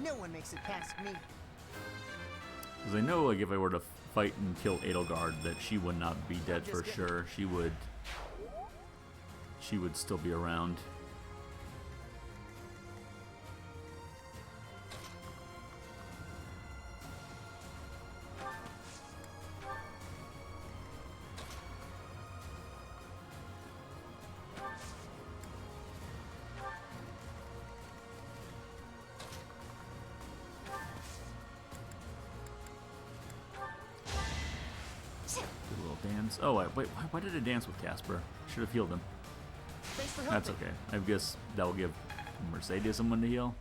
No one makes it past me. Because I know, like, if I were to fight and kill Edelgard, that she would not be dead for sure. She would still be around. Dance. Oh, wait, why did I dance with Casper? Should have healed him. That's okay. I guess that will give Mercedes someone to heal.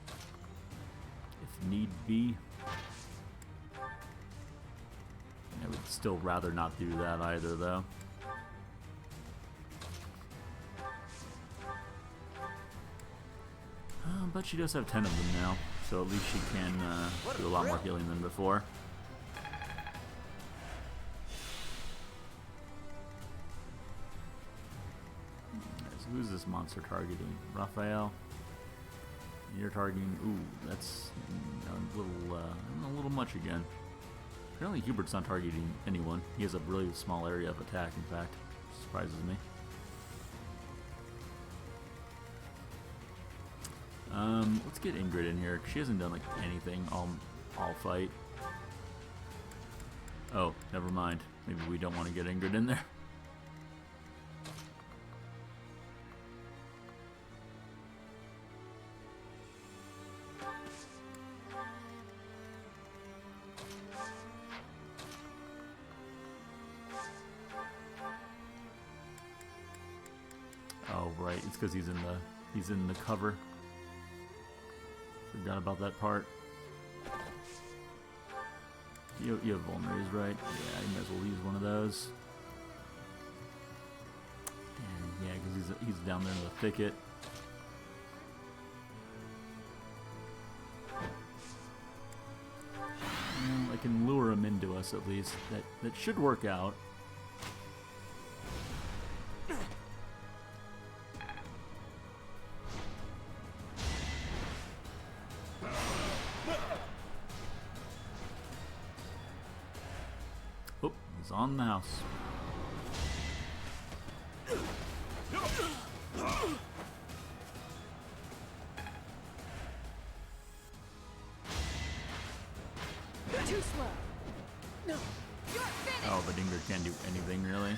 If need be. I would still rather not do that either, though. But she does have 10 of them now, so at least she can do a lot more healing than before. who's this monster targeting? Raphael? You're targeting... Ooh, that's a little much again. Apparently Hubert's not targeting anyone. He has a really small area of attack, in fact. Surprises me. Let's get Ingrid in here. She hasn't done like anything all fight. Oh, never mind. Maybe we don't want to get Ingrid in there. Oh right, it's because he's in the cover. Forgot about that part. You have vulneraries, right? Yeah, you might as well use one of those. And yeah, because he's down there in the thicket. Well, I can lure him into us at least. That should work out. Oh, he's on the house. Too slow. No, you're finished. Oh, but Ingrid can't do anything really.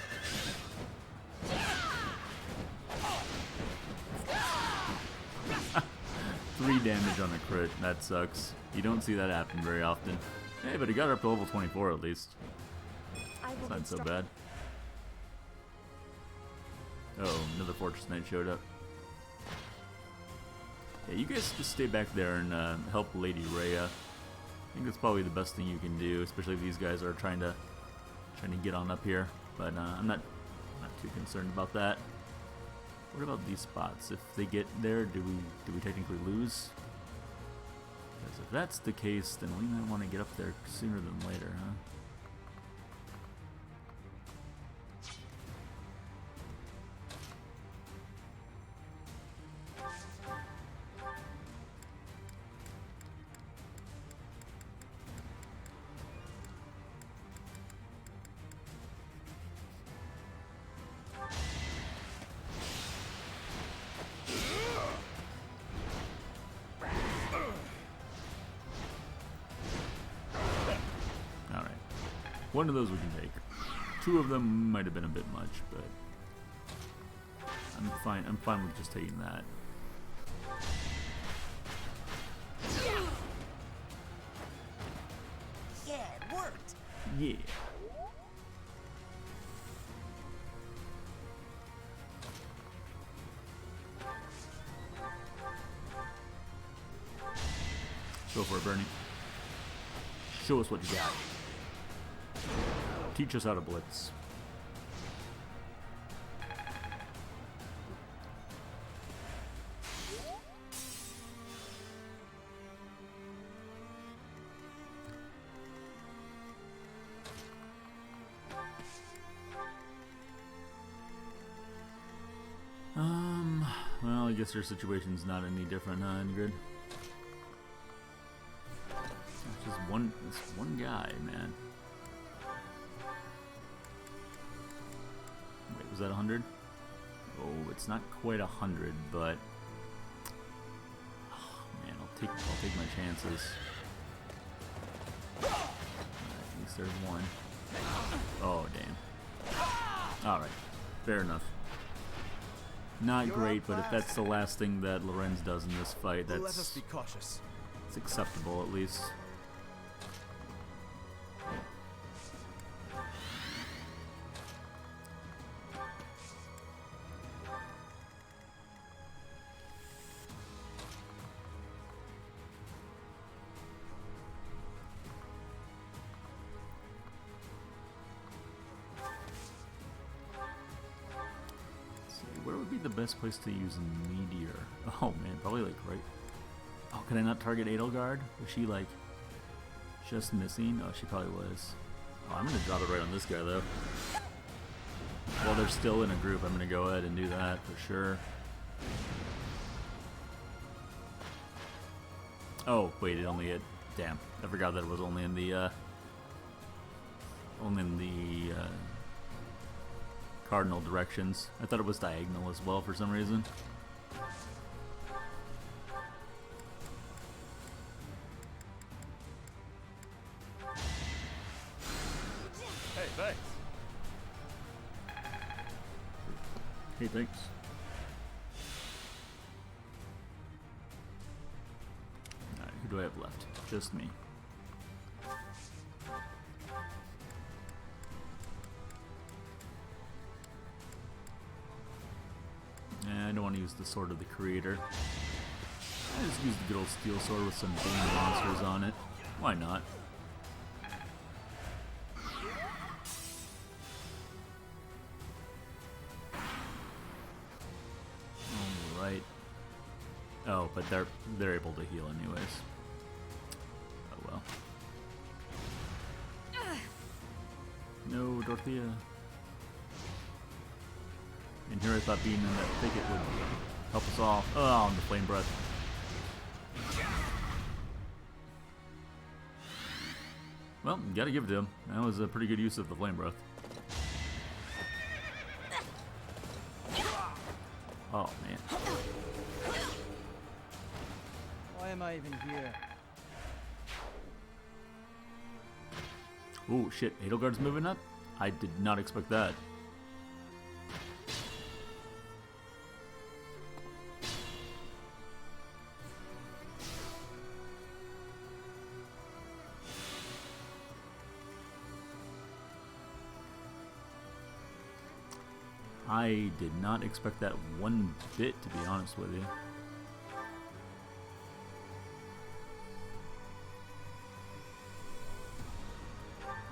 3 damage on a crit. That sucks. You don't see that happen very often. Hey, but he got her up to level 24 at least. It's not so bad. Oh, another Fortress Knight showed up. Yeah, you guys just stay back there and help Lady Rhea. I think that's probably the best thing you can do, especially if these guys are trying to get on up here. But I'm not too concerned about that. What about these spots? If they get there, do we technically lose? Because if that's the case, then we might want to get up there sooner than later, huh? One of those we can take. 2 of them might have been a bit much, but I'm fine. I'm fine with just taking that. Yeah, it worked. Yeah. Go for it, Bernie. Show us what you got. Teach us how to blitz. Well, I guess your situation's not any different, huh, Ingrid? It's just this one guy, man. Wait, was that 100? Oh, it's not quite 100, but oh, man, I'll take my chances. Right, at least there's one. Oh, damn. All right, fair enough. Not great, but if that's the last thing that Lorenz does in this fight, Let us be cautious. It's acceptable at least. Where would be the best place to use Meteor? Oh man, probably like right... Oh, can I not target Edelgard? Was she like just missing? Oh, she probably was. Oh, I'm gonna drop it right on this guy though. While they're still in a group, I'm going to go ahead and do that for sure. Oh, wait, it only hit... Damn, I forgot that it was only in the, cardinal directions. I thought it was diagonal as well for some reason. Hey, thanks. Hey, thanks. Alright, who do I have left? Just me. I don't want to use the Sword of the Creator. I just use the good old Steel Sword with some Bane monsters on it. Why not? Alright. Oh, but they're able to heal anyways. Oh well. No, Dorothea. And here I thought being in that thicket would help us all. Oh, and the flame breath. Well, gotta give it to him. That was a pretty good use of the flame breath. Oh, man. Why am I even here? Oh, shit. Edelgard's moving up? I did not expect that. I did not expect that one bit, to be honest with you.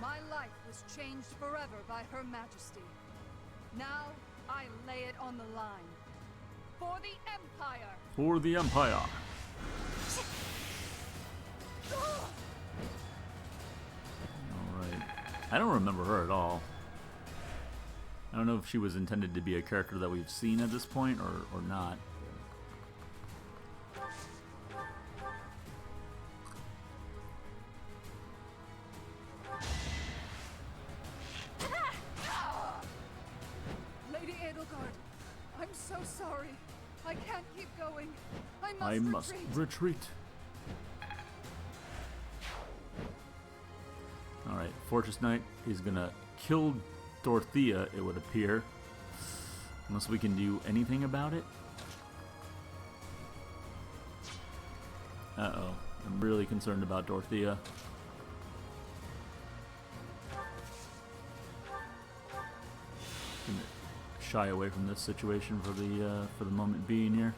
My life was changed forever by Her Majesty. Now, I lay it on the line. For the Empire! For the Empire! Alright. I don't remember her at all. I don't know if she was intended to be a character that we've seen at this point or not. Lady Edelgard, I'm so sorry. I can't keep going. I must retreat. Alright, Fortress Knight is gonna kill Dorothea, it would appear. Unless we can do anything about it. Uh-oh. I'm really concerned about Dorothea. Gonna shy away from this situation for the moment being here.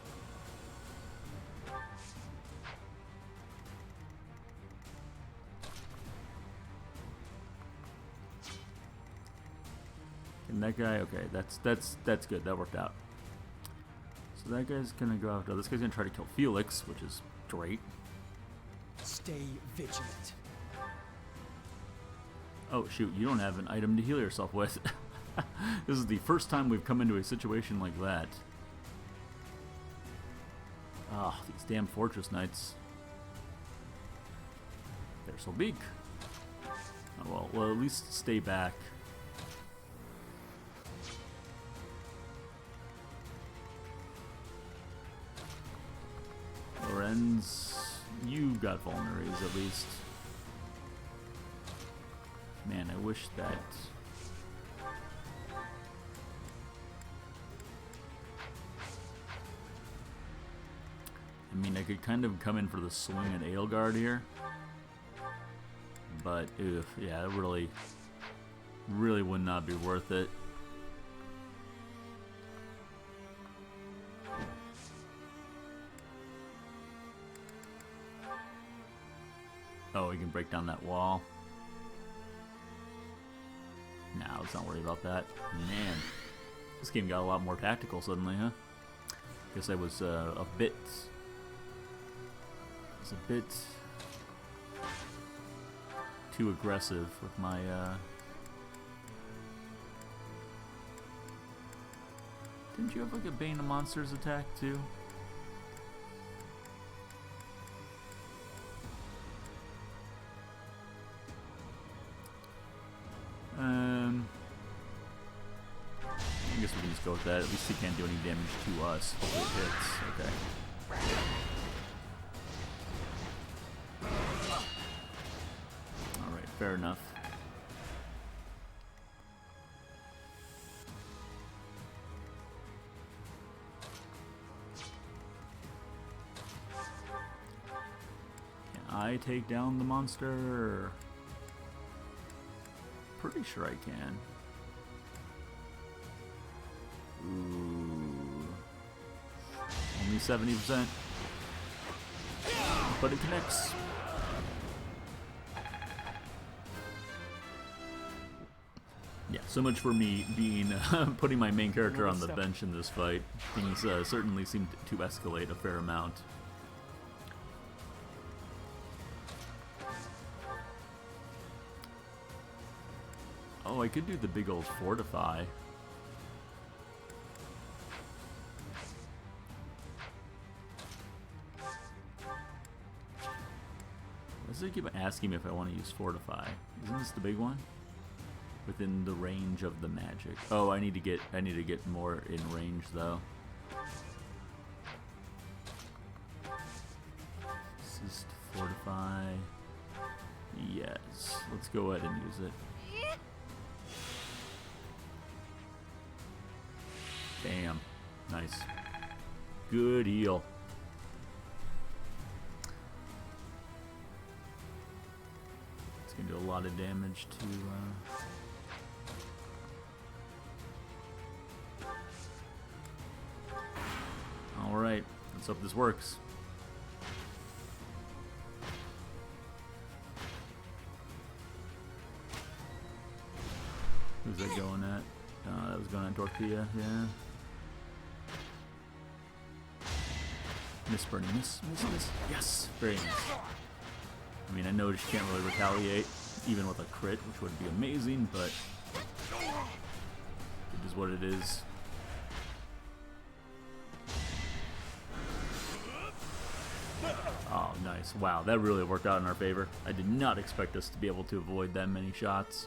And that guy, okay, that's good. That worked out. So that guy's gonna go after. This guy's gonna try to kill Felix, which is great. Stay vigilant. Oh shoot, you don't have an item to heal yourself with. This is the first time we've come into a situation like that. Ah, these damn Fortress Knights. They're so big. Oh well, at least stay back. Lorenz, you got vulneraries at least. Man, I wish that... I mean, I could kind of come in for the swing at Edelgard here. But, yeah, it really would not be worth it. Oh, we can break down that wall. Nah, let's not worry about that. Man, this game got a lot more tactical suddenly, huh? Guess I was a bit too aggressive with my Didn't you have like a Bane of Monsters attack too? I guess we can just go with that. At least he can't do any damage to us. Hopefully it hits. Okay. Alright, fair enough. Can I take down the monster? Pretty sure I can. Ooh. Only 70%. But it connects. Yeah, so much for me being putting my main character on the bench in this fight. Things certainly seemed to escalate a fair amount. Oh, I could do the big old fortify. Does it keep asking me if I want to use fortify? Isn't this the big one? Within the range of the magic. Oh, I need to get more in range though. Assist fortify. Yes. Let's go ahead and use it. Damn. Nice. Good heal. It's gonna do a lot of damage to Alright, let's hope this works. Who's that going at? That was going at Dorothea, yeah. Miss Bernie, miss. Yes, very nice. I mean, I know she can't really retaliate, even with a crit, which would be amazing, but it is what it is. Oh, nice. Wow, that really worked out in our favor. I did not expect us to be able to avoid that many shots.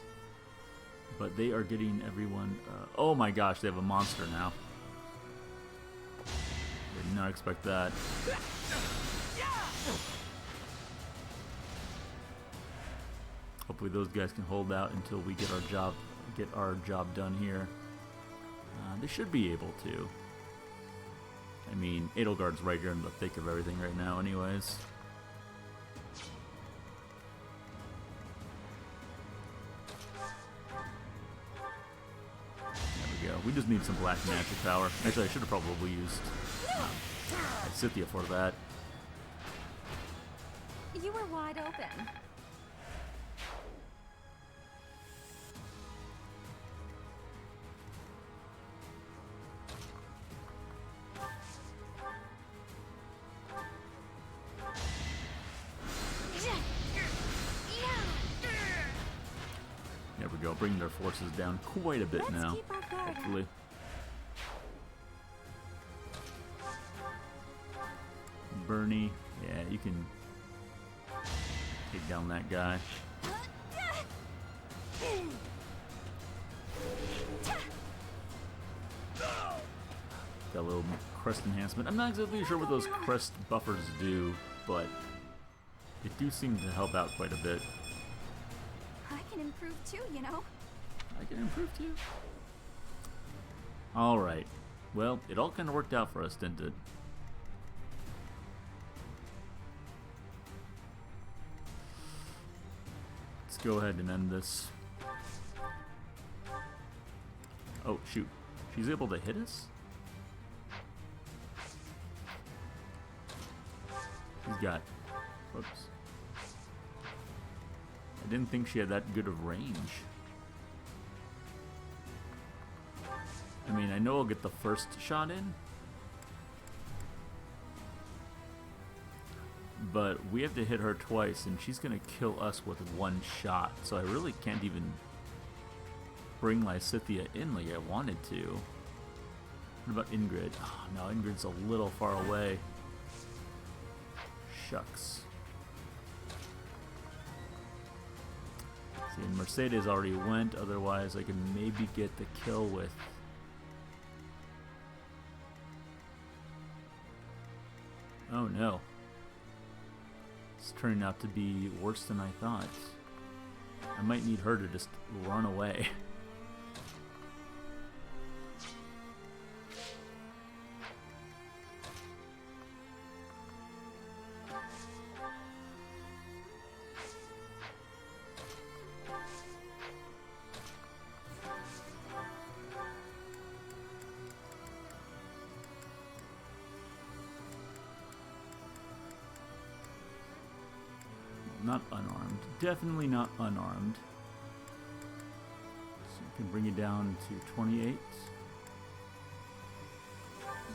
But they are getting everyone... oh my gosh, they have a monster now. Did not expect that. Hopefully those guys can hold out until we get our job done here. They should be able to. I mean, Edelgard's right here in the thick of everything right now anyways. There we go. We just need some black magic power. Actually, I should have probably used Scythia for that. You were wide open. There we go, bringing their forces down quite a bit now, hopefully. Bernie, yeah, you can take down that guy. Got a little crest enhancement. I'm not exactly sure what those crest buffers do, but it do seem to help out quite a bit. I can improve too, you know. I can improve too. Alright. Well, it all kind of worked out for us, didn't it? Let's go ahead and end this. Oh, shoot. She's able to hit us? She's got... Whoops. I didn't think she had that good of range. I mean, I know I'll get the first shot in. But we have to hit her twice, and she's going to kill us with one shot. So I really can't even bring Lysithea in like I wanted to. What about Ingrid? Oh, no, Ingrid's a little far away. Shucks. See, Mercedes already went, otherwise I can maybe get the kill with... Oh no. It's turning out to be worse than I thought. I might need her to just run away. Not unarmed. Definitely not unarmed. So you can bring it down to 28.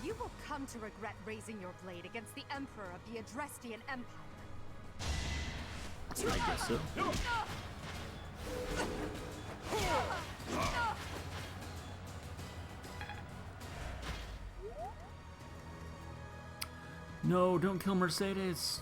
You will come to regret raising your blade against the Emperor of the Adrestian Empire. I guess so. No, don't kill Mercedes.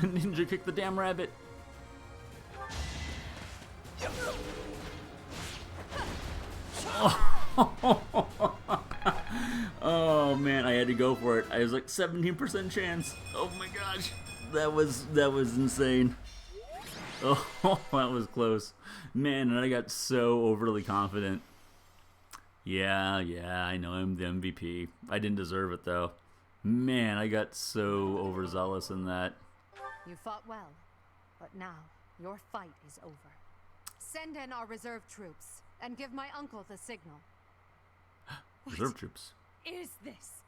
Ninja kick the damn rabbit. Oh man, I had to go for it. I was like 17% chance. Oh my gosh, that was insane. Oh, that was close, man. And I got so overly confident. Yeah, I know I'm the MVP. I didn't deserve it though. Man, I got so overzealous in that. You fought well, but now your fight is over. Send in our reserve troops and give my uncle the signal. Reserve troops. Is this?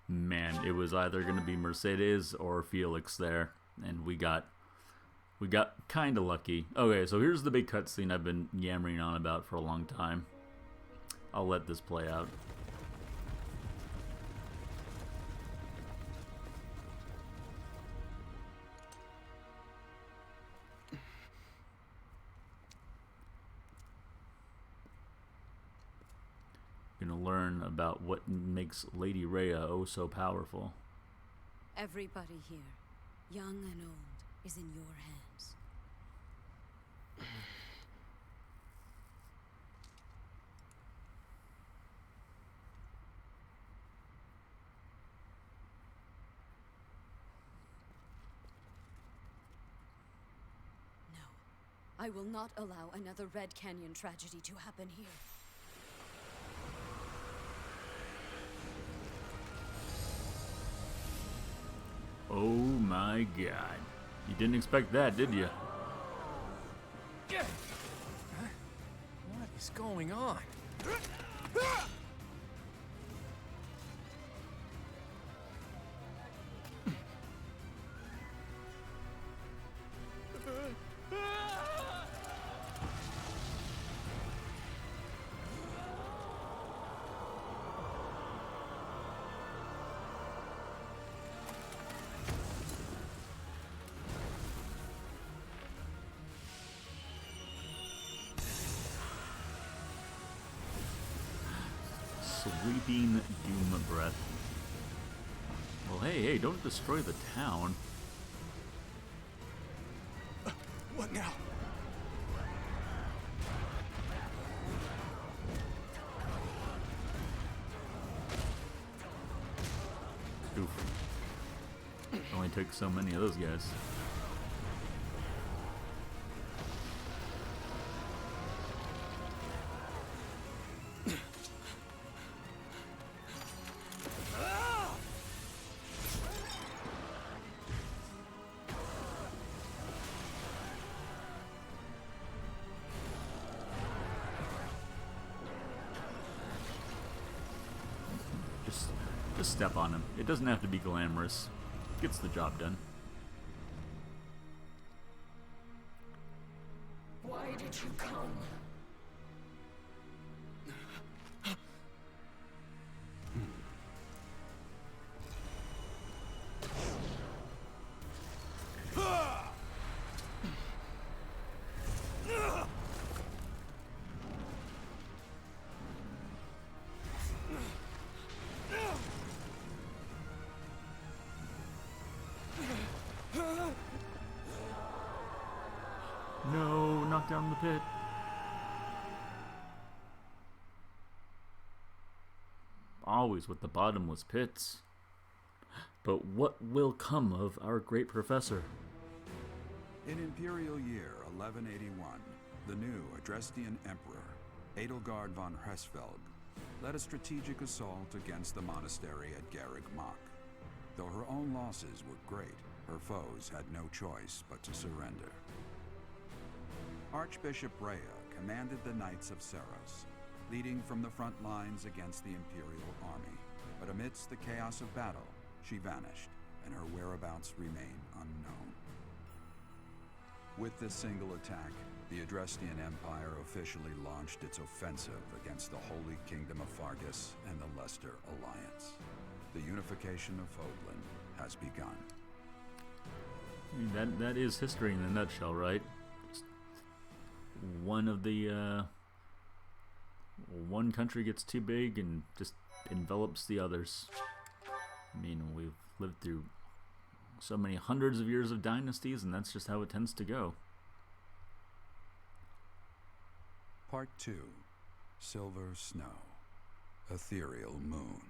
Man, it was either going to be Mercedes or Felix there, and we got kind of lucky. Okay, so here's the big cutscene I've been yammering on about for a long time. I'll let this play out. Gonna learn about what makes Lady Rhea oh so powerful. Everybody here, young and old, is in your hands. No, I will not allow another Red Canyon tragedy to happen here. Oh my god. You didn't expect that, did you? What is going on? Sweeping doom breath. Well, hey, don't destroy the town. What now? Oof. Only took so many of those guys. Just step on him. It doesn't have to be glamorous. Gets the job done. did you come? No, knock down the pit. Always with the bottomless pits. But what will come of our great professor? In Imperial Year 1181, the new Adrestian Emperor, Edelgard von Hresvelg, led a strategic assault against the monastery at Garreg Mach. Though her own losses were great, her foes had no choice but to surrender. Archbishop Rhea commanded the Knights of Seros, leading from the front lines against the Imperial army. But amidst the chaos of battle, she vanished, and her whereabouts remain unknown. With this single attack, the Adrestian Empire officially launched its offensive against the Holy Kingdom of Fargus and the Leicester Alliance. The unification of Fodlan has begun. That is history in a nutshell, right? One of the one country gets too big and just envelops the others. I mean, we've lived through so many hundreds of years of dynasties, and that's just how it tends to go. Part 2. Silver Snow. Ethereal Moon.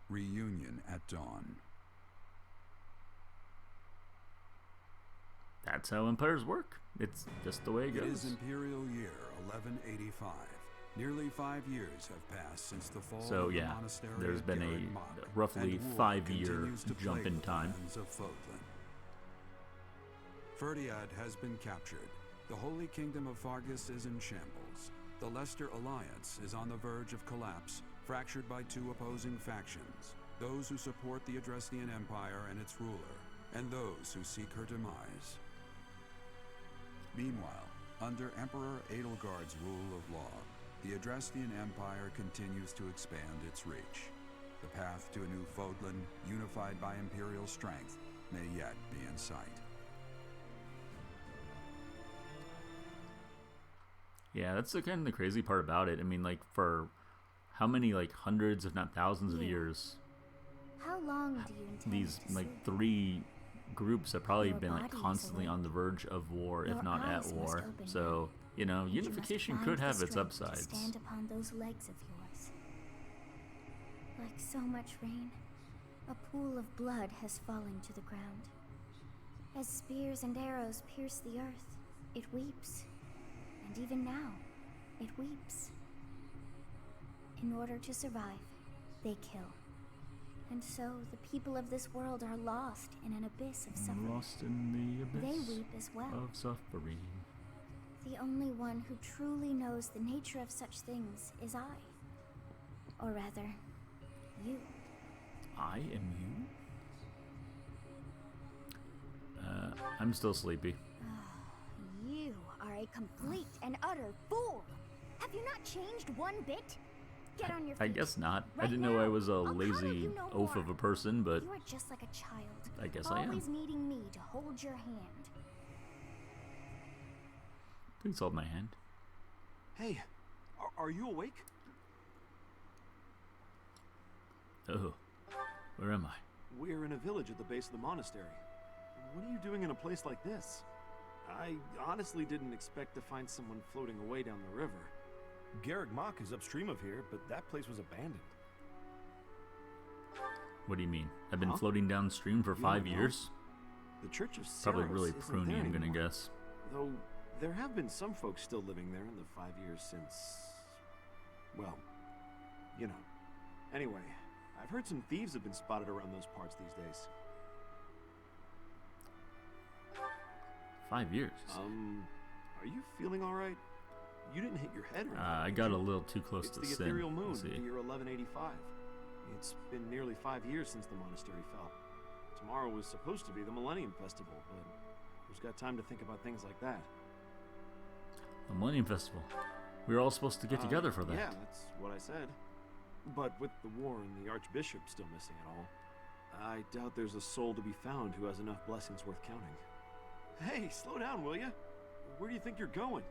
Reunion at Dawn. That's how empires work. It's just the way it goes. It is Imperial Year 1185. Nearly 5 years have passed since the fall of the monastery. There's been a roughly 5-year jump in time. Ferdiad has been captured. The Holy Kingdom of Fargus is in shambles. The Leicester Alliance is on the verge of collapse, fractured by 2 opposing factions. Those who support the Adrestian Empire and its ruler, and those who seek her demise. Meanwhile, under Emperor Edelgard's rule of law, the Adrestian Empire continues to expand its reach. The path to a new Fodlan, unified by Imperial strength, may yet be in sight. Yeah, that's the kind of the crazy part about it. I mean, like, for how many, like, hundreds, if not thousands of years, how long do you intend these, to like, sleep? 3 groups have probably Your been, like, body is constantly awake. on the verge of war, Your if not at eyes must war. open So, you know, and you must unification find could the have its strength to upsides. stand upon those legs of yours. Like so much rain, a pool of blood has fallen to the ground. As spears and arrows pierce the earth, it weeps. And even now, it weeps. In order to survive, they kill. And so the people of this world are lost in an abyss of suffering. Lost in the abyss They weep as well. of suffering. The only one who truly knows the nature of such things is I. Or rather, you. I am you? I'm still sleepy. You are a complete and utter fool! Have you not changed one bit? Get on your feet. I guess not. I Right didn't know I was a now. I'll coddle lazy you no oaf more. of a person, but You are just like a child. I guess I am. Always needing me to hold your hand. Please hold my hand. Hey, are you awake? Oh, where am I? We're in a village at the base of the monastery. What are you doing in a place like this? I honestly didn't expect to find someone floating away down the river. Garreg Mach is upstream of here, but that place was abandoned. What do you mean? I've been floating downstream for 5 years? The Church of Seros Probably really isn't pruny, there I'm gonna anymore. guess. Though there have been some folks still living there in the 5 years since... well, you know. Anyway, I've heard some thieves have been spotted around those parts these days. 5 years? Are you feeling alright? You didn't hit your head or anything, I did got you? a little too close It's to the sin. ethereal moon, Let's see. the year 1185. It's been nearly 5 years since the monastery fell. Tomorrow was supposed to be the Millennium Festival, but who's got time to think about things like that? The Millennium Festival. We were all supposed to get together for that. Yeah, that's what I said. But with the war and the Archbishop still missing it all, I doubt there's a soul to be found who has enough blessings worth counting. Hey, slow down, will ya? Where do you think you're going?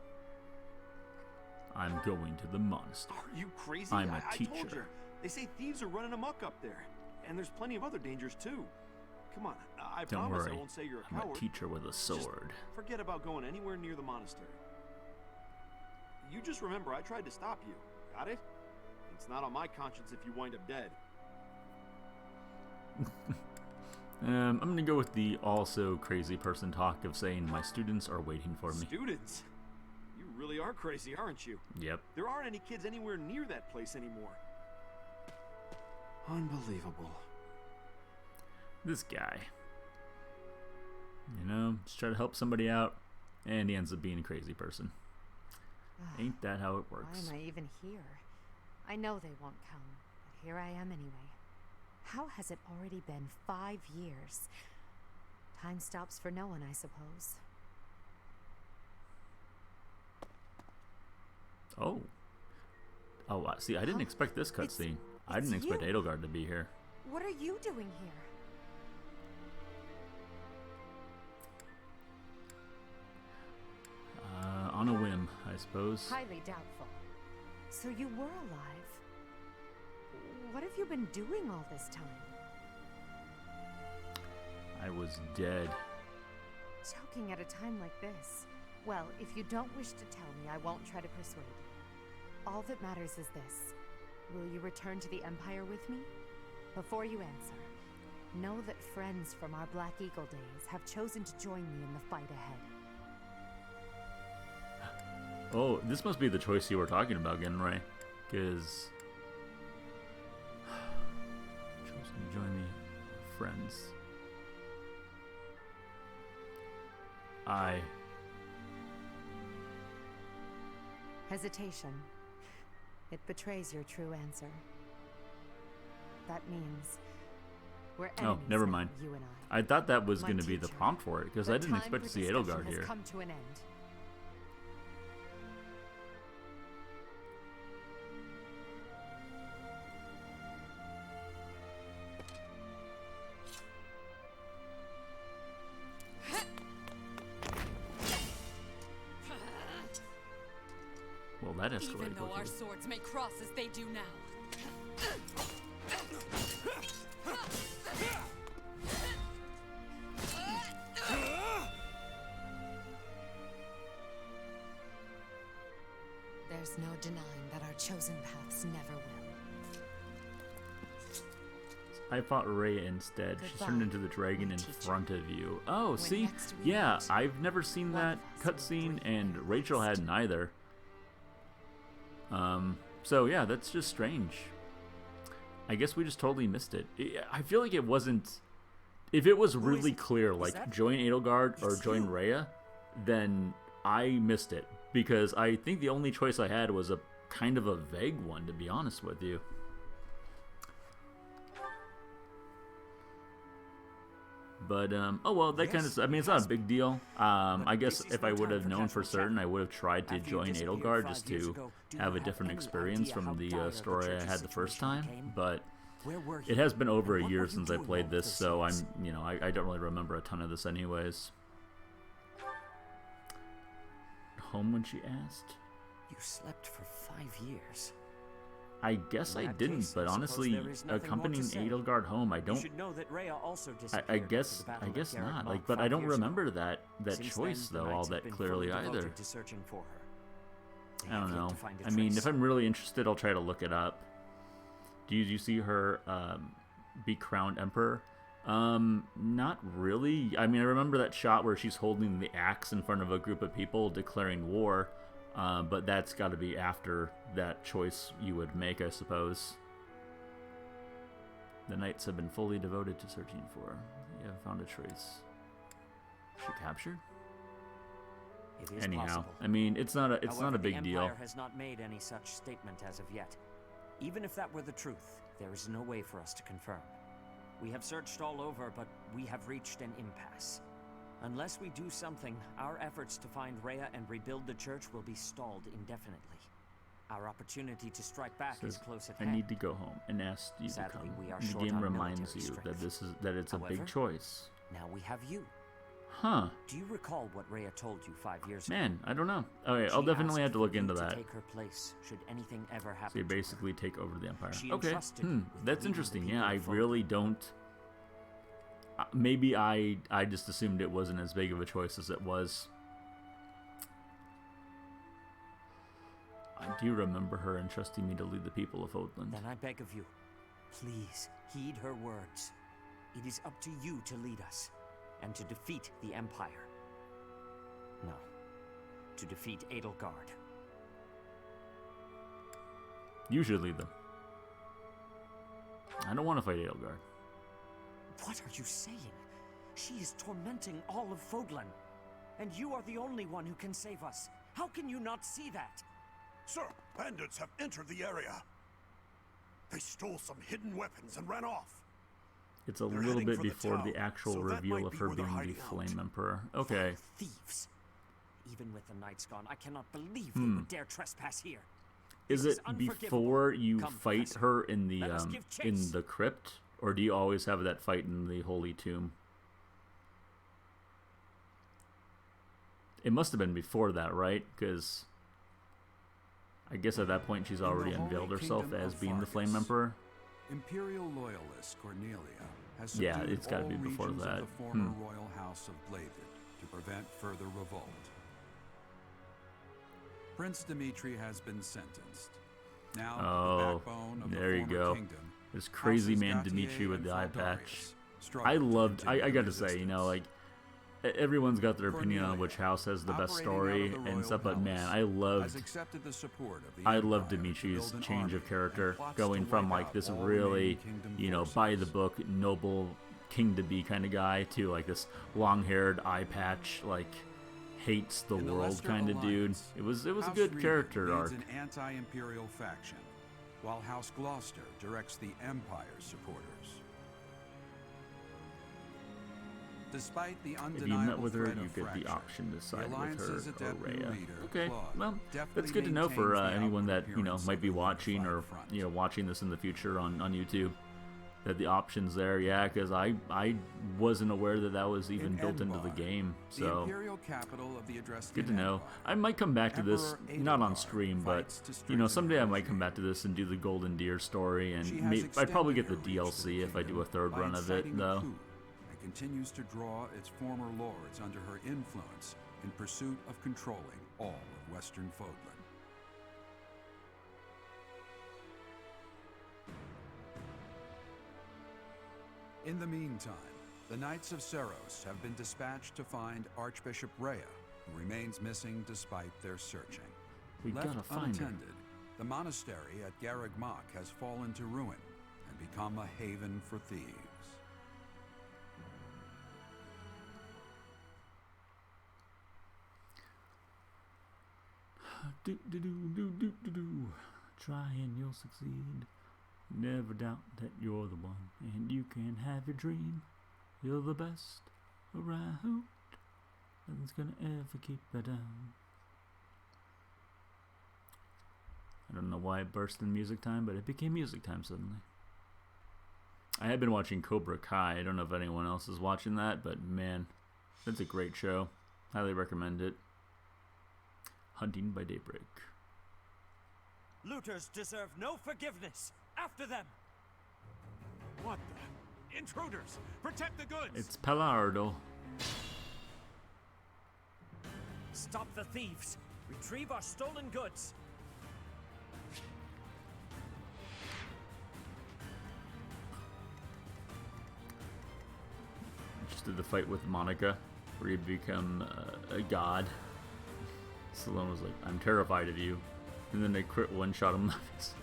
I'm going to the monastery. Are you crazy? I'm a I teacher. told you. They say thieves are running amok up there. And there's plenty of other dangers, too. Come on, I Don't promise worry. I won't say you're a I'm coward. a teacher with a sword. Just forget about going anywhere near the monastery. You just remember I tried to stop you. Got it? It's not on my conscience if you wind up dead. I'm gonna go with the also crazy person talk of saying my students are waiting for me. Students? You really are crazy, aren't you? Yep. There aren't any kids anywhere near that place anymore. Unbelievable. This guy. You know, just try to help somebody out, and he ends up being a crazy person. Ain't that how it works? Why am I even here? I know they won't come, but here I am anyway. How has it already been 5 years? Time stops for no one, I suppose. Oh. Oh, see, I didn't expect this cutscene. I didn't expect you. Edelgard to be here. What are you doing here? On a whim, I suppose. Highly doubtful. So you were alive. What have you been doing all this time? I was dead. Choking at a time like this. Well, if you don't wish to tell me, I won't try to persuade you. All that matters is this. Will you return to the Empire with me? Before you answer, know that friends from our Black Eagle days have chosen to join me in the fight ahead. Oh, this must be the choice you were talking about again, Ray. Because... chosen to join me. Friends. Hesitation. It betrays your true answer. That means we're enemies. Oh, never mind. You and I thought that was My going to be the teacher. prompt for it, because The I didn't time expect to for see discussion Edelgard has here. come to an end. Well, that escalated Even though our quickly. swords may cross as they do now. There's no denying that our chosen paths never will. I fought Rhea instead. She turned into the dragon in front of you. Oh, When see? next we Yeah, meet, I've never seen that cutscene, and Rachel hadn't either. So yeah, that's just strange. I guess we just totally missed it. I feel like it wasn't... If it was really clear, like, join Edelgard or join Rhea, then I missed it. Because I think the only choice I had was a kind of a vague one, to be honest with you. But, oh well, that kind of... I mean, it's not a big deal. I guess if I would have known for certain, I would have tried to join Edelgard just to have a different experience from the story I had the first time. But it has been over a year since I played this, so I'm, you know, I don't really remember a ton of this anyways. Home when she asked? You slept for 5 years. I guess I didn't, but honestly, accompanying Edelgard home, I don't. You should know that Rhea also I guess not. Like, but I don't remember that choice though all that clearly either. To searching for her. I don't know. I mean, if I'm really interested, I'll try to look it up. Do you see her be crowned emperor? Not really. I mean, I remember that shot where she's holding the axe in front of a group of people declaring war. But that's got to be after that choice you would make, I suppose. The knights have been fully devoted to searching for her. You have found a trace. She captured? It is Anyhow, possible. I mean, it's not a big the deal. Empire has not made any such statement as of yet. Even if that were the truth, there is no way for us to confirm. We have searched all over, but we have reached an impasse. Unless we do something, our efforts to find Rhea and rebuild the church will be stalled indefinitely. Our opportunity to strike back is close at hand. I need to go home and ask you to come. We are The short game on reminds military you strength. that it's a However, big choice. Now we have you. Huh. Do you recall what Rhea told you 5 years ago? Man, I don't know. Okay, I'll She definitely have asked to look for you into to that. take her place should anything ever happen. So you basically take over the Empire. She Okay. entrusted you with That's leading the interesting. people Yeah, I of really don't. Maybe I just assumed it wasn't as big of a choice as it was. I do remember her entrusting me to lead the people of Odland. Then I beg of you, please heed her words. It is up to you to lead us, and to defeat the Empire. No, to defeat Edelgard. You should lead them. I don't want to fight Edelgard. What are you saying? She is tormenting all of Fodlan, and you are the only one who can save us. How can you not see that? Sir, bandits have entered the area. They stole some hidden weapons and ran off. It's a They're little heading bit for the before the town, actual so that reveal might of be her where they're being the hiding out. Flame Emperor. Okay. Thieves. Even with the Knights gone, I cannot believe they Hmm. would dare trespass here. Is This it unforgivable. before you Come, fight Professor. her in the Let us give chase. crypt, or do you always have that fight in the Holy Tomb? It must have been before that, right? Because I guess at that point she's already In the unveiled Holy herself Kingdom as of being the Flame Vargas, Emperor. Imperial loyalist Cornelia has Yeah, subdued it's gotta all be before regions that. of the former royal house of Blavid to prevent further revolt. Prince Dimitri has been sentenced. Now, Oh, the backbone of there the you former go. kingdom, This crazy Houses man Gautier Dimitri with and the eye Faldarius patch. struggle I to loved. continue I the gotta say, you know, like everyone's got their opinion on Cornelia, which house has the best operating out story of the and royal stuff, but man, palace, I has loved. accepted the support of the I Empire love to Dimitri's build an change army of character, and plots going to from wipe like out this all really, remaining kingdom you know, forces. by the book, noble king to be kind of guy to like this long-haired eye patch, like hates the In world Leicester kind of dude. Alliance, It was a House good Regan character leads arc. an anti-imperial faction, while House Gloucester directs the Empire's supporters. Despite the If undeniable you met with her, threat you of get the fracture, option to side with Alliance's her or adept new Rhea. leader, Okay, Claude, well, that's deftly good to know for maintains the anyone outward that, you know, appearance might of be the watching or, unified front. you know, watching this in the future on YouTube. That the options there, yeah, because I wasn't aware that that was even In built into the Enbar, game, the so imperial capital of the Adrestian good to know. Empire, I might come back to this, Emperor not on Edelgard stream, but fights to you know, strengthen someday her I might come back to this and do the Golden Deer story, and She has I'd probably get extended the her reach to DLC the if I do kingdom a third by run of it, inciting a though. coup, and continues to draw its former lords under her influence in pursuit of controlling all of Western Fodlan. In the meantime, the Knights of Seros have been dispatched to find Archbishop Rhea, who remains missing despite their searching. We Left gotta find her. unattended, the monastery at Garreg Mach has fallen to ruin and become a haven for thieves. Do. Try and you'll succeed. Never doubt that you're the one, and you can have your dream. You're the best around. Nothing's gonna ever keep her down. I don't know why it burst in music time, but it became music time suddenly. I had been watching Cobra Kai. I don't know if anyone else is watching that, but man, that's a great show. Highly recommend it. Hunting by Daybreak. Looters deserve no forgiveness. After them! What the? Intruders! Protect the goods! It's Palardo. Stop the thieves! Retrieve our stolen goods! Just did the fight with Monica, where you become a god. Stallone was like, "I'm terrified of you," and then they crit one-shot him in the face.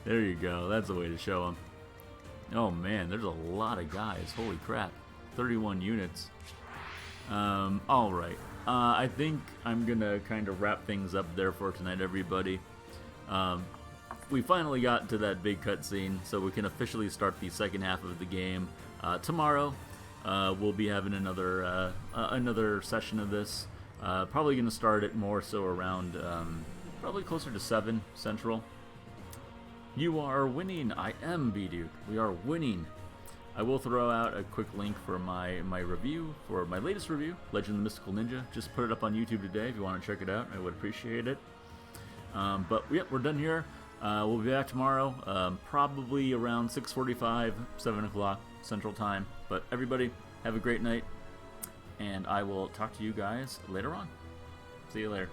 There you go. That's the way to show him. Oh man, there's a lot of guys. Holy crap, 31 units. All right. I think I'm gonna kind of wrap things up there for tonight, everybody. We finally got to that big cutscene, so we can officially start the second half of the game tomorrow. we'll be having another session of this. Probably going to start it more so around probably closer to 7 Central. You are winning. I am B-Dude. We are winning. I will throw out a quick link for my review, for my latest review, Legend of the Mystical Ninja. Just put it up on YouTube today if you want to check it out. I would appreciate it. But yep, we're done here. We'll be back tomorrow, probably around 6:45, 7 o'clock Central Time. But everybody, have a great night, and I will talk to you guys later on. See you later.